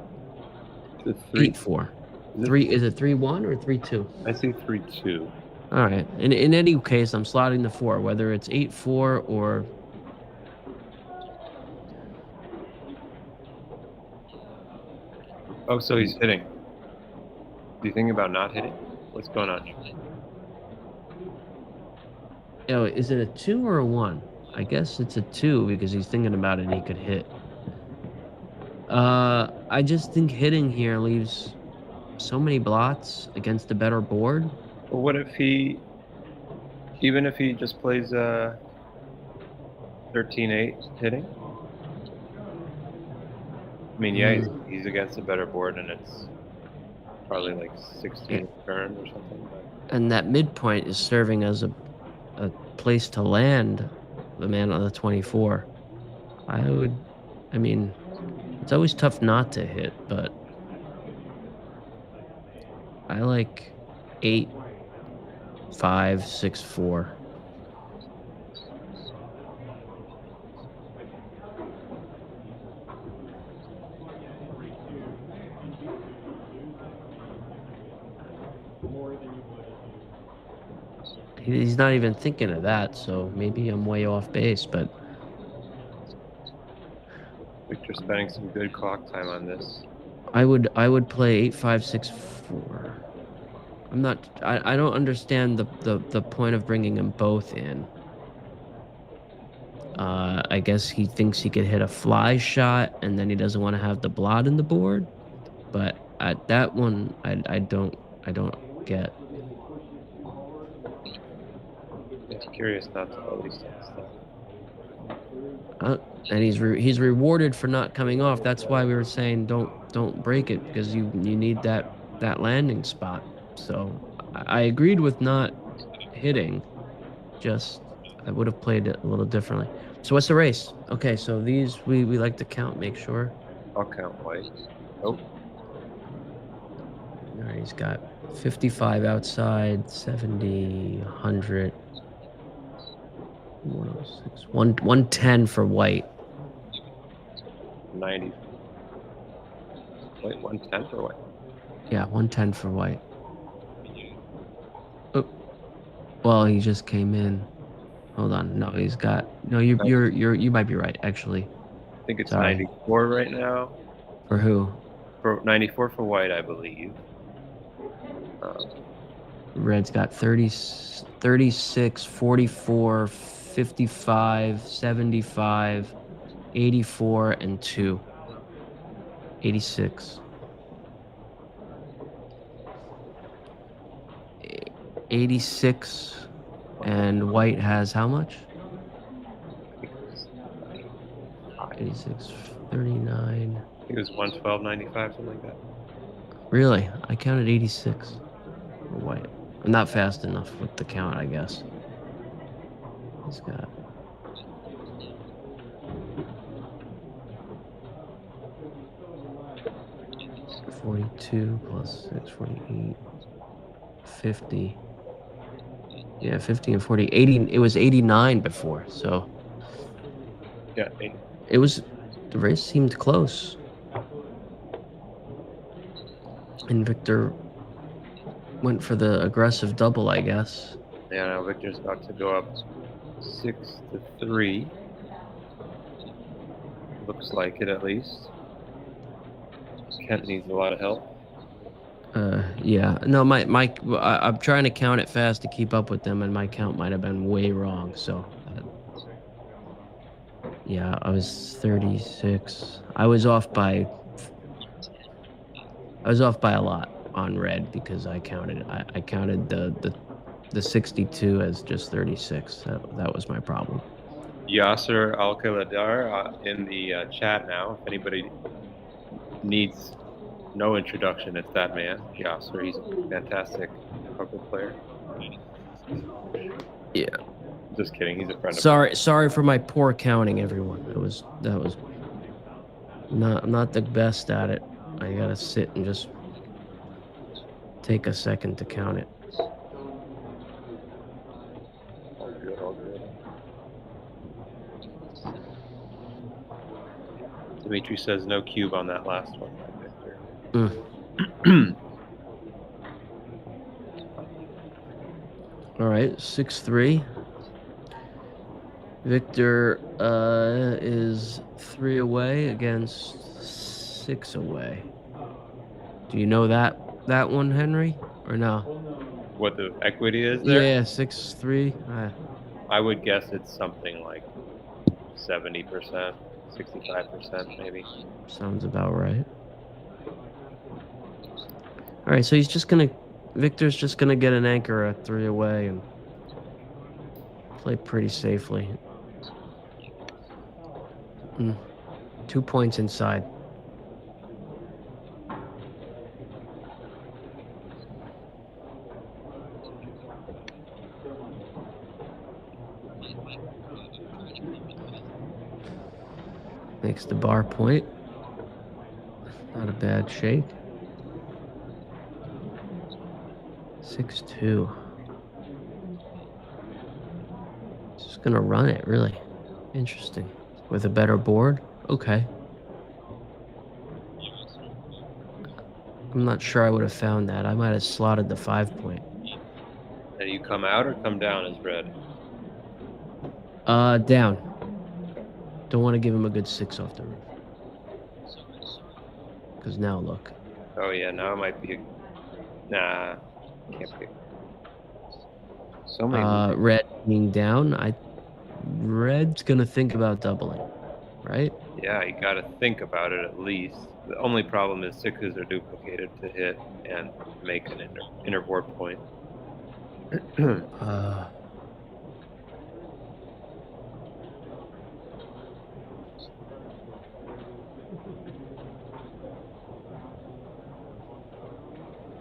The 3. 8-4. Is it 3-1 or 3-2? I see 3-2. All right. In any case, I'm slotting the 4, whether it's 8-4 or. Oh, so he's hitting. Do you think about not hitting? What's going on? Oh, is it a 2 or a 1? I guess it's a 2 because he's thinking about it and he could hit. I just think hitting here leaves so many blots against a better board. Well, what if even if he just plays 13-8 hitting? I mean, yeah, he's against a better board, and it's probably like 16th turn or something. But. And that midpoint is serving as a place to land the man on the 24. I mean, it's always tough not to hit, but I like 8-5-6-4. He's not even thinking of that, so maybe I'm way off base, but Victor's spending some good clock time on this. I would play 8-5-6-4. I don't understand the point of bringing them both in. I guess he thinks he could hit a fly shot and then he doesn't want to have the blot in the board, but at that one I don't get. It's curious not to at least And he's rewarded for not coming off. That's why we were saying don't break it, because you need that landing spot. So I agreed with not hitting. Just I would have played it a little differently. So what's the race? Okay, so these we like to count, make sure. I'll count white. Oh. All right, he's got 55 outside, 70, 100. 106, 110 for white. 90. Wait, 110 for white? Yeah, 110 for white. Oh, Well, he just came in. Hold on. No, he's got. No, you might be right. Actually, I think it's sorry. 94 right now. For who? For 94 for white, I believe. Red's got 30, 36, 44, 55, 75, 84, and 2. 86. 86, and white has how much? 86, 39. I think it was 112.95, something like that. Really? I counted 86 for white. I'm not fast enough with the count, I guess. He's got. $42 plus 6, 48, 50. Yeah, 50 and 40. 80. It was 89 before, so. Yeah, 80. It was. The race seemed close. And Victor went for the aggressive double, I guess. Yeah, now Victor's about to go up 6-3. Looks like it, at least. Kent needs a lot of help. Yeah. No, I'm trying to count it fast to keep up with them, and my count might have been way wrong. So, yeah, I was 36. I was off by a lot on red because I counted the 62 as just 36. That was my problem. Yasser Al-Khaladar in the chat now. If anybody needs no introduction, it's that man, Yasser. He's a fantastic poker player. Yeah. Just kidding. He's a friend of mine. Sorry for my poor counting, everyone. That was not the best at it. I gotta sit and just take a second to count it. All good, all good. Dimitri says no cube on that last one, Victor. All right, 6-3. Victor is 3 away against 6 away. Do you know that one, Henry, or no? What the equity is there? Yeah, 6-3. I would guess it's something like 70%, 65% maybe. Sounds about right. All right, so Victor's just gonna get an anchor at 3 away and play pretty safely. 2 points inside. Makes the bar point. Not a bad shake. 6-2. Just gonna run it, really. Interesting. With a better board? Okay. I'm not sure I would have found that. I might have slotted the 5 point. And you come out or come down as red? Down. Don't want to give him a good 6 off the roof. Because now look. Oh yeah, now it might be nah, can't be. So many. Red being down. Red's gonna think about doubling, right? Yeah, you gotta think about it at least. The only problem is 6s are duplicated to hit and make an inner board point.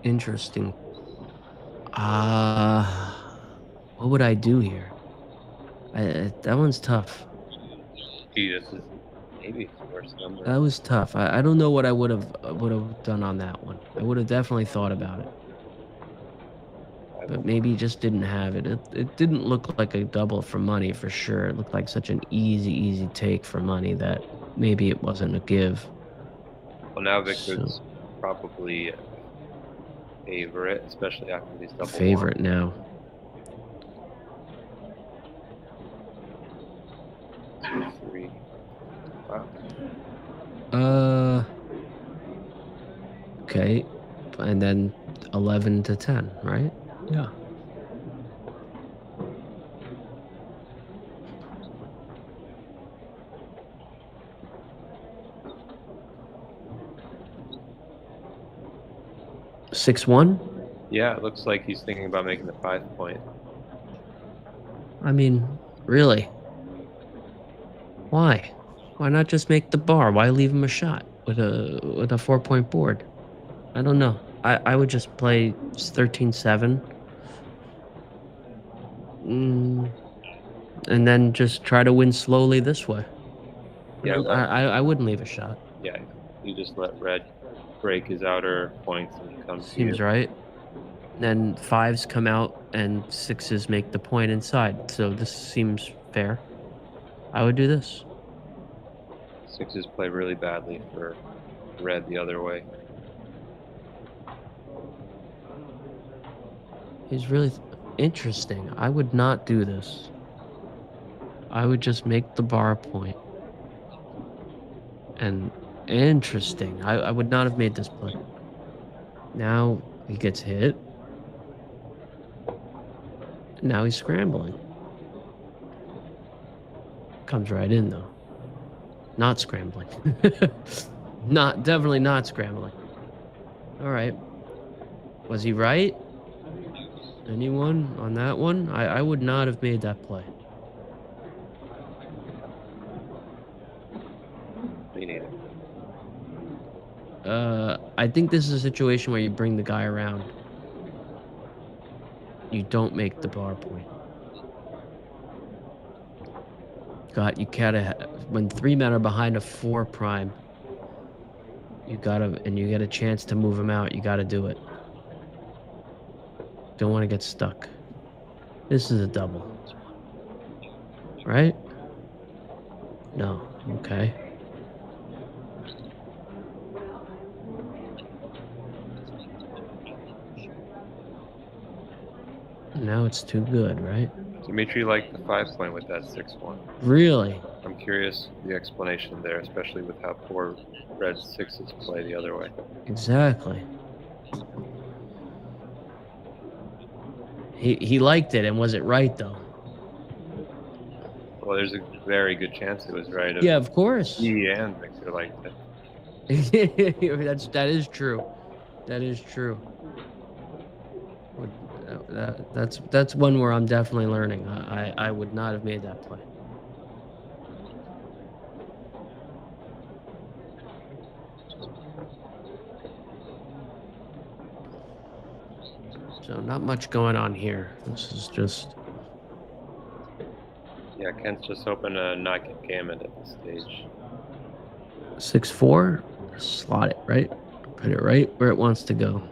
Interesting. What would I do here? That one's tough. Gee, this is maybe his worst number. That was tough. I don't know what I would have done on that one. I would have definitely thought about it. But maybe he just didn't have it. It didn't look like a double for money for sure. It looked like such an easy take for money that maybe it wasn't a give. Well, now Victor's probably a favorite, especially after these double favorite ones. now. Okay. And then 11 to 10, right? Yeah. Six one. Yeah, it looks like he's thinking about making the 5-point. I mean, really? Why? Why not just make the bar? Why leave him a shot with a 4-point board? I don't know. I would just play 13-7. And then just try to win slowly this way. Yeah, well, I wouldn't leave a shot. yeah. You just let red break his outer points and come to Seems you. right. Then 5s come out and 6s make the point inside. So this seems fair. I would do this. 6s play really badly for red the other way. He's really interesting. I would not do this. I would just make the bar a point. And interesting. I would not have made this play. Now he gets hit. Now he's scrambling. Comes right in though. Not scrambling. Definitely not scrambling. All right. Was he right? Anyone on that one? I would not have made that play. Me neither. I think this is a situation where you bring the guy around. You don't make the bar point. You gotta, when 3 men are behind a 4 prime, you gotta, and you get a chance to move him out, you gotta do it. Don't want to get stuck. This is a double. Right? No. Okay. Now it's too good, right? Dimitri liked the 5-point with that 6-1. Really? I'm curious the explanation there, especially with how poor red 6s play the other way. Exactly. He liked it, and was it right though? Well, there's a very good chance it was right. Yeah, of course. He and Victor liked it. that is true. That is true. That's one where I'm definitely learning. I would not have made that play. So not much going on here. This is just... Yeah, Kent's just hoping to not get gammon at this stage. 6-4. Slot it, right? Put it right where it wants to go.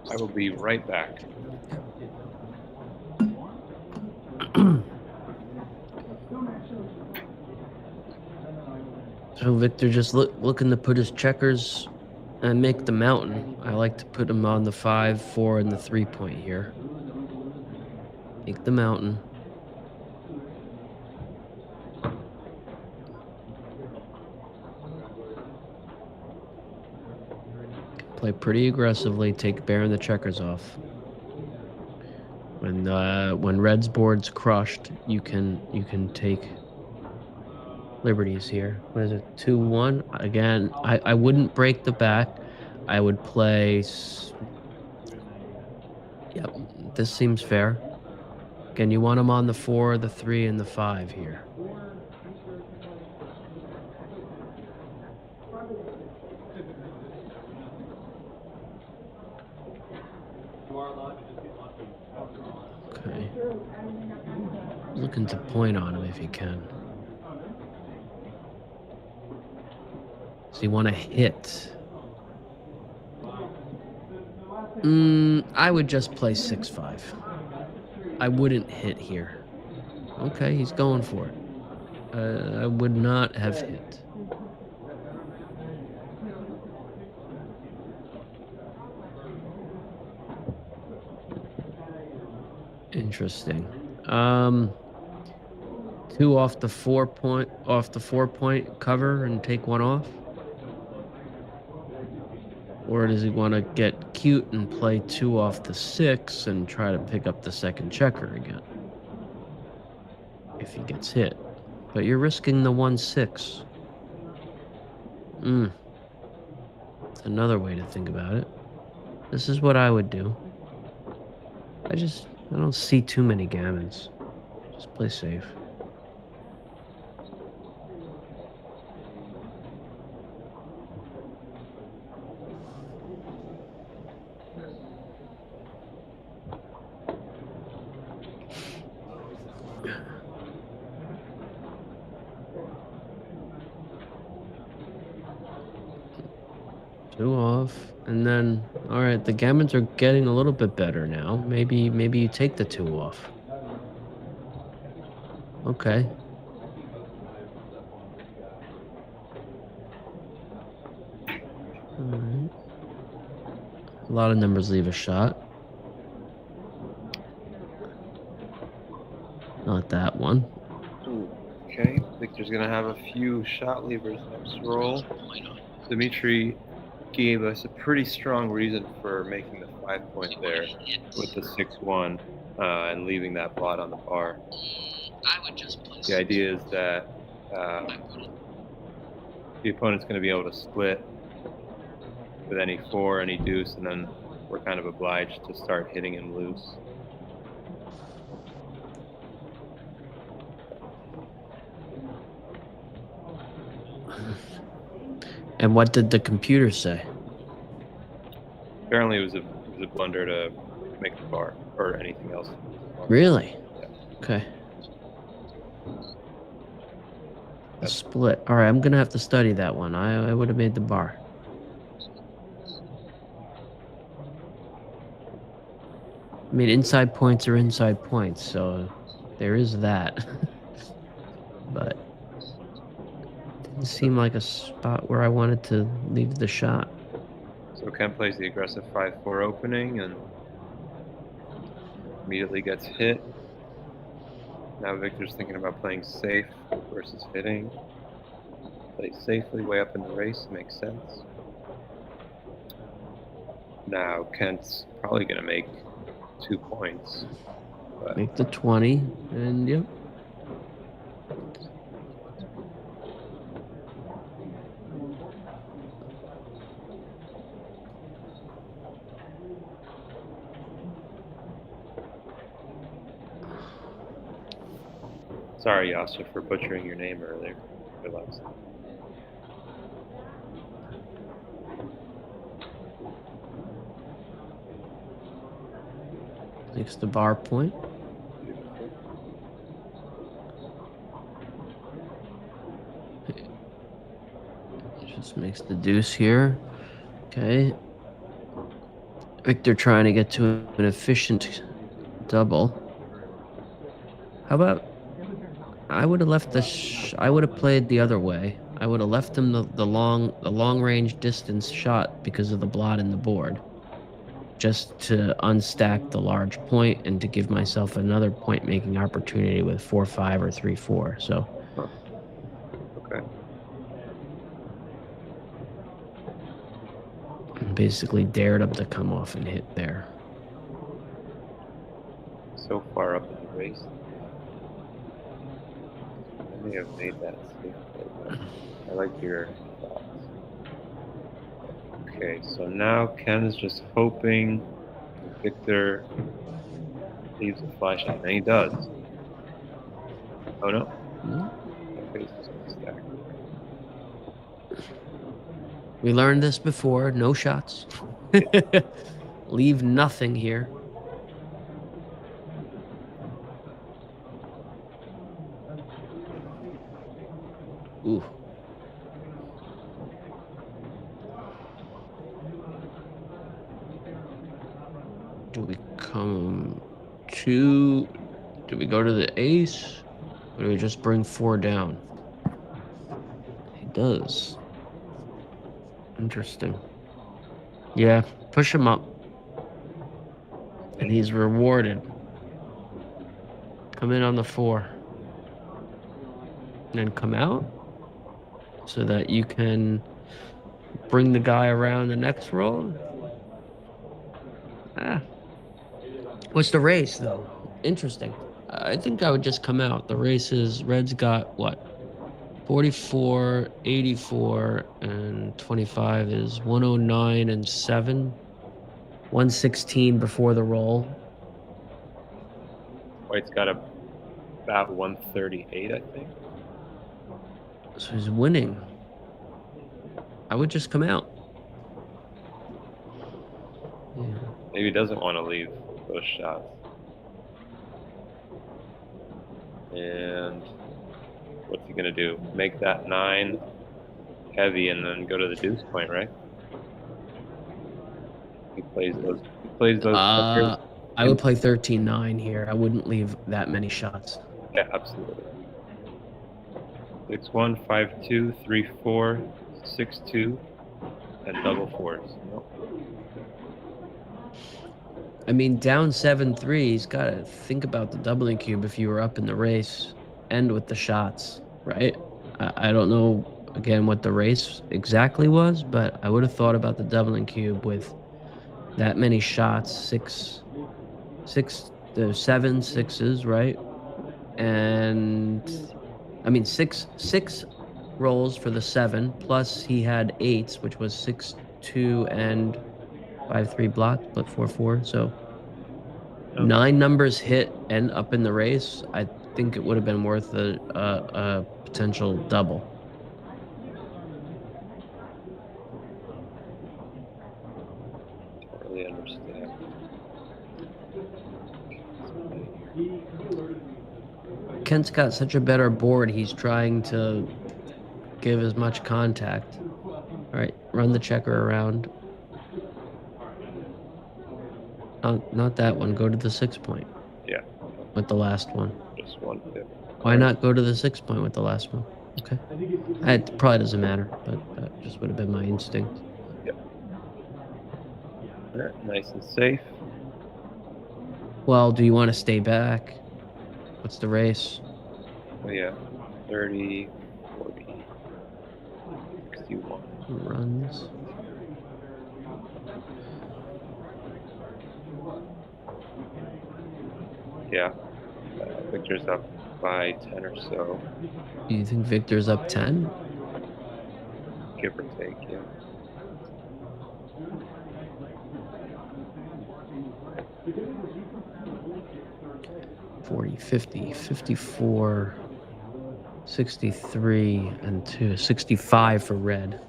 I will be right back. So Victor just looking to put his checkers and make the mountain. I like to put him on the 5, 4, and the 3-point here. Make the mountain. Play pretty aggressively. Take Baron the checkers off. When Red's board's crushed, you can take liberties here. What is it? 2-1. Again, I wouldn't break the back. I would play. Yep, this seems fair. Again, you want him on the 4, the 3, and the 5 here. Okay. Looking to point on him if he can. Does he want to hit? I would just play 6-5. I wouldn't hit here. Okay, he's going for it. I would not have hit. Interesting. 2 off the 4-point cover and take 1 off? Or does he want to get cute and play 2 off the 6 and try to pick up the second checker again? If he gets hit. But you're risking the 1-6. That's another way to think about it. This is what I would do. I don't see too many gammons. Just play safe. Two off, and then all right. The gammons are getting a little bit better now. Maybe you take the 2 off. Okay. All right. A lot of numbers leave a shot. Not that one. Okay, Victor's gonna have a few shot levers next roll. Dimitri gave us a pretty strong reason for making the 5-point there with the 6-1 and leaving that blot on the bar. The idea is that the opponent's going to be able to split with any 4, any deuce, and then we're kind of obliged to start hitting him loose. And what did the computer say? Apparently, it was a blunder to make the bar or anything else. Really? Yeah. Okay. A split. All right, I'm gonna have to study that one. I would have made the bar. I mean, inside points are inside points, so there is that. But didn't seem like a spot where I wanted to leave the shot. So Ken plays the aggressive 5-4 opening and immediately gets hit. Now Victor's thinking about playing safe versus hitting. Play safely way up in the race makes sense. Now Kent's probably going to make 2 points. But Make the 20, and yep. sorry, Yasser, for butchering your name earlier. Relax. Makes the bar point. Just makes the deuce here. Okay. Victor trying to get to an efficient double. How about I would have left I would have played the other way. I would have left him the long range distance shot because of the blot in the board, just to unstack the large point and to give myself another point making opportunity with 4-5 or 3-4. So. Okay. Basically dared him to come off and hit there. So far up in the race. I may have made that safe, but I like your thoughts. Okay, so now Ken is just hoping Victor leaves a fly shot, and he does. Oh no? My face is going to stack. We learned this before. No shots. Leave nothing here. Ooh. Do we come to... Do we go to the ace? Or do we just bring 4 down? He does. Interesting. Yeah, push him up. And he's rewarded. Come in on the 4. And then come out so that you can bring the guy around the next roll. Ah. What's the race, though? Interesting. I think I would just come out. The race is Red's got what? 44, 84, and 25 is 109 and 7. 116 before the roll. White's got about 138, I think. So he's winning. I would just come out. Yeah. Maybe he doesn't want to leave those shots. And what's he gonna do? Make that 9 heavy and then go to the deuce point, right? He plays those. I would play 13-9 here. I wouldn't leave that many shots. Yeah, absolutely. 6-1, 5-2, 3-4, 6-2, and double 4s. Nope. I mean, down 7-3, he's got to think about the doubling cube if you were up in the race and with the shots, right? I don't know, again, what the race exactly was, but I would have thought about the doubling cube with that many shots, 7 sixes, right? And I mean, six rolls for the 7, plus he had 8s, which was 6-2 and 5-3 blocked, but 4-4. So 9 numbers hit and up in the race. I think it would have been worth a potential double. Totally understand. Kent's got such a better board. He's trying to give as much contact. All right, run the checker around. Not that one. Go to the 6 point. Yeah. With the last one. Just 1 pip. Why not go to the 6 point with the last one? Okay. It probably doesn't matter, but that just would have been my instinct. Yep. All right, nice and safe. Well, do you want to stay back? What's the race? Oh yeah, 30, 40, 61. Runs. Yeah, Victor's up by 10 or so, Do you think Victor's up 10? give or take, yeah. $40, $50, $54, $63, and $2, $65 for red.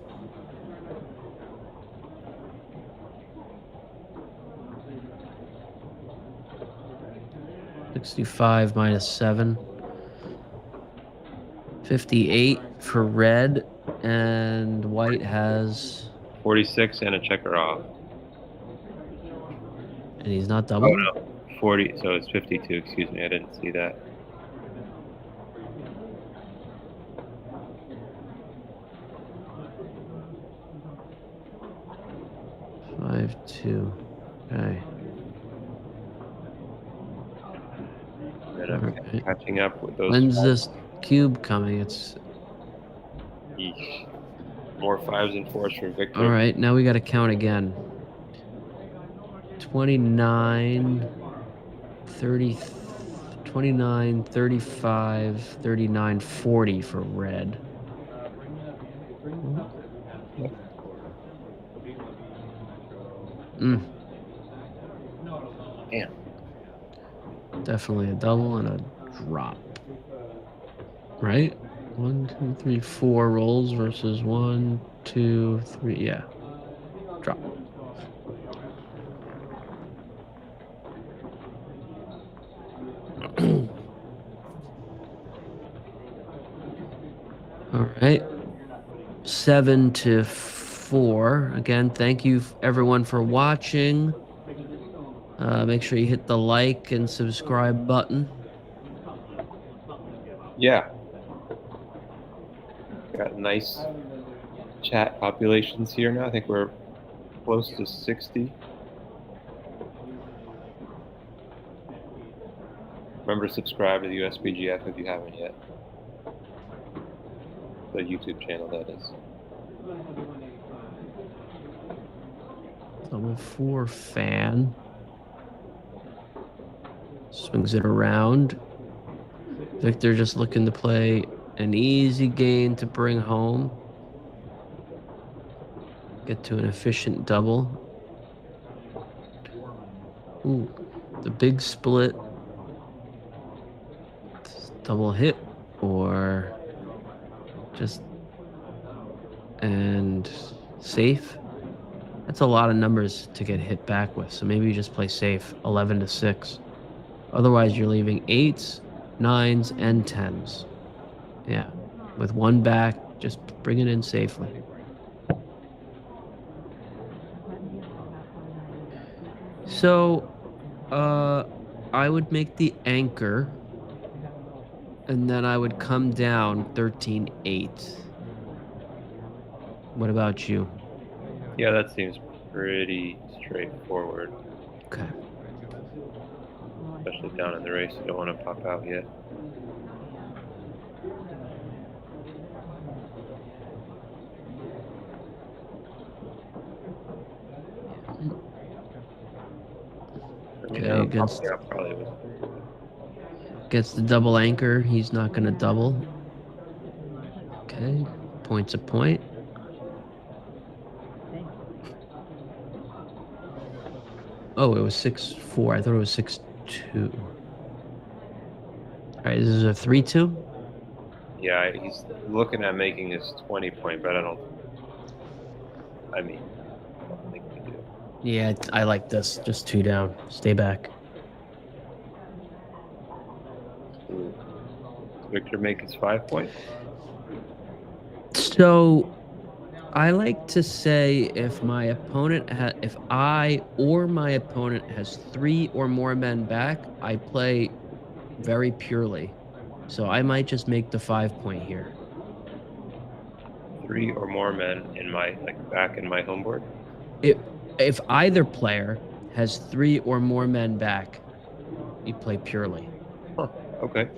$65 minus 7. $58 for red, and white has, 46 and a checker off. and he's not Oh doubling. no, 40, so it's 52, excuse me, I didn't see that. Five, 2. Okay. And I'm Alright. catching up with those. When's 5s. this cube coming? It's Yeesh. More 5s and 4s for Victor. all right. Now we got to count again. 29, 30, 29, 35, 39, 40 for red. Damn. Definitely a double and a drop. Right? 1, 2, 3, 4 rolls versus 1, 2, 3. Yeah. Drop. All right. 7-4. Again, thank you everyone for watching. Make sure you hit the like and subscribe button. Yeah. Got nice chat populations here now. I think we're close to 60. Remember to subscribe to the USBGF if you haven't yet. The YouTube channel, that is. Double 4 fan. Swings it around. Victor just looking to play an easy game to bring home. Get to an efficient double. Ooh, the big split. Double hit or just and safe. That's a lot of numbers to get hit back with. So maybe you just play safe, 11 to 6. Otherwise, you're leaving 8s, 9s, and 10s. Yeah, with one back, just bring it in safely. So, I would make the anchor, and then I would come down 13-8. What about you? Yeah, that seems pretty straightforward. Okay. Especially down in the race, you don't want to pop out yet. I mean, Okay, against, popping out probably was. gets the double anchor. He's not going to double. Okay, point's a point. Oh, it was 6-4. I thought it was 6-2. All right, this is a 3-2. Yeah, he's looking at making his 20-point, but I don't think we do. Yeah, I like this. Just 2 down. Stay back. Does Victor make his 5-point? So, I like to say if my opponent if I or my opponent has 3 or more men back, I play very purely. So I might just make the 5-point here. 3 or more men in my back in my home board. If either player has 3 or more men back, you play purely. Huh. Okay.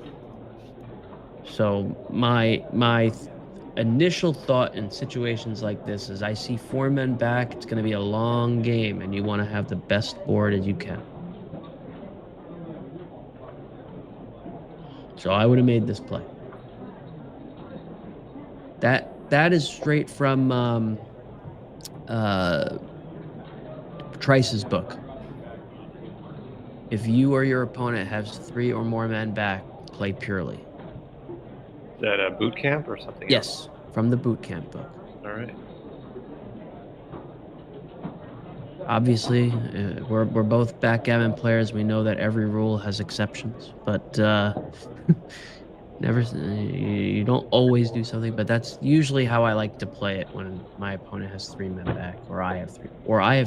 So my initial thought in situations like this is I see 4 men back, it's going to be a long game, and you want to have the best board as you can. So I would have made this play. That is straight from Trice's book. If you or your opponent has 3 or more men back, play purely. Is that a boot camp or something else? Yes, from the boot camp book. All right. Obviously, we're both backgammon players. We know that every rule has exceptions, but you don't always do something. But that's usually how I like to play it when my opponent has 3 men back, or I have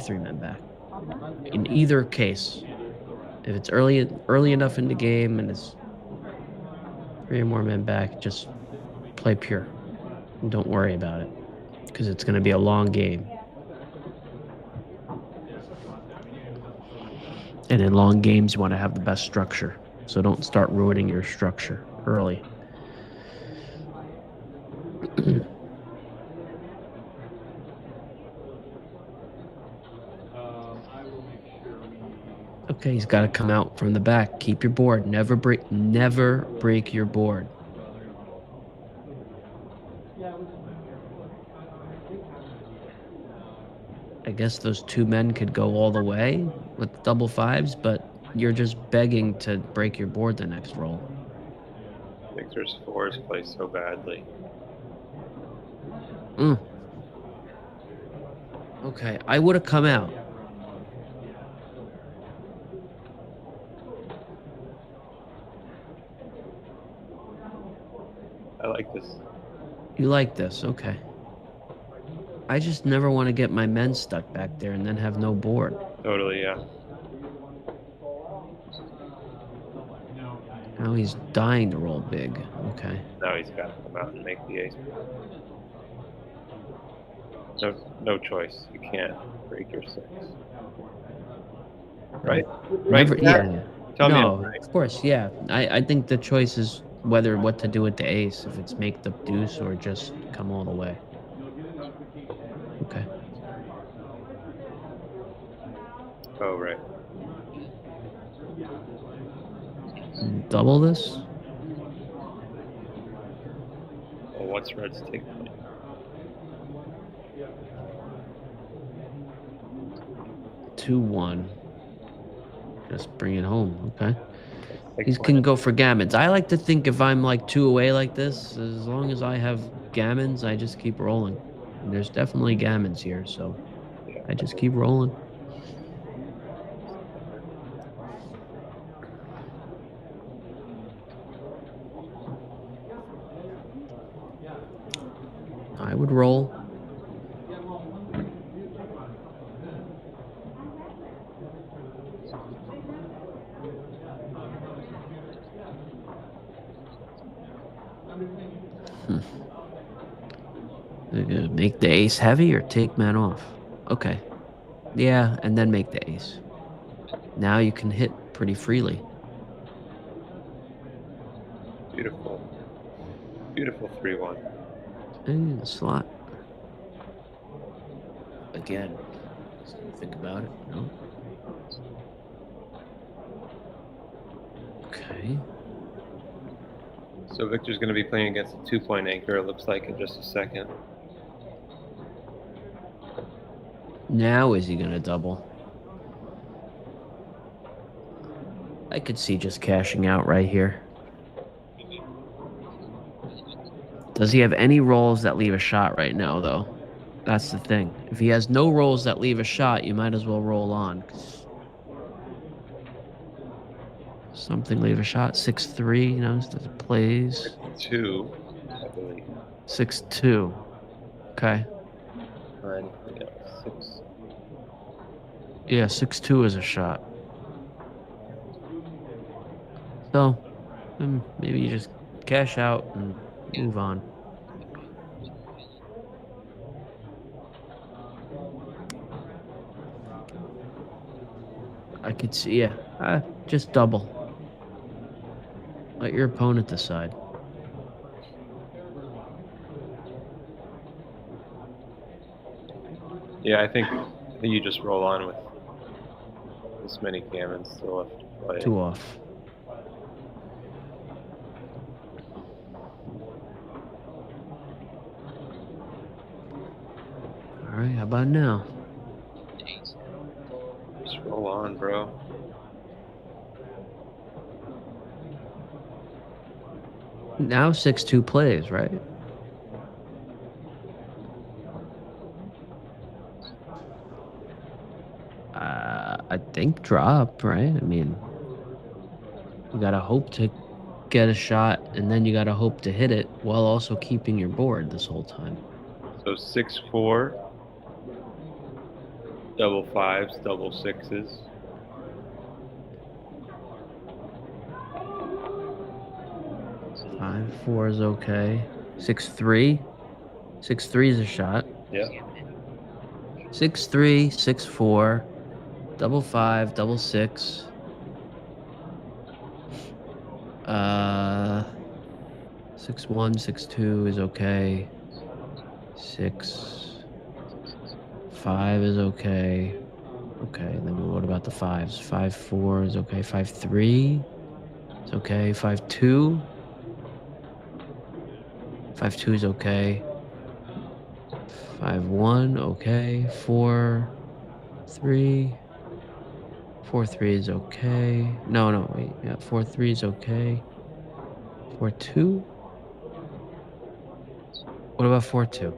3 men back. In either case, if it's early enough in the game and it's 3 or more men back, just play pure. And don't worry about it, because it's going to be a long game. And in long games, you want to have the best structure. So don't start ruining your structure early. Okay, he's got to come out from the back. Keep your board. Never break your board. I guess those 2 men could go all the way with double 5s, but you're just begging to break your board the next roll. Victor's 4s play so badly. Okay, I would have come out. I like this. You like this, okay. I just never want to get my men stuck back there and then have no board. Totally, yeah. Now he's dying to roll big. Okay. Now he's got to come out and make the ace. No choice. You can't break your 6. Right? Never, Right? yeah. Tell me I'm No, right. of course, yeah. I think the choice is whether what to do with the ace, if it's make the deuce or just come all the way. Okay. Oh, right. Double this? Well, what's red's take point? 2-1. Just bring it home. Okay. Take He point. can go for gammons. I like to think if I'm like 2 away like this, as long as I have gammons, I just keep rolling. And there's definitely gammons here, so Yeah. I just keep rolling. I would roll. Make the ace heavy or take man off. Okay. Yeah, and then make the ace. Now you can hit pretty freely. Beautiful. Beautiful 3-1. In the slot. Again. Think about it. No. Okay. So Victor's going to be playing against a 2-point anchor, it looks like, in just a second. Now is he gonna double? I could see just cashing out right here. Does he have any rolls that leave a shot right now, though? That's the thing. If he has no rolls that leave a shot, you might as well roll on. 'Cause something leave a shot. 6-3, you know, plays. 2, I believe. 6-2. Okay. Nine, yeah, 6. Yeah, 6-2 is a shot. So, maybe you just cash out and move on. I could see, yeah. Just double. Let your opponent decide. Yeah, I think you just roll on with this many gammons still left to play. 2 off. All right, how about now? Just roll on, bro. Now 6-2 plays, right? I think drop, right? I mean, you gotta hope to get a shot, and then you gotta hope to hit it while also keeping your board this whole time. So 6-4, double 5s, double 6s. Five, 4 is okay. 6-3. 6-3 is a shot. Yeah. 6-3, 6-4, double 5, double 6. 6-1, 6-2 is okay. 6-5 is okay. Okay, then what about the 5s? 5-4 is okay. 5-3 is okay. 5-2. 5-2 is okay. 5-1, okay. 4-3. 4-3 is okay. No, wait. Yeah, 4-3 is okay. 4-2? What about 4-2?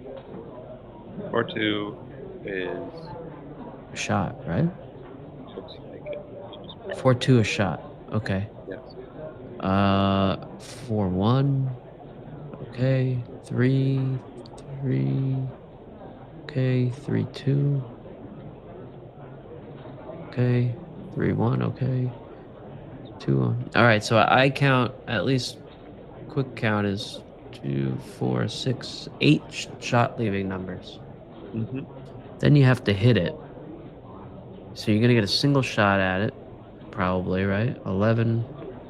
4-2 is A shot, right? looks like it. 4-2 a shot. Okay. Yes. 4-1. Okay. 3-3. Okay. 3-2. Okay. 3-1. Okay. 2-1. All right. So I count, at least quick count is 2, 4, 6, 8 shot leaving numbers. Mm-hmm. Then you have to hit it. So you're going to get a single shot at it. probably, right? 11.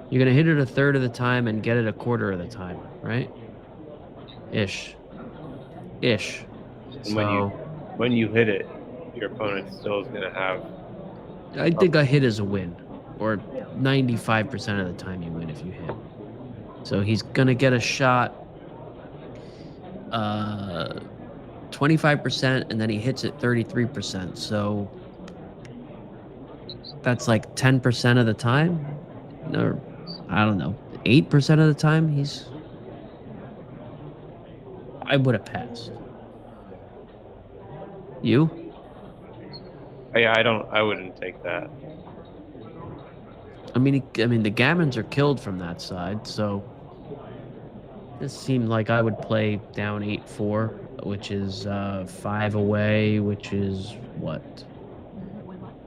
You're going to hit it a third of the time and get it a quarter of the time, right? Ish. And So when you hit it, your opponent still is going to have. I think a hit is a win, or 95% of the time you win if you hit. So he's going to get a shot 25%, and then he hits it 33%. So that's like 10% of the time, or I don't know, 8% of the time I would have passed. You? Yeah, I wouldn't take that. I mean, the gammons are killed from that side, so this seemed like I would play down 8-4, which is 5 away, which is what?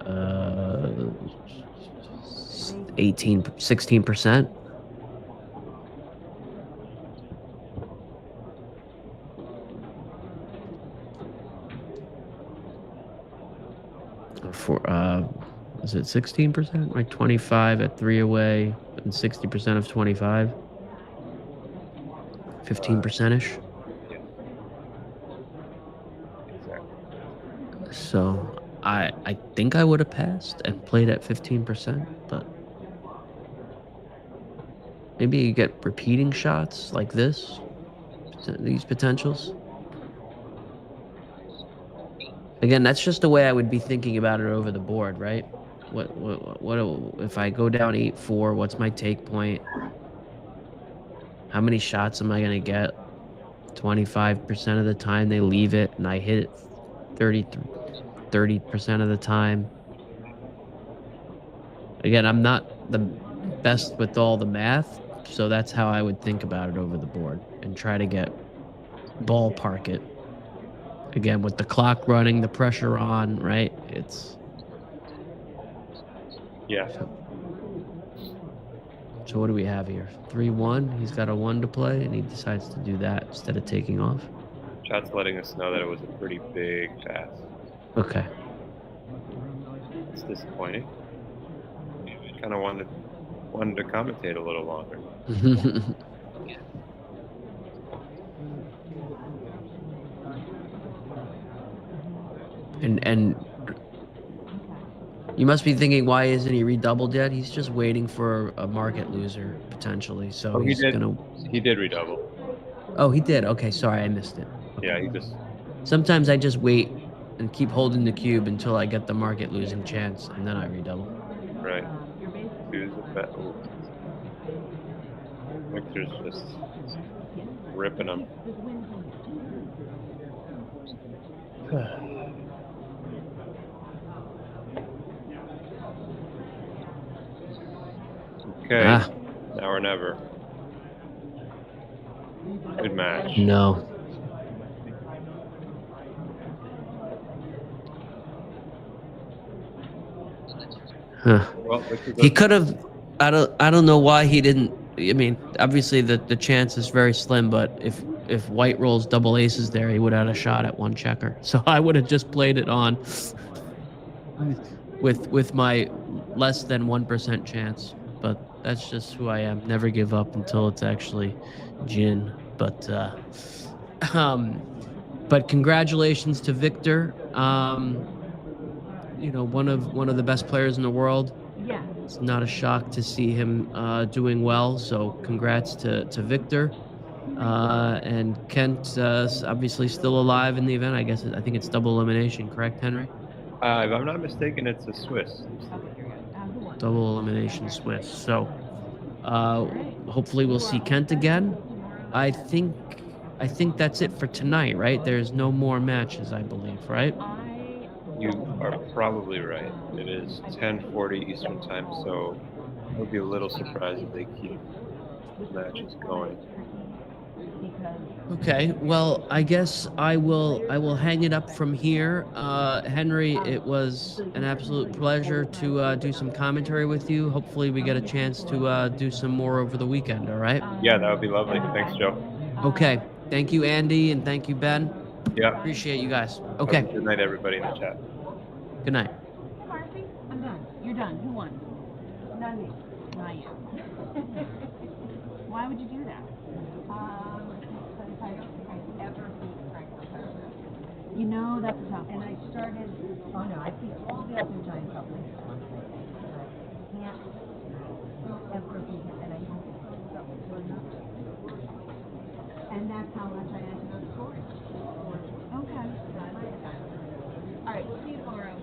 16%. Is it 16%? Like 25 at 3 away and 60% of 25? 15%-ish? Yeah. Exactly. So I think I would have passed and played at 15%, but maybe you get repeating shots like these potentials. Again, that's just the way I would be thinking about it over the board, right? What if I go down 8-4, what's my take point? How many shots am I going to get? 25% of the time they leave it and I hit it 30% of the time. Again, I'm not the best with all the math, so that's how I would think about it over the board and try to get ballpark it. Again, with the clock running, the pressure on, right? Yeah. So what do we have here? 3-1. He's got a 1 to play, and he decides to do that instead of taking off. Chat's letting us know that it was a pretty big pass. Okay. It's disappointing. Kind of wanted to commentate a little longer. And you must be thinking, why isn't he redoubled yet? He's just waiting for a market loser potentially. So He did redouble. Oh, he did. Okay, sorry, I missed it. Okay. Yeah, he just. Sometimes I just wait and keep holding the cube until I get the market losing chance, and then I redouble. Right. Choose a bet. Victor's just ripping them. Okay. Now or never. Good match. No. Huh. Well, he could have. I don't know why he didn't. I mean, obviously the chance is very slim, but if white rolls double aces there, he would have had a shot at one checker. So I would have just played it on with my less than 1% chance. But that's just who I am. Never give up until it's actually gin. But congratulations to Victor. You know, one of the best players in the world. Yeah. It's not a shock to see him doing well. So congrats to Victor. And Kent obviously still alive in the event. I think it's double elimination, correct, Henry? If I'm not mistaken, it's a Swiss. Double elimination Swiss. So hopefully we'll see Kent again. I think that's it for tonight, right? There's no more matches, I believe, right? You are probably right. It is 10:40 Eastern time, so I would be a little surprised if they keep matches going. Okay, well, I guess I will hang it up from here. Henry, it was an absolute pleasure to do some commentary with you. Hopefully we get a chance to do some more over the weekend, all right? Yeah, that would be lovely. Thanks, Joe. Okay, thank you, Andy, and thank you, Ben. Yeah. Appreciate you guys. Okay. Good night, everybody in the chat. Good night. Marcy, I'm done. You're done. Who won? done it. Not yet. Why would you do that? Because I don't think I've ever beat Frank Raposa. You know that's a tough And one. I started, oh no, I beat all the other giant companies at one point. But I can't ever beat him, and I don't think that was good enough. And that's how much I ended up scoring. Okay. All right, we'll see you tomorrow.